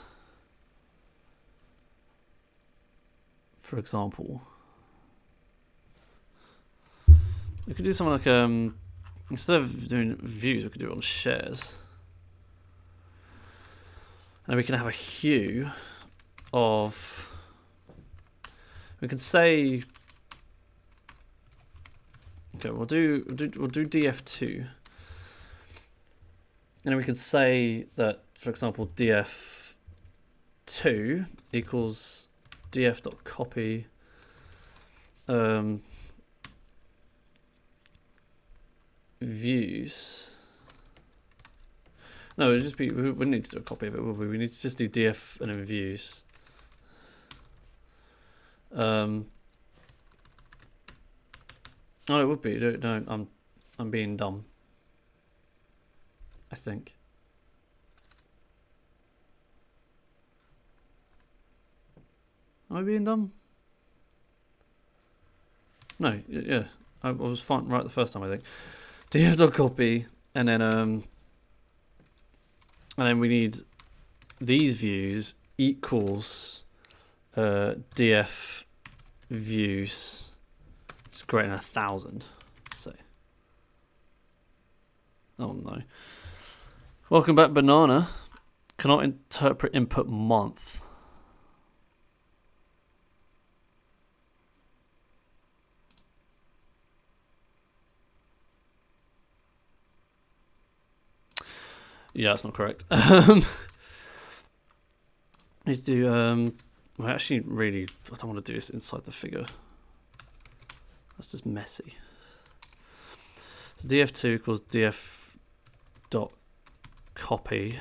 for example. We could do something like instead of doing views, we could do it on shares. And we can have a hue of, we can say, okay, we'll do df2. And then we can say that, for example, df2 equals df.copy views. No, it would just be, we wouldn't need to do a copy of it, would we? We need to just do df and then views. Oh, it would be. No, I'm being dumb, I think. Am I being dumb? No, yeah. I was fine right the first time, I think. df.copy, and then we need these views equals df views. It's greater than 1,000. Say. Oh no. Welcome back, banana. Cannot interpret input month. Yeah, that's not correct. Let's do well, actually really I don't want to do this inside the figure. That's just messy. So df2 equals df dot copy,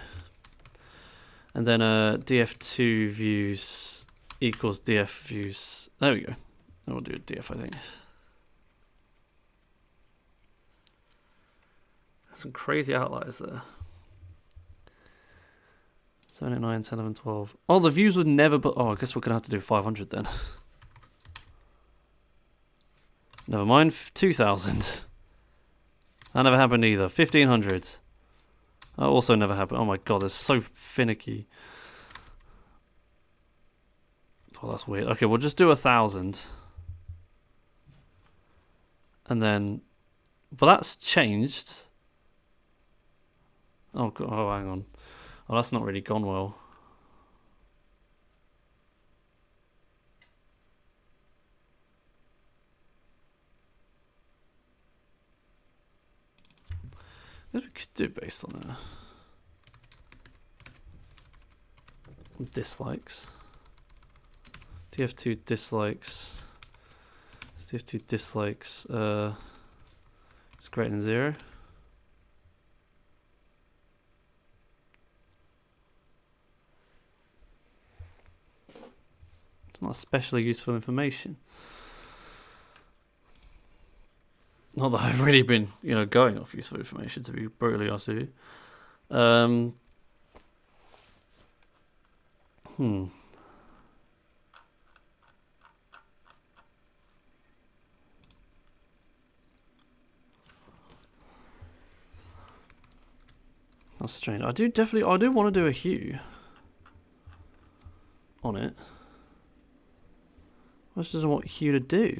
and then df2 views equals df views. There we go. And we'll do a df, I think. Some crazy outliers there. 7, 8, 9, 10, 11, 12. Oh, the views would never, but oh, I guess we're going to have to do 500 then. Never mind, 2,000. That never happened either. 1,500. That also never happened. Oh my god, it's so finicky. Oh, that's weird. Okay, we'll just do 1,000. And then, but that's changed. Oh, god, oh, hang on. Oh, that's not really gone well. I guess we could do it based on dislikes. df2 dislikes. df2 dislikes is greater than 0. It's not especially useful information. Not that I've really been, going off useful information, to be brutally honest with you. That's strange. I do want to do a hue on it. I just doesn't want hue to do.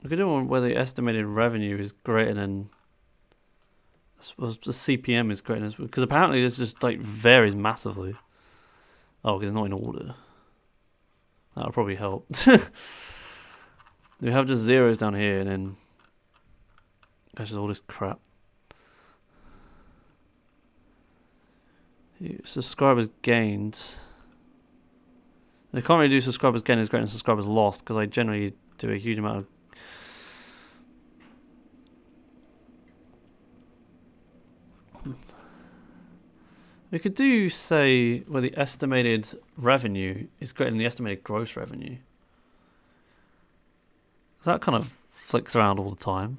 We could do one where the estimated revenue is greater than, I suppose the CPM is greater than, because apparently this just like varies massively. Oh, because it's not in order. That'll probably help. We have just zeros down here, and then there's just all this crap. Subscribers gained. I can't really do subscribers gained as greater than subscribers lost, because I generally do a huge amount of. We could do, say, where the estimated revenue is greater than the estimated gross revenue. That kind of flicks around all the time,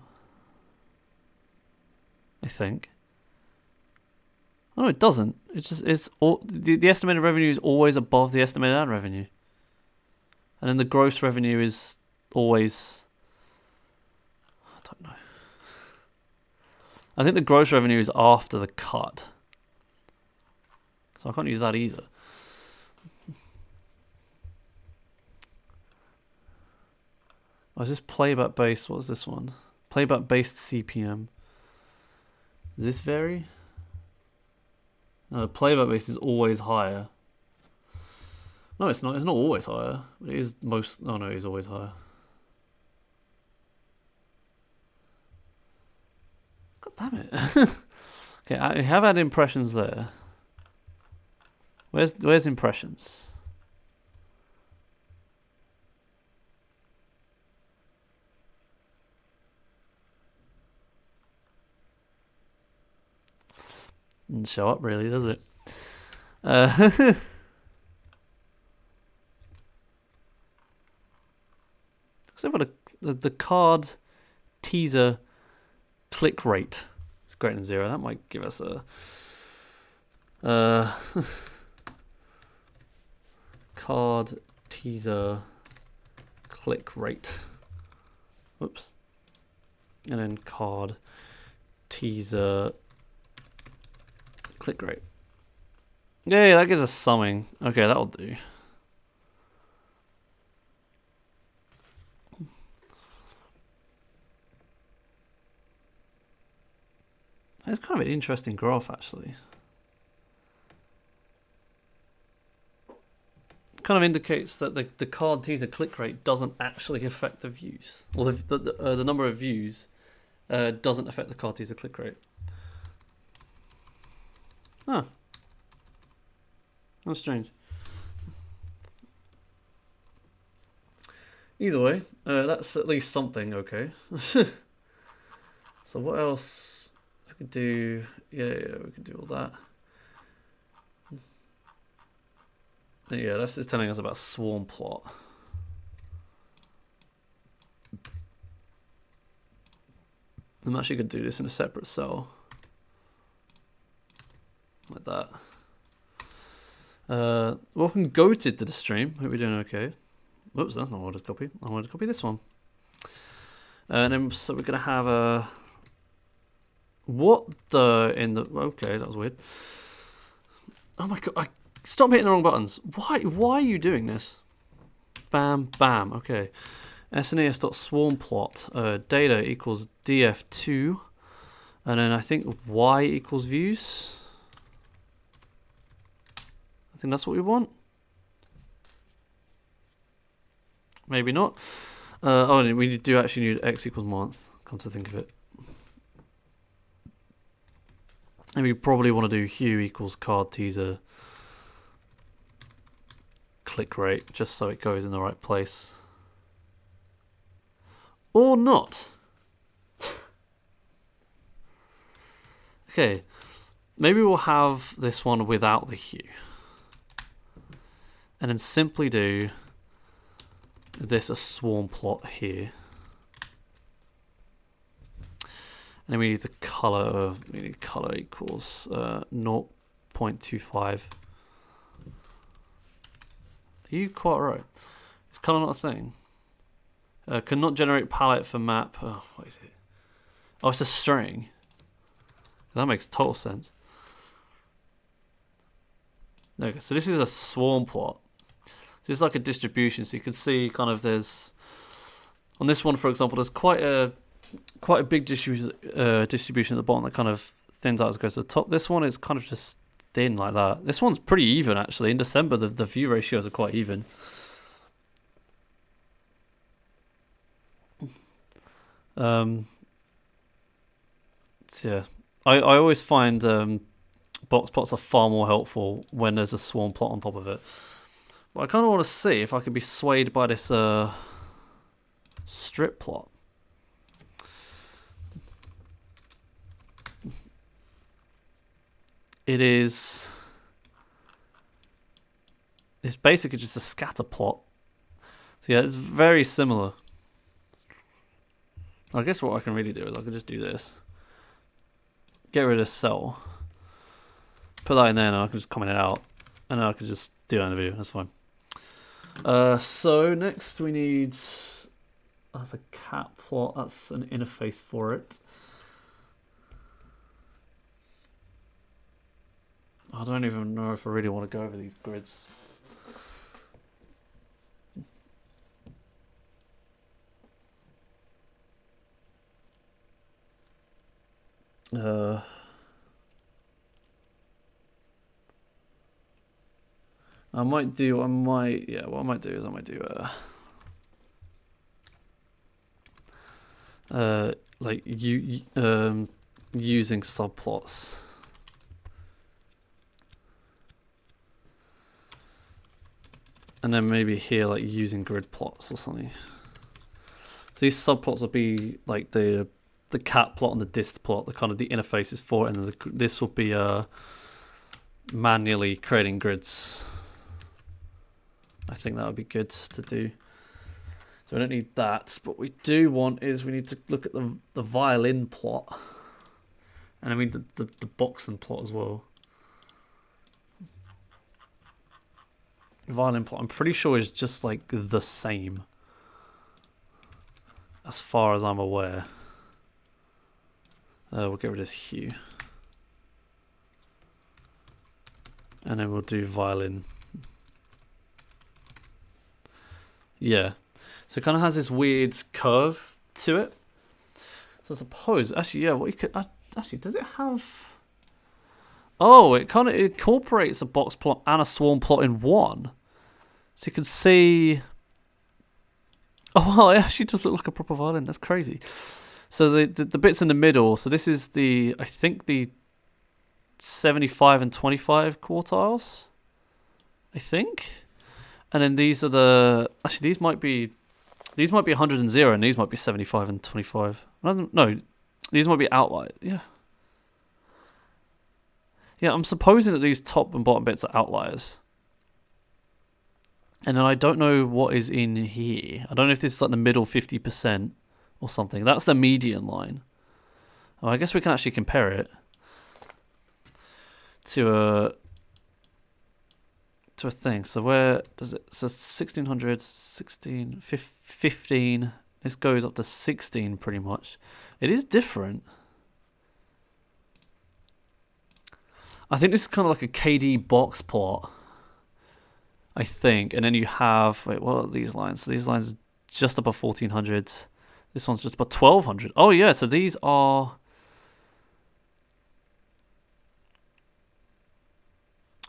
I think. Oh, no, it doesn't. It's all the estimated revenue is always above the estimated ad revenue, and then the gross revenue is always. I don't know. I think the gross revenue is after the cut. So I can't use that either. Oh, is this playback based? What is this one? Playback based CPM. Does this vary? No, playback based is always higher. No, it's not. It's not always higher. It is most. Oh no, it is always higher. God damn it. Okay, I have had impressions there. Where's impressions? Doesn't show up really, does it? So what the card teaser click rate is greater than 0. That might give us a card teaser click rate. Whoops. And then card teaser click rate. Yeah, that gives us something. Okay, that'll do. It's kind of an interesting graph, actually. Kind of indicates that the card teaser click rate doesn't actually affect the views, or the number of views doesn't affect the card teaser click rate. Huh. That's strange. Either way, that's at least something okay. So what else we could do? Yeah, we could do all that. Yeah, that's just telling us about swarm plot. I'm actually going to do this in a separate cell. Like that. Welcome goated to the stream. Hope we're doing okay. Whoops, that's not what I wanted to copy. I wanted to copy this one. And then, so we're going to have a... What the... in the... Okay, that was weird. Oh my god, stop hitting the wrong buttons. Why are you doing this? Bam, bam. Okay. snes.swarmplot. Data equals df2. And then I think y equals views. I think that's what we want. Maybe not. Oh, we do actually need x equals month. Come to think of it. And we probably want to do hue equals card teaser click rate, just so it goes in the right place. Or not. Okay, maybe we'll have this one without the hue. And then simply do this a swarm plot here. And then we need the color. We need color equals 0.25. Are you quite right? It's color not a thing. Cannot generate palette for map. Oh, what is it? Oh, it's a string. That makes total sense. There we go. So this is a swarm plot. So this is like a distribution. So you can see kind of there's on this one, for example, there's quite a big distribution at the bottom that kind of thins out as it goes to the top. This one is kind of just thin like that. This one's pretty even actually. In December, the view ratios are quite even. So yeah, I always find box plots are far more helpful when there's a swarm plot on top of it. But I kind of want to see if I can be swayed by this strip plot. It's basically just a scatter plot. So yeah, it's very similar. I guess what I can really do is I can just do this. Get rid of cell. Put that in there and I can just comment it out. And then I can just do that in the video, that's fine. So next we need, that's a cat plot, that's an interface for it. I don't even know if I really want to go over these grids. What I might do is I might do like using subplots. And then maybe here like using grid plots or something. So these subplots will be like the cat plot and the dist plot, the kind of the interfaces for it, and then this will be manually creating grids. I think that would be good to do. So we don't need that. What we do want is we need to look at the violin plot. And I mean the boxing plot as well. Violin plot, I'm pretty sure is just like the same. As far as I'm aware. We'll get rid of this hue. And then we'll do violin. Yeah. So it kind of has this weird curve to it. So I suppose, actually, yeah, what you could, actually, does it have... Oh, it kind of incorporates a box plot and a swarm plot in one. So you can see... Oh, wow, it actually does look like a proper violin. That's crazy. So the bits in the middle, so this is the, I think the 75 and 25 quartiles, I think. And then these are the, actually these might be 100 and 0, and these might be 75 and 25. No, these might be outliers. Yeah. Yeah, I'm supposing that these top and bottom bits are outliers. And then I don't know what is in here. I don't know if this is like the middle 50% or something. That's the median line. Oh, I guess we can actually compare it to a thing. So where does it? So 1600, 16, 15. This goes up to 16 pretty much. It is different. I think this is kind of like a KD box plot. I think. And then you have, wait, what are these lines? So these lines are just above 1400. This one's just about 1200. Oh yeah, so these are...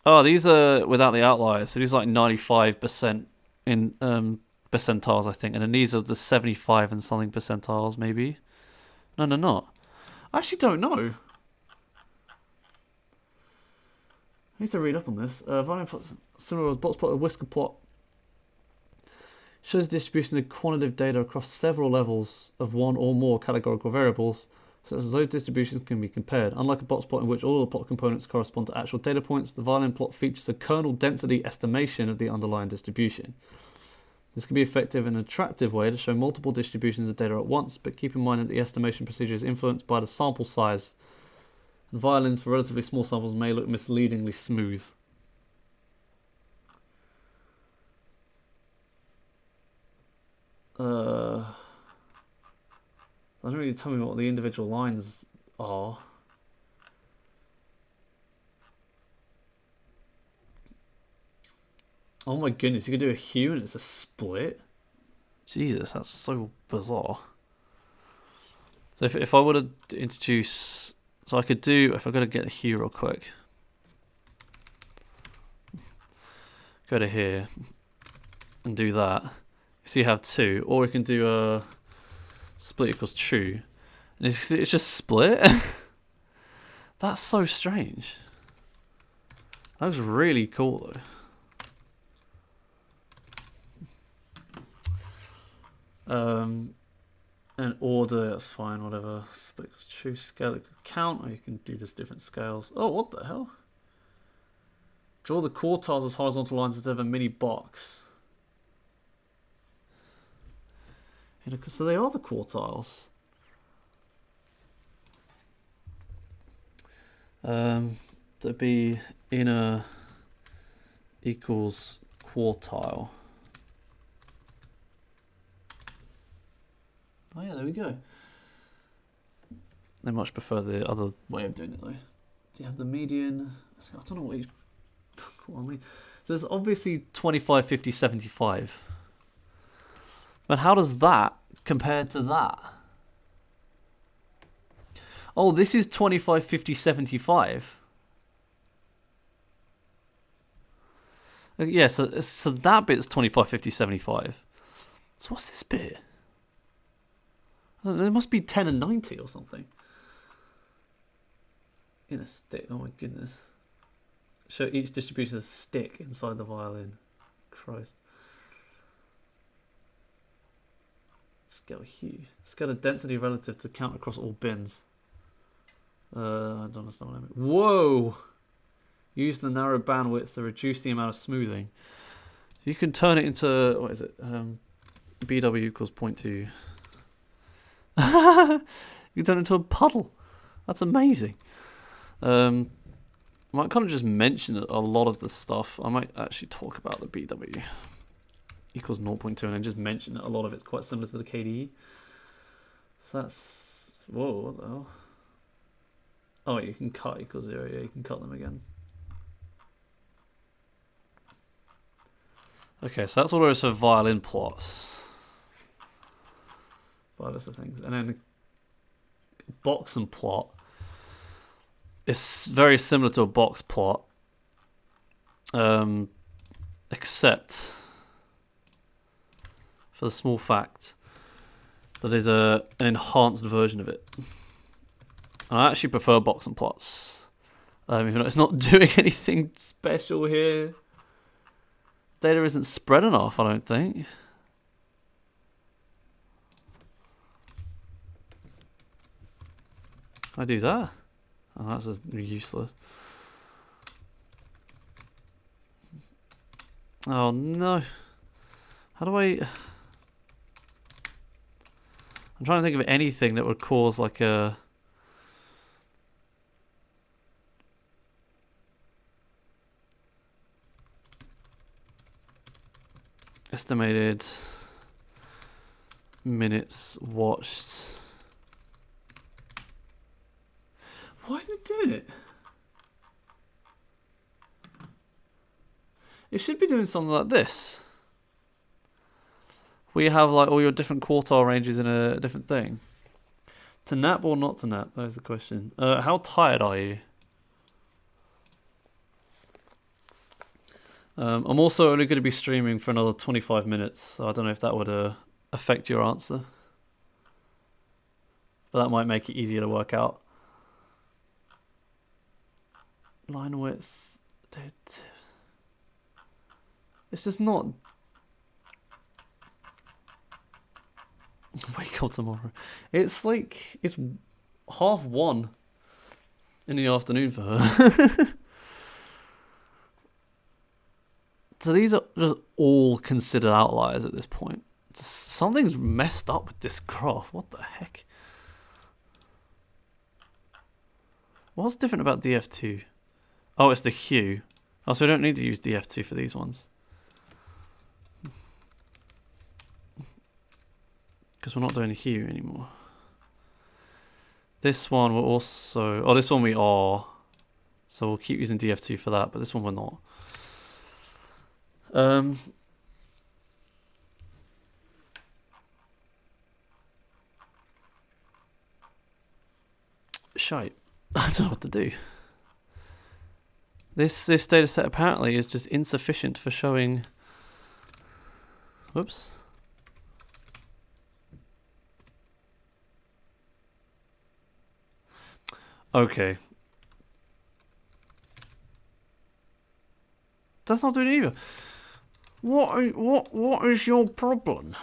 Oh, these are without the outliers. So these are like 95% in percentiles, I think. And then these are the 75 and something percentiles, maybe. No, no, not. I actually don't know. I need to read up on this. Violin plot, similar as box plot, a whisker plot, shows distribution of quantitative data across several levels of one or more categorical variables, such as those distributions can be compared. Unlike a box plot in which all the plot components correspond to actual data points, the violin plot features a kernel density estimation of the underlying distribution. This can be effective in an attractive way to show multiple distributions of data at once, but keep in mind that the estimation procedure is influenced by the sample size. And violins for relatively small samples may look misleadingly smooth. Doesn't really tell me what the individual lines are. Oh my goodness, you could do a hue and it's a split? Jesus, that's so bizarre. So if I were to introduce... So I could do... If I've got to get a hue real quick. Go to here. And do that. So you have two. Or we can do a split equals true. And it's just split? That's so strange. That looks really cool though. And order, that's fine, whatever. Split equals true, scale it count, or you can do this different scales. Oh, what the hell? Draw the quartiles as horizontal lines instead of a mini box. So they are the quartiles. To be inner equals quartile. Oh yeah, there we go. I much prefer the other way of doing it though. Do you have the median? I don't know what each... What I mean. So there's obviously 25, 50, 75. But how does that compare to that? Oh, this is 25, 50, 75. Yeah, so that bit's 25, 50, 75. So what's this bit? It must be 10 and 90 or something. In a stick, oh my goodness. Show each distribution as a stick inside the violin. Christ. Scale hue. Scale the density relative to count across all bins. I don't understand what I mean. Whoa! Use the narrow bandwidth to reduce the amount of smoothing. You can turn it into, what is it? BW equals 0.2. You can turn it into a puddle. That's amazing. I might kind of just mention a lot of the stuff. I might actually talk about the BW equals 0.2 and then just mention that a lot of it's quite similar to the KDE. So that's... Whoa, what the hell? Oh, you can cut equals 0. Yeah, you can cut them again. Okay, so that's all there is for violin plots. By those things. And then box and plot is very similar to a box plot, except for the small fact that there's an enhanced version of it. I actually prefer box and plots. Even though it's not doing anything special here. Data isn't spread enough, I don't think. Can I do that? Oh, that's just useless. Oh no. How do I... I'm trying to think of anything that would cause like a... Estimated minutes watched. Why is it doing it? It should be doing something like this. Where you have like all your different quartile ranges in a different thing. To nap or not to nap? That is the question. How tired are you? I'm also only going to be streaming for another 25 minutes, so I don't know if that would affect your answer. But that might make it easier to work out. Line width. It's just not... Wake up tomorrow. It's like... It's 1:30 in the afternoon for her. So these are just all considered outliers at this point. Something's messed up with this graph. What the heck? What's different about df2? Oh, it's the hue. Oh, so we don't need to use df2 for these ones. Because we're not doing hue anymore. This one we're also... Oh, this one we are. So we'll keep using df2 for that, but this one we're not. Shite. I don't know what to do. This data set apparently is just insufficient for showing... Whoops. Okay. That's not doing it either. What is your problem?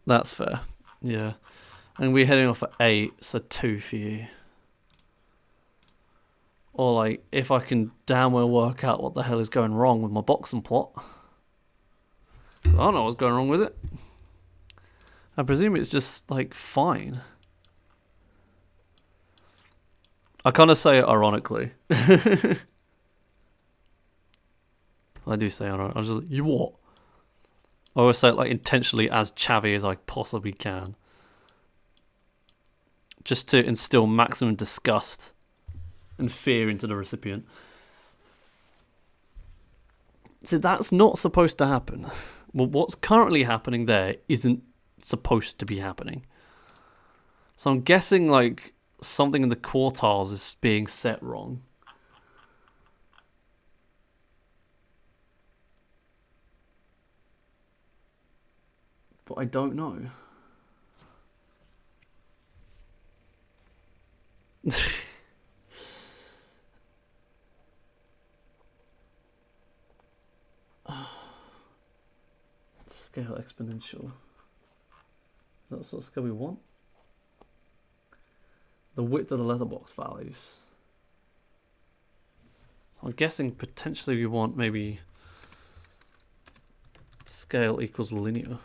That's fair. Yeah. And we're heading off at 8, so 2 for you. Or like, if I can damn well work out what the hell is going wrong with my boxing plot. I don't know what's going wrong with it. I presume it's just like fine. I kind of say it ironically. I do say ironically. I was just like, you what? I always say it like intentionally as chavvy as I possibly can. Just to instill maximum disgust and fear into the recipient. So that's not supposed to happen. Well, what's currently happening there isn't supposed to be happening. So I'm guessing like something in the quartiles is being set wrong. But I don't know. Scale exponential. Is that the sort of scale we want? The width of the letterbox values. So I'm guessing potentially we want maybe scale equals linear.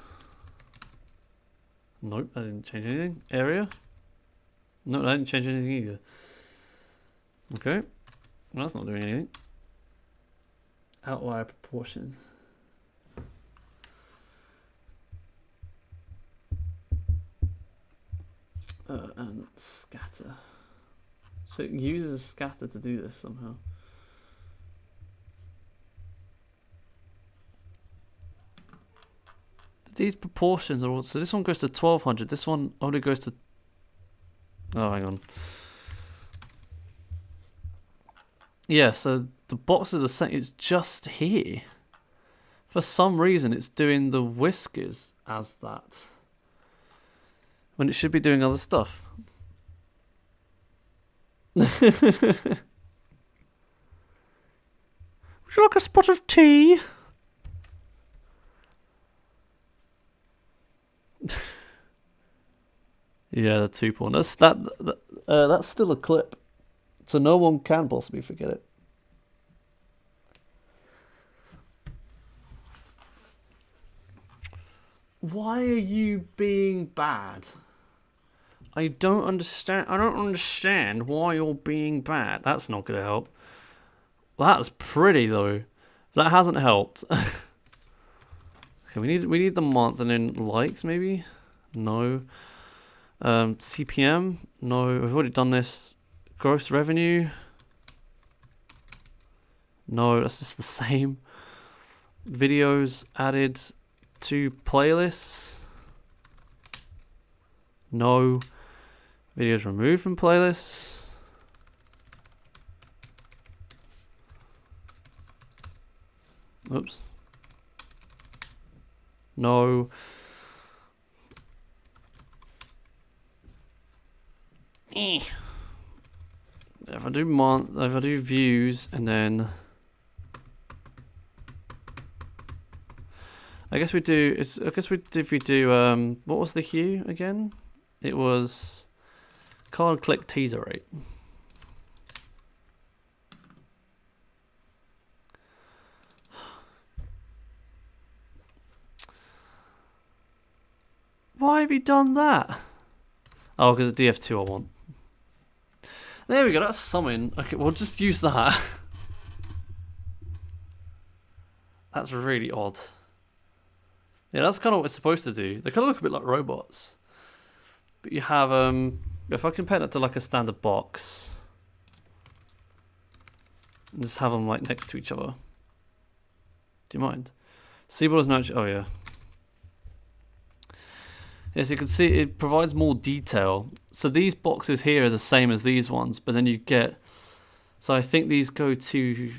Nope, that didn't change anything. Area? No, that didn't change anything either. Okay, well, that's not doing anything. Outlier proportion. And scatter. So it uses scatter to do this somehow. These proportions are all... So this one goes to 1200. This one only goes to... Oh, hang on. Yeah, so the box is the same. It's just here. For some reason, it's doing the whiskers as that. When it should be doing other stuff. Would you like a spot of tea? Yeah, the 2 point. That's still a clip, so no one can possibly forget it. Why are you being bad? I don't understand. I don't understand why you're being bad. That's not going to help. That's pretty though. That hasn't helped. Okay, we need the month and then likes maybe. No. CPM. No. We've already done this. Gross revenue. No, that's just the same. Videos added to playlists. No. Videos removed from playlists. Oops. No. If I do views and then if we do what was the hue again? It was card click teaser rate. Why have you done that? Oh, because it's DF2 I want. There we go, that's something. Okay, we'll just use that. That's really odd. Yeah, that's kind of what it's supposed to do. They kind of look a bit like robots. But you have, if I compare that to like a standard box, and just have them like next to each other. Do you mind? Seabourn is not, oh yeah. Yes, you can see it provides more detail. So these boxes here are the same as these ones, but then you get, so I think these go to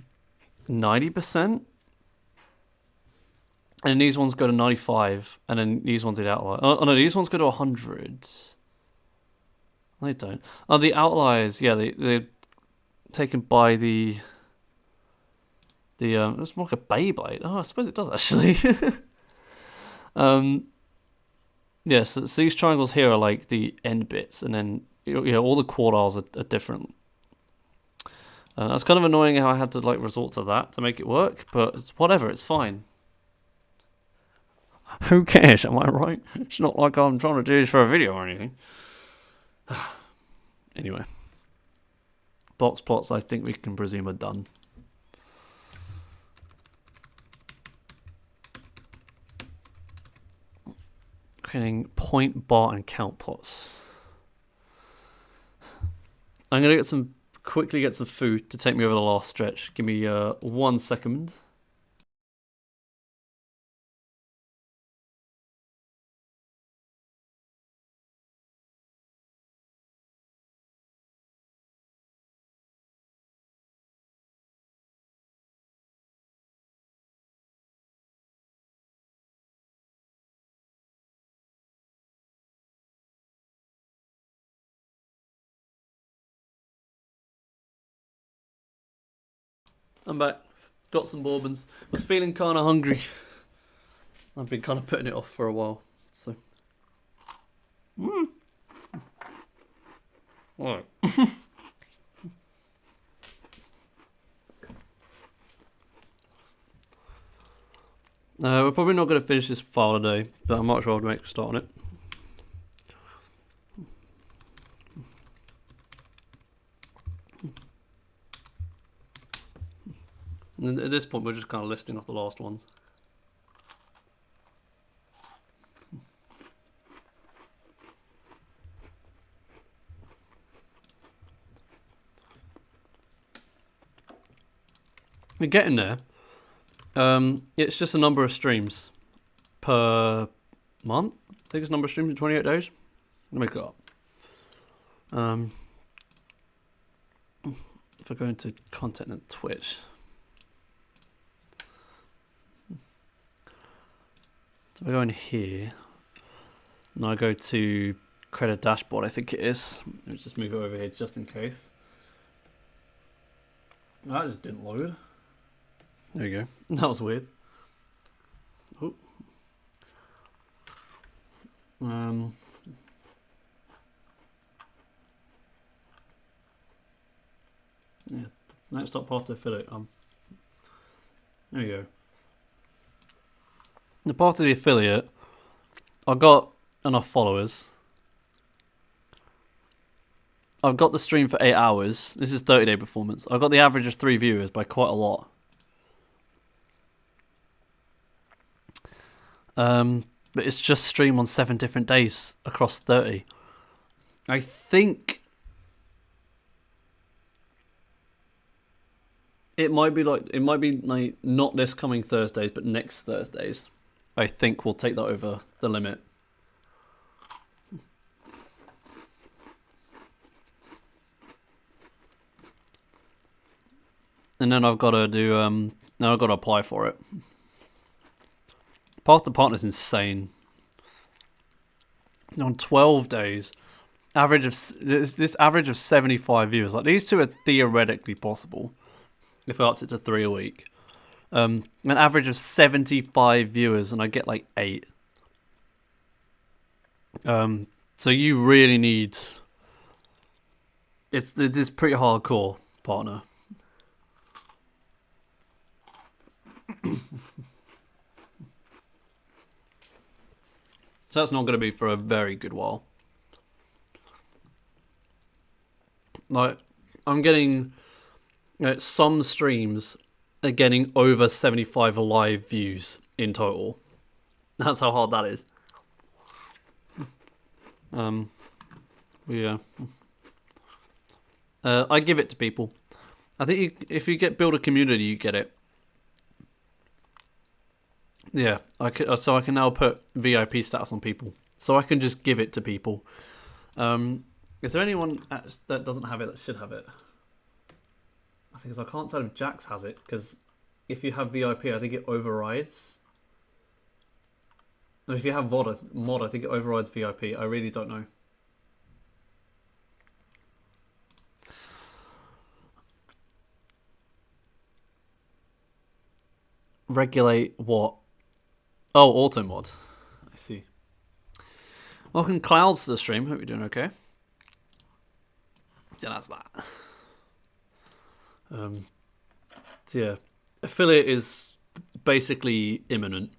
90%. And these ones go to 95, and then these ones did outlier. Oh no, these ones go to 100. They don't. Oh, the outliers, yeah, they're taken by the it's more like a Beyblade. Oh, I suppose it does actually. Yes, so these triangles here are like the end bits, and then all the quartiles are different. It's kind of annoying how I had to like resort to that to make it work, but it's whatever, it's fine. Who cares, am I right? It's not like I'm trying to do this for a video or anything. Anyway. Box plots I think we can presume are done. Creating point, bar and count plots. I'm going to quickly get some food to take me over the last stretch. Give me 1 second. I'm back. Got some bourbons. Was feeling kind of hungry. I've been kind of putting it off for a while. So. Alright. We're probably not going to finish this file today, but I might as well make a start on it. And at this point, we're just kind of listing off the last ones. We're getting there. It's just a number of streams per month. I think it's a number of streams in 28 days. Let me make it up. If I go into content and Twitch. So if I go in here, and I go to Credit Dashboard, I think it is. Let's just move it over here just in case. That just didn't load. There you go. That was weird. Oh. Yeah. Next up, path to affiliate. There you go. The part of the affiliate, I've got enough followers. I've got the stream for 8 hours. This is 30-day performance. I've got the average of 3 viewers by quite a lot. But it's just stream on 7 different days across 30. I think it might be like not this coming Thursdays, but next Thursdays. I think we'll take that over the limit. And then I've got to do now I've got to apply for it. Path to Partner is insane. On 12 days, this average of 75 viewers. Like these two are theoretically possible if I upped it to 3 a week. An average of 75 viewers, and I get like 8. So you really need. It's pretty hardcore, partner. So that's not going to be for a very good while. Like, I'm getting, some streams are getting over 75 live views in total. That's how hard that is. Yeah. I give it to people. I think if you build a community, you get it. Yeah, so I can now put VIP stats on people. So I can just give it to people. Is there anyone that doesn't have it that should have it? I think I can't tell if Jax has it, because if you have VIP, I think it overrides. And if you have mod, I think it overrides VIP. I really don't know. Regulate what? Oh, auto mod. I see. Welcome Clouds to the stream. Hope you're doing okay. Yeah, that's that. So yeah, affiliate is basically imminent.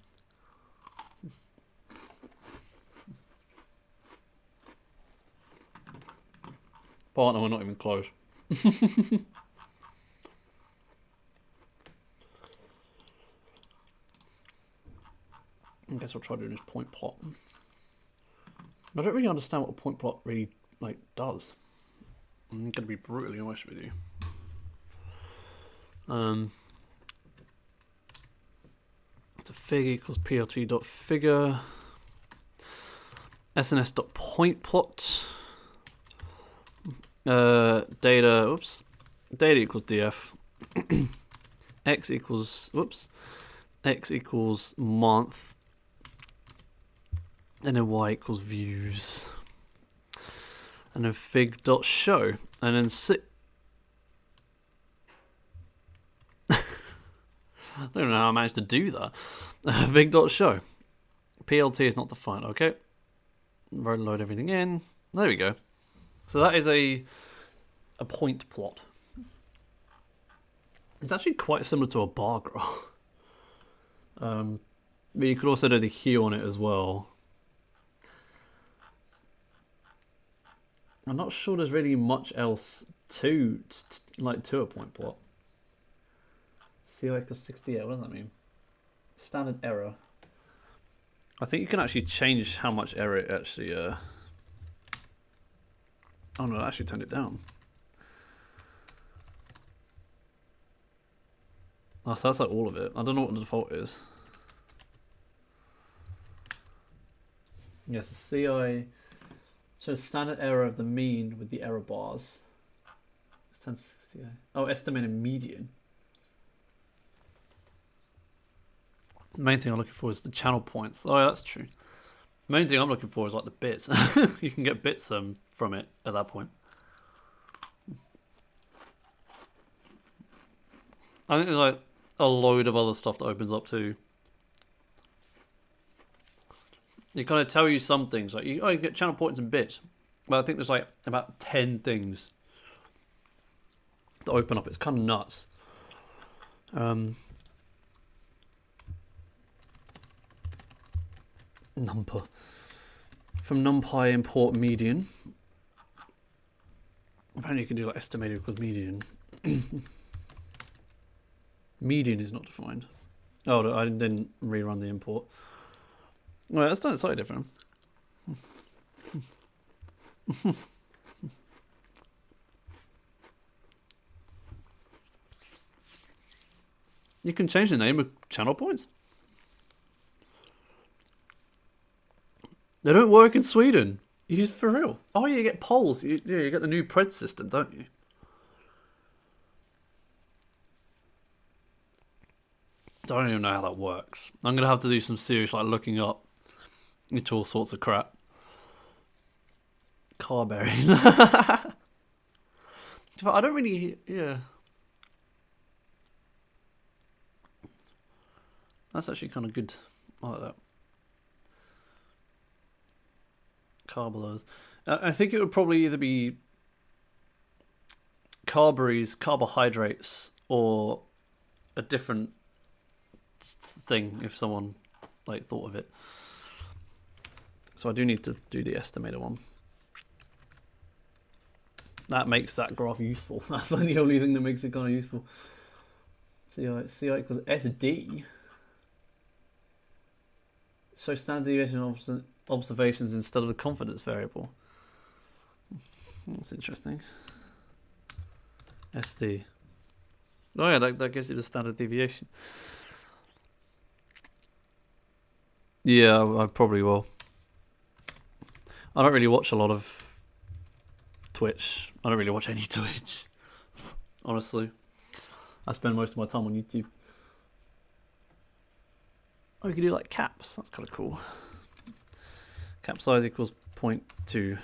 Partner, we're not even close. I guess I'll try doing this point plot. I don't really understand what a point plot really does. I'm going to be brutally honest with you. So fig equals plt.figure. sns.pointplot. Data equals df. x equals month. And then y equals views. And then fig.show. And then I don't know how I managed to do that. Fig.show. PLT is not defined. Okay. Load everything in. There we go. So that is a point plot. It's actually quite similar to a bar graph. But you could also do the hue on it as well. I'm not sure there's really much else to a point plot. CI equals 68, what does that mean? Standard error. I think you can actually change how much error it actually... Oh no, I actually turned it down. Oh, so that's like all of it. I don't know what the default is. Yes, the CI... So standard error of the mean with the error bars. Oh, estimated median. The main thing I'm looking for is the channel points. Oh, yeah, that's true. The main thing I'm looking for is like the bits. You can get bits from it at that point. I think there's like a load of other stuff that opens up too. It kind of tell you some things like you get channel points and bits, but I think there's like about 10 things that open up. It's kind of nuts. Number from NumPy import median. Apparently you can do like estimated equals median. Median is not defined. Oh, I didn't rerun the import. Well, that's done slightly different. You can change the name of channel points. They don't work in Sweden. You for real? Oh, yeah, you get polls. You get the new Pred system, don't you? I don't even know how that works. I'm gonna have to do some serious looking up into all sorts of crap. Carberries. I don't really, yeah. That's actually kind of good. I like that. Carbolos. I think it would probably either be Carberries, carbohydrates, or a different thing if someone thought of it. So I do need to do the estimator one. That makes that graph useful. That's like the only thing that makes it kind of useful. CI equals SD. So standard deviation observations instead of the confidence variable. That's interesting. SD. Oh yeah, that gives you the standard deviation. Yeah, I probably will. I don't really watch a lot of Twitch. I don't really watch any Twitch, honestly. I spend most of my time on YouTube. Oh, you can do like caps. That's kind of cool. Cap size equals 0.2.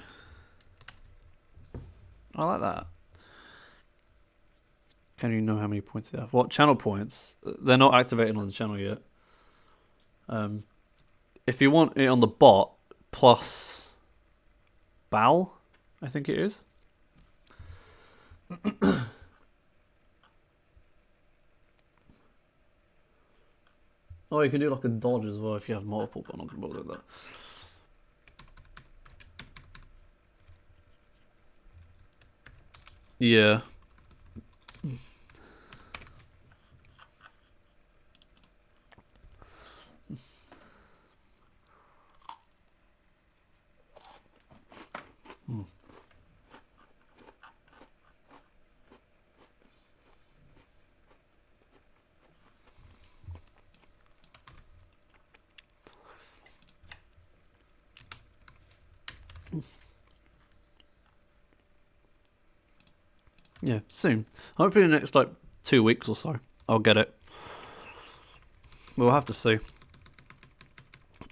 I like that. Can you know how many points they have? What channel points? They're not activated on the channel yet. If you want it on the bot plus BAL, I think it is. Oh, you can do like a dodge as well if you have multiple, but I'm not going to bother with that. Yeah. Yeah, soon. Hopefully in the next like 2 weeks or so, I'll get it. We'll have to see.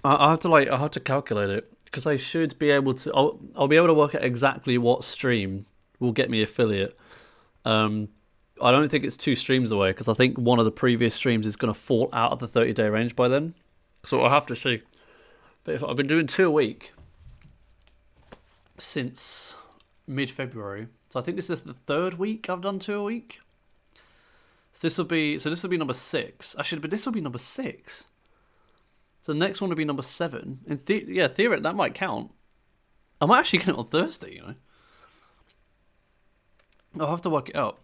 I have to calculate it because I should be able to. I'll be able to work out exactly what stream will get me affiliate. I don't think it's 2 streams away because I think one of the previous streams is going to fall out of the 30-day range by then. So I'll have to see. But if I've been doing 2 a week since mid-February. So I think this is the 3rd week I've done 2 a week. So this will be number 6. Actually, but this will be number 6. So the next one will be number 7. In theory, that might count. I might actually get it on Thursday, you know. I'll have to work it out.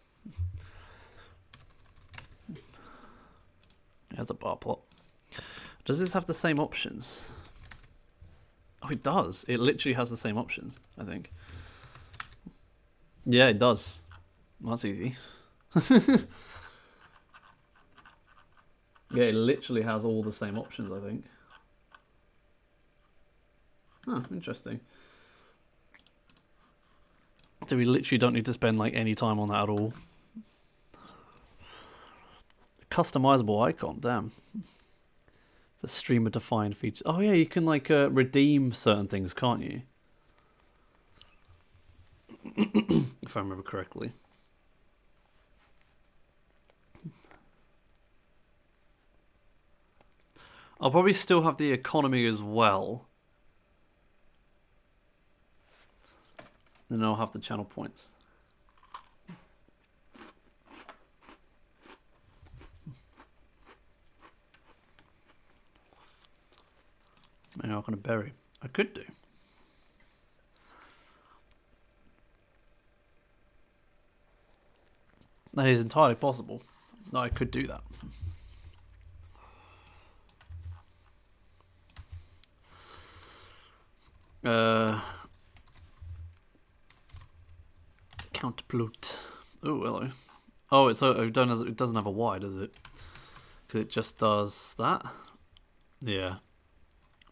There's a bar plot. Does this have the same options? Oh, it does. It literally has the same options, I think. Yeah, it does. Well, that's easy. Yeah, it literally has all the same options, I think. Huh, interesting. So we literally don't need to spend like any time on that at all. Customizable icon, damn. For streamer defined features. Oh yeah, you can like redeem certain things, can't you? If I remember correctly. I'll probably still have the economy as well. Then I'll have the channel points. Maybe I'm going to bury. I could do. That is entirely possible. No, I could do that. Counterplot. Oh, hello. Oh, it doesn't have a Y, does it? Because it just does that. Yeah.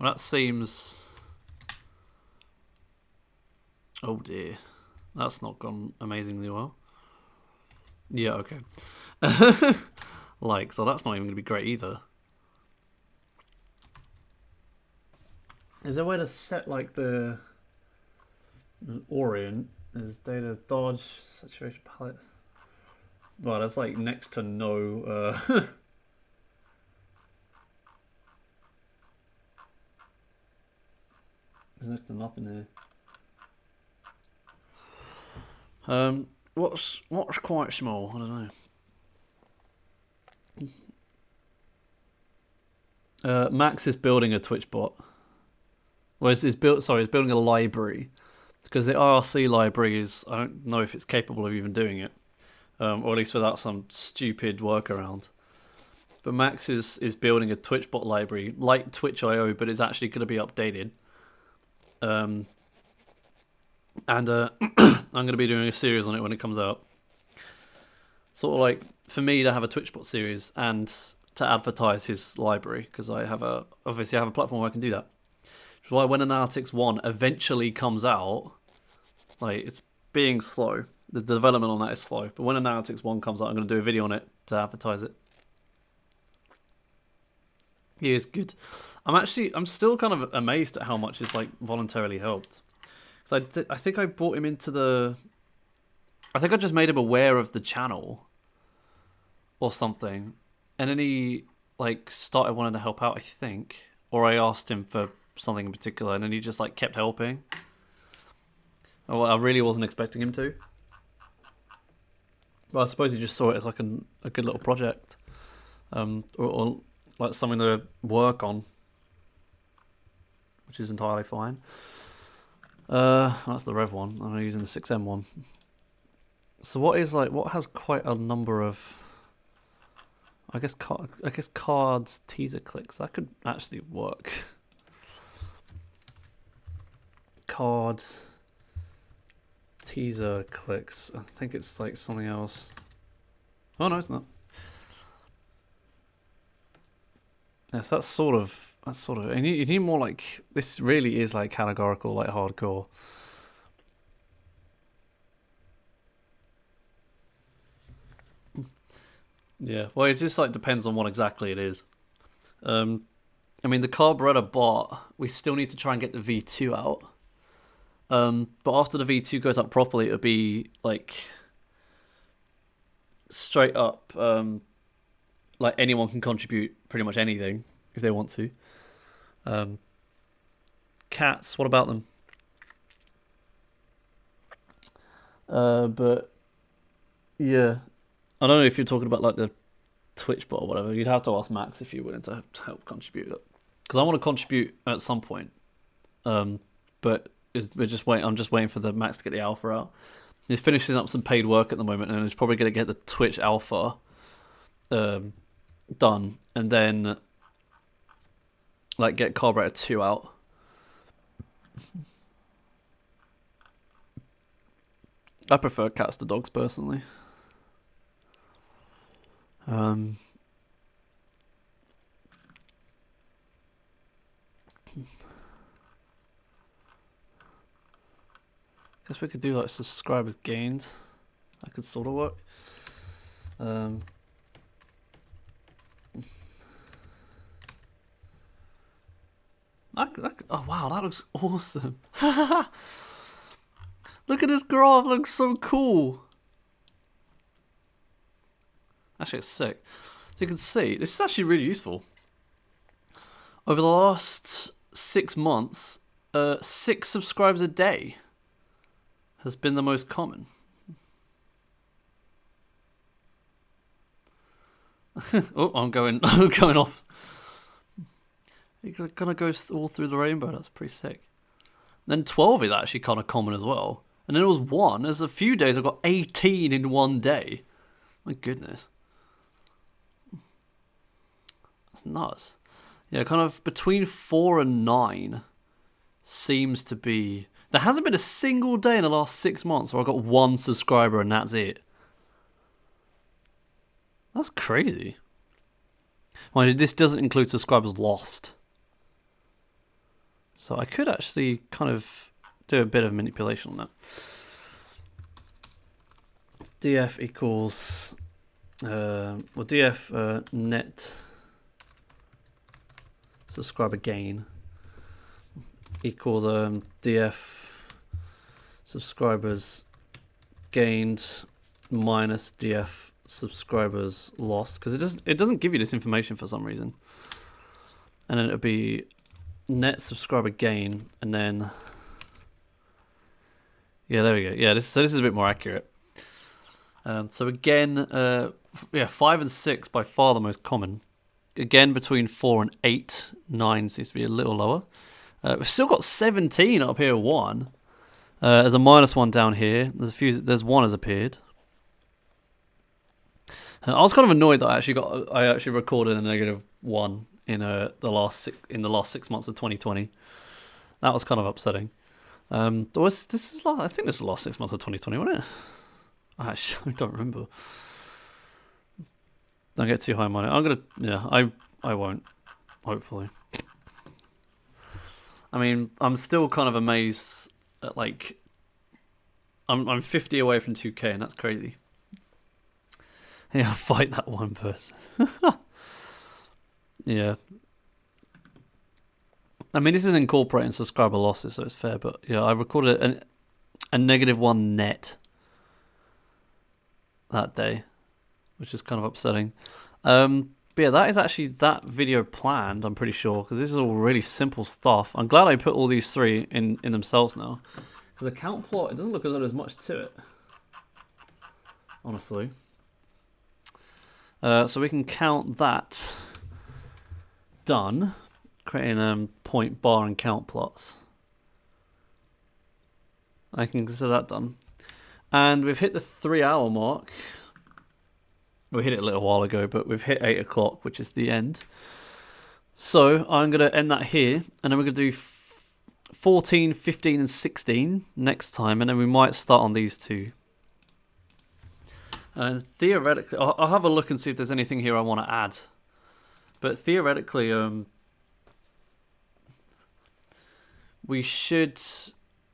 Well, that seems. Oh dear, that's not gone amazingly well. Yeah, okay. So that's not even going to be great either. Is there a way to set like the orient? There's data dodge, saturation palette. Well, that's like next to no. There's next to nothing here. What's quite small? I don't know. Max is building a Twitch bot. Well, it's built. Sorry, it's building a library because the IRC library is. I don't know if it's capable of even doing it, or at least without some stupid workaround. But Max is building a TwitchBot library like Twitch.io, but it's actually going to be updated. And I'm going to be doing a series on it when it comes out. Sort of like for me to have a TwitchBot series and to advertise his library, because obviously I have a platform where I can do that. Which is why when Analytics 1 eventually comes out, like it's being slow. The development on that is slow. But when Analytics 1 comes out, I'm going to do a video on it to advertise it. He is good. I'm still kind of amazed at how much it's like voluntarily helped. So I think I brought him into I think I just made him aware of the channel or something, and then he like started wanting to help out, I think, or I asked him for something in particular, and then he just like kept helping. Oh, I really wasn't expecting him to, but I suppose he just saw it as like a good little project, or like something to work on, which is entirely fine. That's the Rev one. I'm using the 6M one. So what has quite a number of, I guess cards teaser clicks. That could actually work. Cards teaser clicks. I think it's like something else. Oh no, it's not. Yes, that's sort of. And you need more like, this really is like categorical, like hardcore. Yeah, well, it just like depends on what exactly it is. I mean, the Carberra bot, we still need to try and get the V2 out. But after the V2 goes up properly, it'll be like straight up. Like anyone can contribute pretty much anything if they want to. Cats, what about them? But yeah, I don't know if you're talking about like the Twitch bot or whatever. You'd have to ask Max if you're willing to help contribute it, because I want to contribute at some point. But I'm just waiting for the Max to get the alpha out. He's finishing up some paid work at the moment, and he's probably going to get the Twitch alpha done, and then like get Carberra 2 out. I prefer cats to dogs personally. Guess we could do like subscribers gained. That could sort of work. Oh wow, that looks awesome. Look at this graph, it looks so cool. Actually, it's sick. So you can see, this is actually really useful. Over the last 6 months, 6 subscribers a day has been the most common. Oh, I'm going off. It kind of goes all through the rainbow. That's pretty sick. And then 12 is actually kind of common as well. And then it was 1. There's a few days I got 18 in one day. My goodness. That's nuts. Yeah, kind of between 4 and 9 seems to be... There hasn't been a single day in the last 6 months where I got 1 subscriber and that's it. That's crazy. Well, this doesn't include subscribers lost. So I could actually kind of do a bit of manipulation on that. df equals... df net subscriber gain equals df subscribers gained minus df subscribers lost, because it doesn't give you this information for some reason. And then it'll be net subscriber gain, and then yeah, there we go. Yeah, this is a bit more accurate. So again, 5 and 6 by far the most common. Again, between 4 and 8, 9 seems to be a little lower. We've still got 17 up here. 1. There's a -1 down here. There's a few. There's 1 has appeared. I was kind of annoyed that I actually recorded a -1 in the last 6 months of 2020. That was kind of upsetting. I think this is the last 6 months of 2020, wasn't it? I don't remember. Don't get too high on it. I won't. Hopefully. I mean, I'm still kind of amazed at, like, I'm 50 away from 2K, and that's crazy. Yeah, fight that one person. Yeah. I mean, this is incorporating subscriber losses, so it's fair. But yeah, I recorded a -1 net that day, which is kind of upsetting. But yeah, that is actually that video planned, I'm pretty sure, because this is all really simple stuff. I'm glad I put all these 3 in themselves now, because a count plot, it doesn't look as though there's much to it, honestly. So we can count that done, creating point, bar, and count plots. I can consider that done. And we've hit the 3-hour mark. We hit it a little while ago, but we've hit 8 o'clock, which is the end. So I'm going to end that here, and then we're going to do 14, 15, and 16 next time, and then we might start on these 2. And theoretically, I'll have a look and see if there's anything here I want to add. But theoretically, we should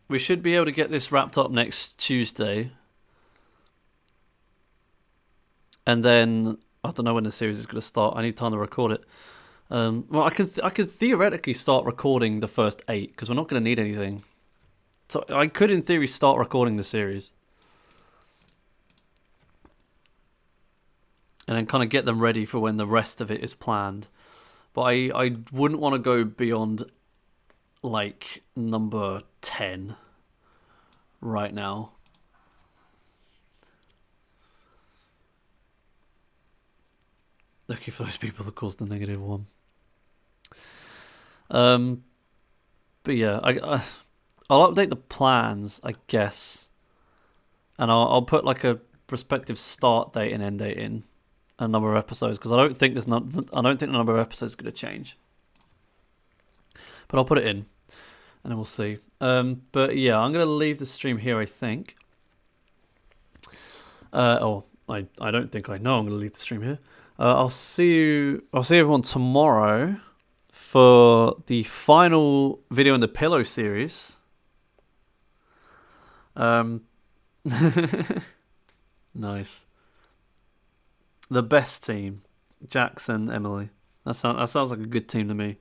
be able to get this wrapped up next Tuesday. And then I don't know when the series is going to start. I need time to record it. Well, I could theoretically start recording the first 8 because we're not going to need anything. So I could, in theory, start recording the series, and then kind of get them ready for when the rest of it is planned. But I wouldn't want to go beyond, like, number 10 right now. Looking for those people that caused the -1. But yeah, I'll update the plans, I guess, and I'll put like a prospective start date and end date in a number of episodes, because I don't think the number of episodes is going to change. But I'll put it in, and then we'll see. But yeah, I'm going to leave the stream here, I think. I don't think I know I'm going to leave the stream here. I'll see everyone tomorrow for the final video in the Pillow series. Nice. The best team, Jackson, Emily. That sounds like a good team to me.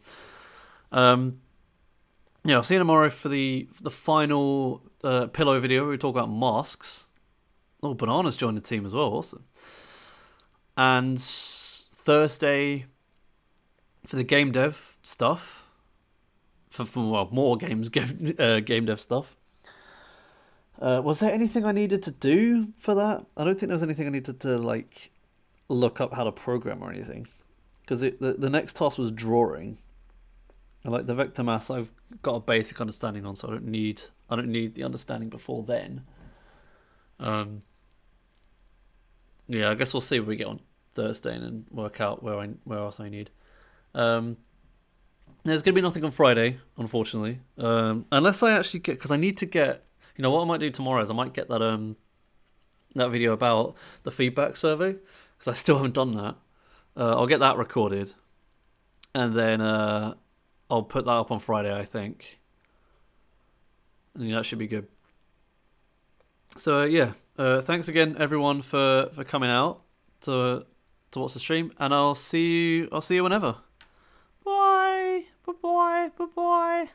Yeah, I'll see you tomorrow for the final Pillow video where we talk about masks. Oh, Banana's joined the team as well. Awesome. And Thursday for the game dev stuff. For more game dev stuff. Was there anything I needed to do for that? I don't think there was anything I needed to like look up how to program or anything, because the next task was drawing. And like the vector mass, I've got a basic understanding on, so I don't need the understanding before then. Yeah, I guess we'll see when we get on Thursday and then work out where else I need. There's going to be nothing on Friday, unfortunately, unless I actually get, because I need to get. You know what I might do tomorrow is I might get that video about the feedback survey, because I still haven't done that. I'll get that recorded, and then I'll put that up on Friday, I think. And that should be good. So yeah, thanks again everyone for coming out to watch the stream, and I'll see you whenever. Bye. Bye. Bye. Bye.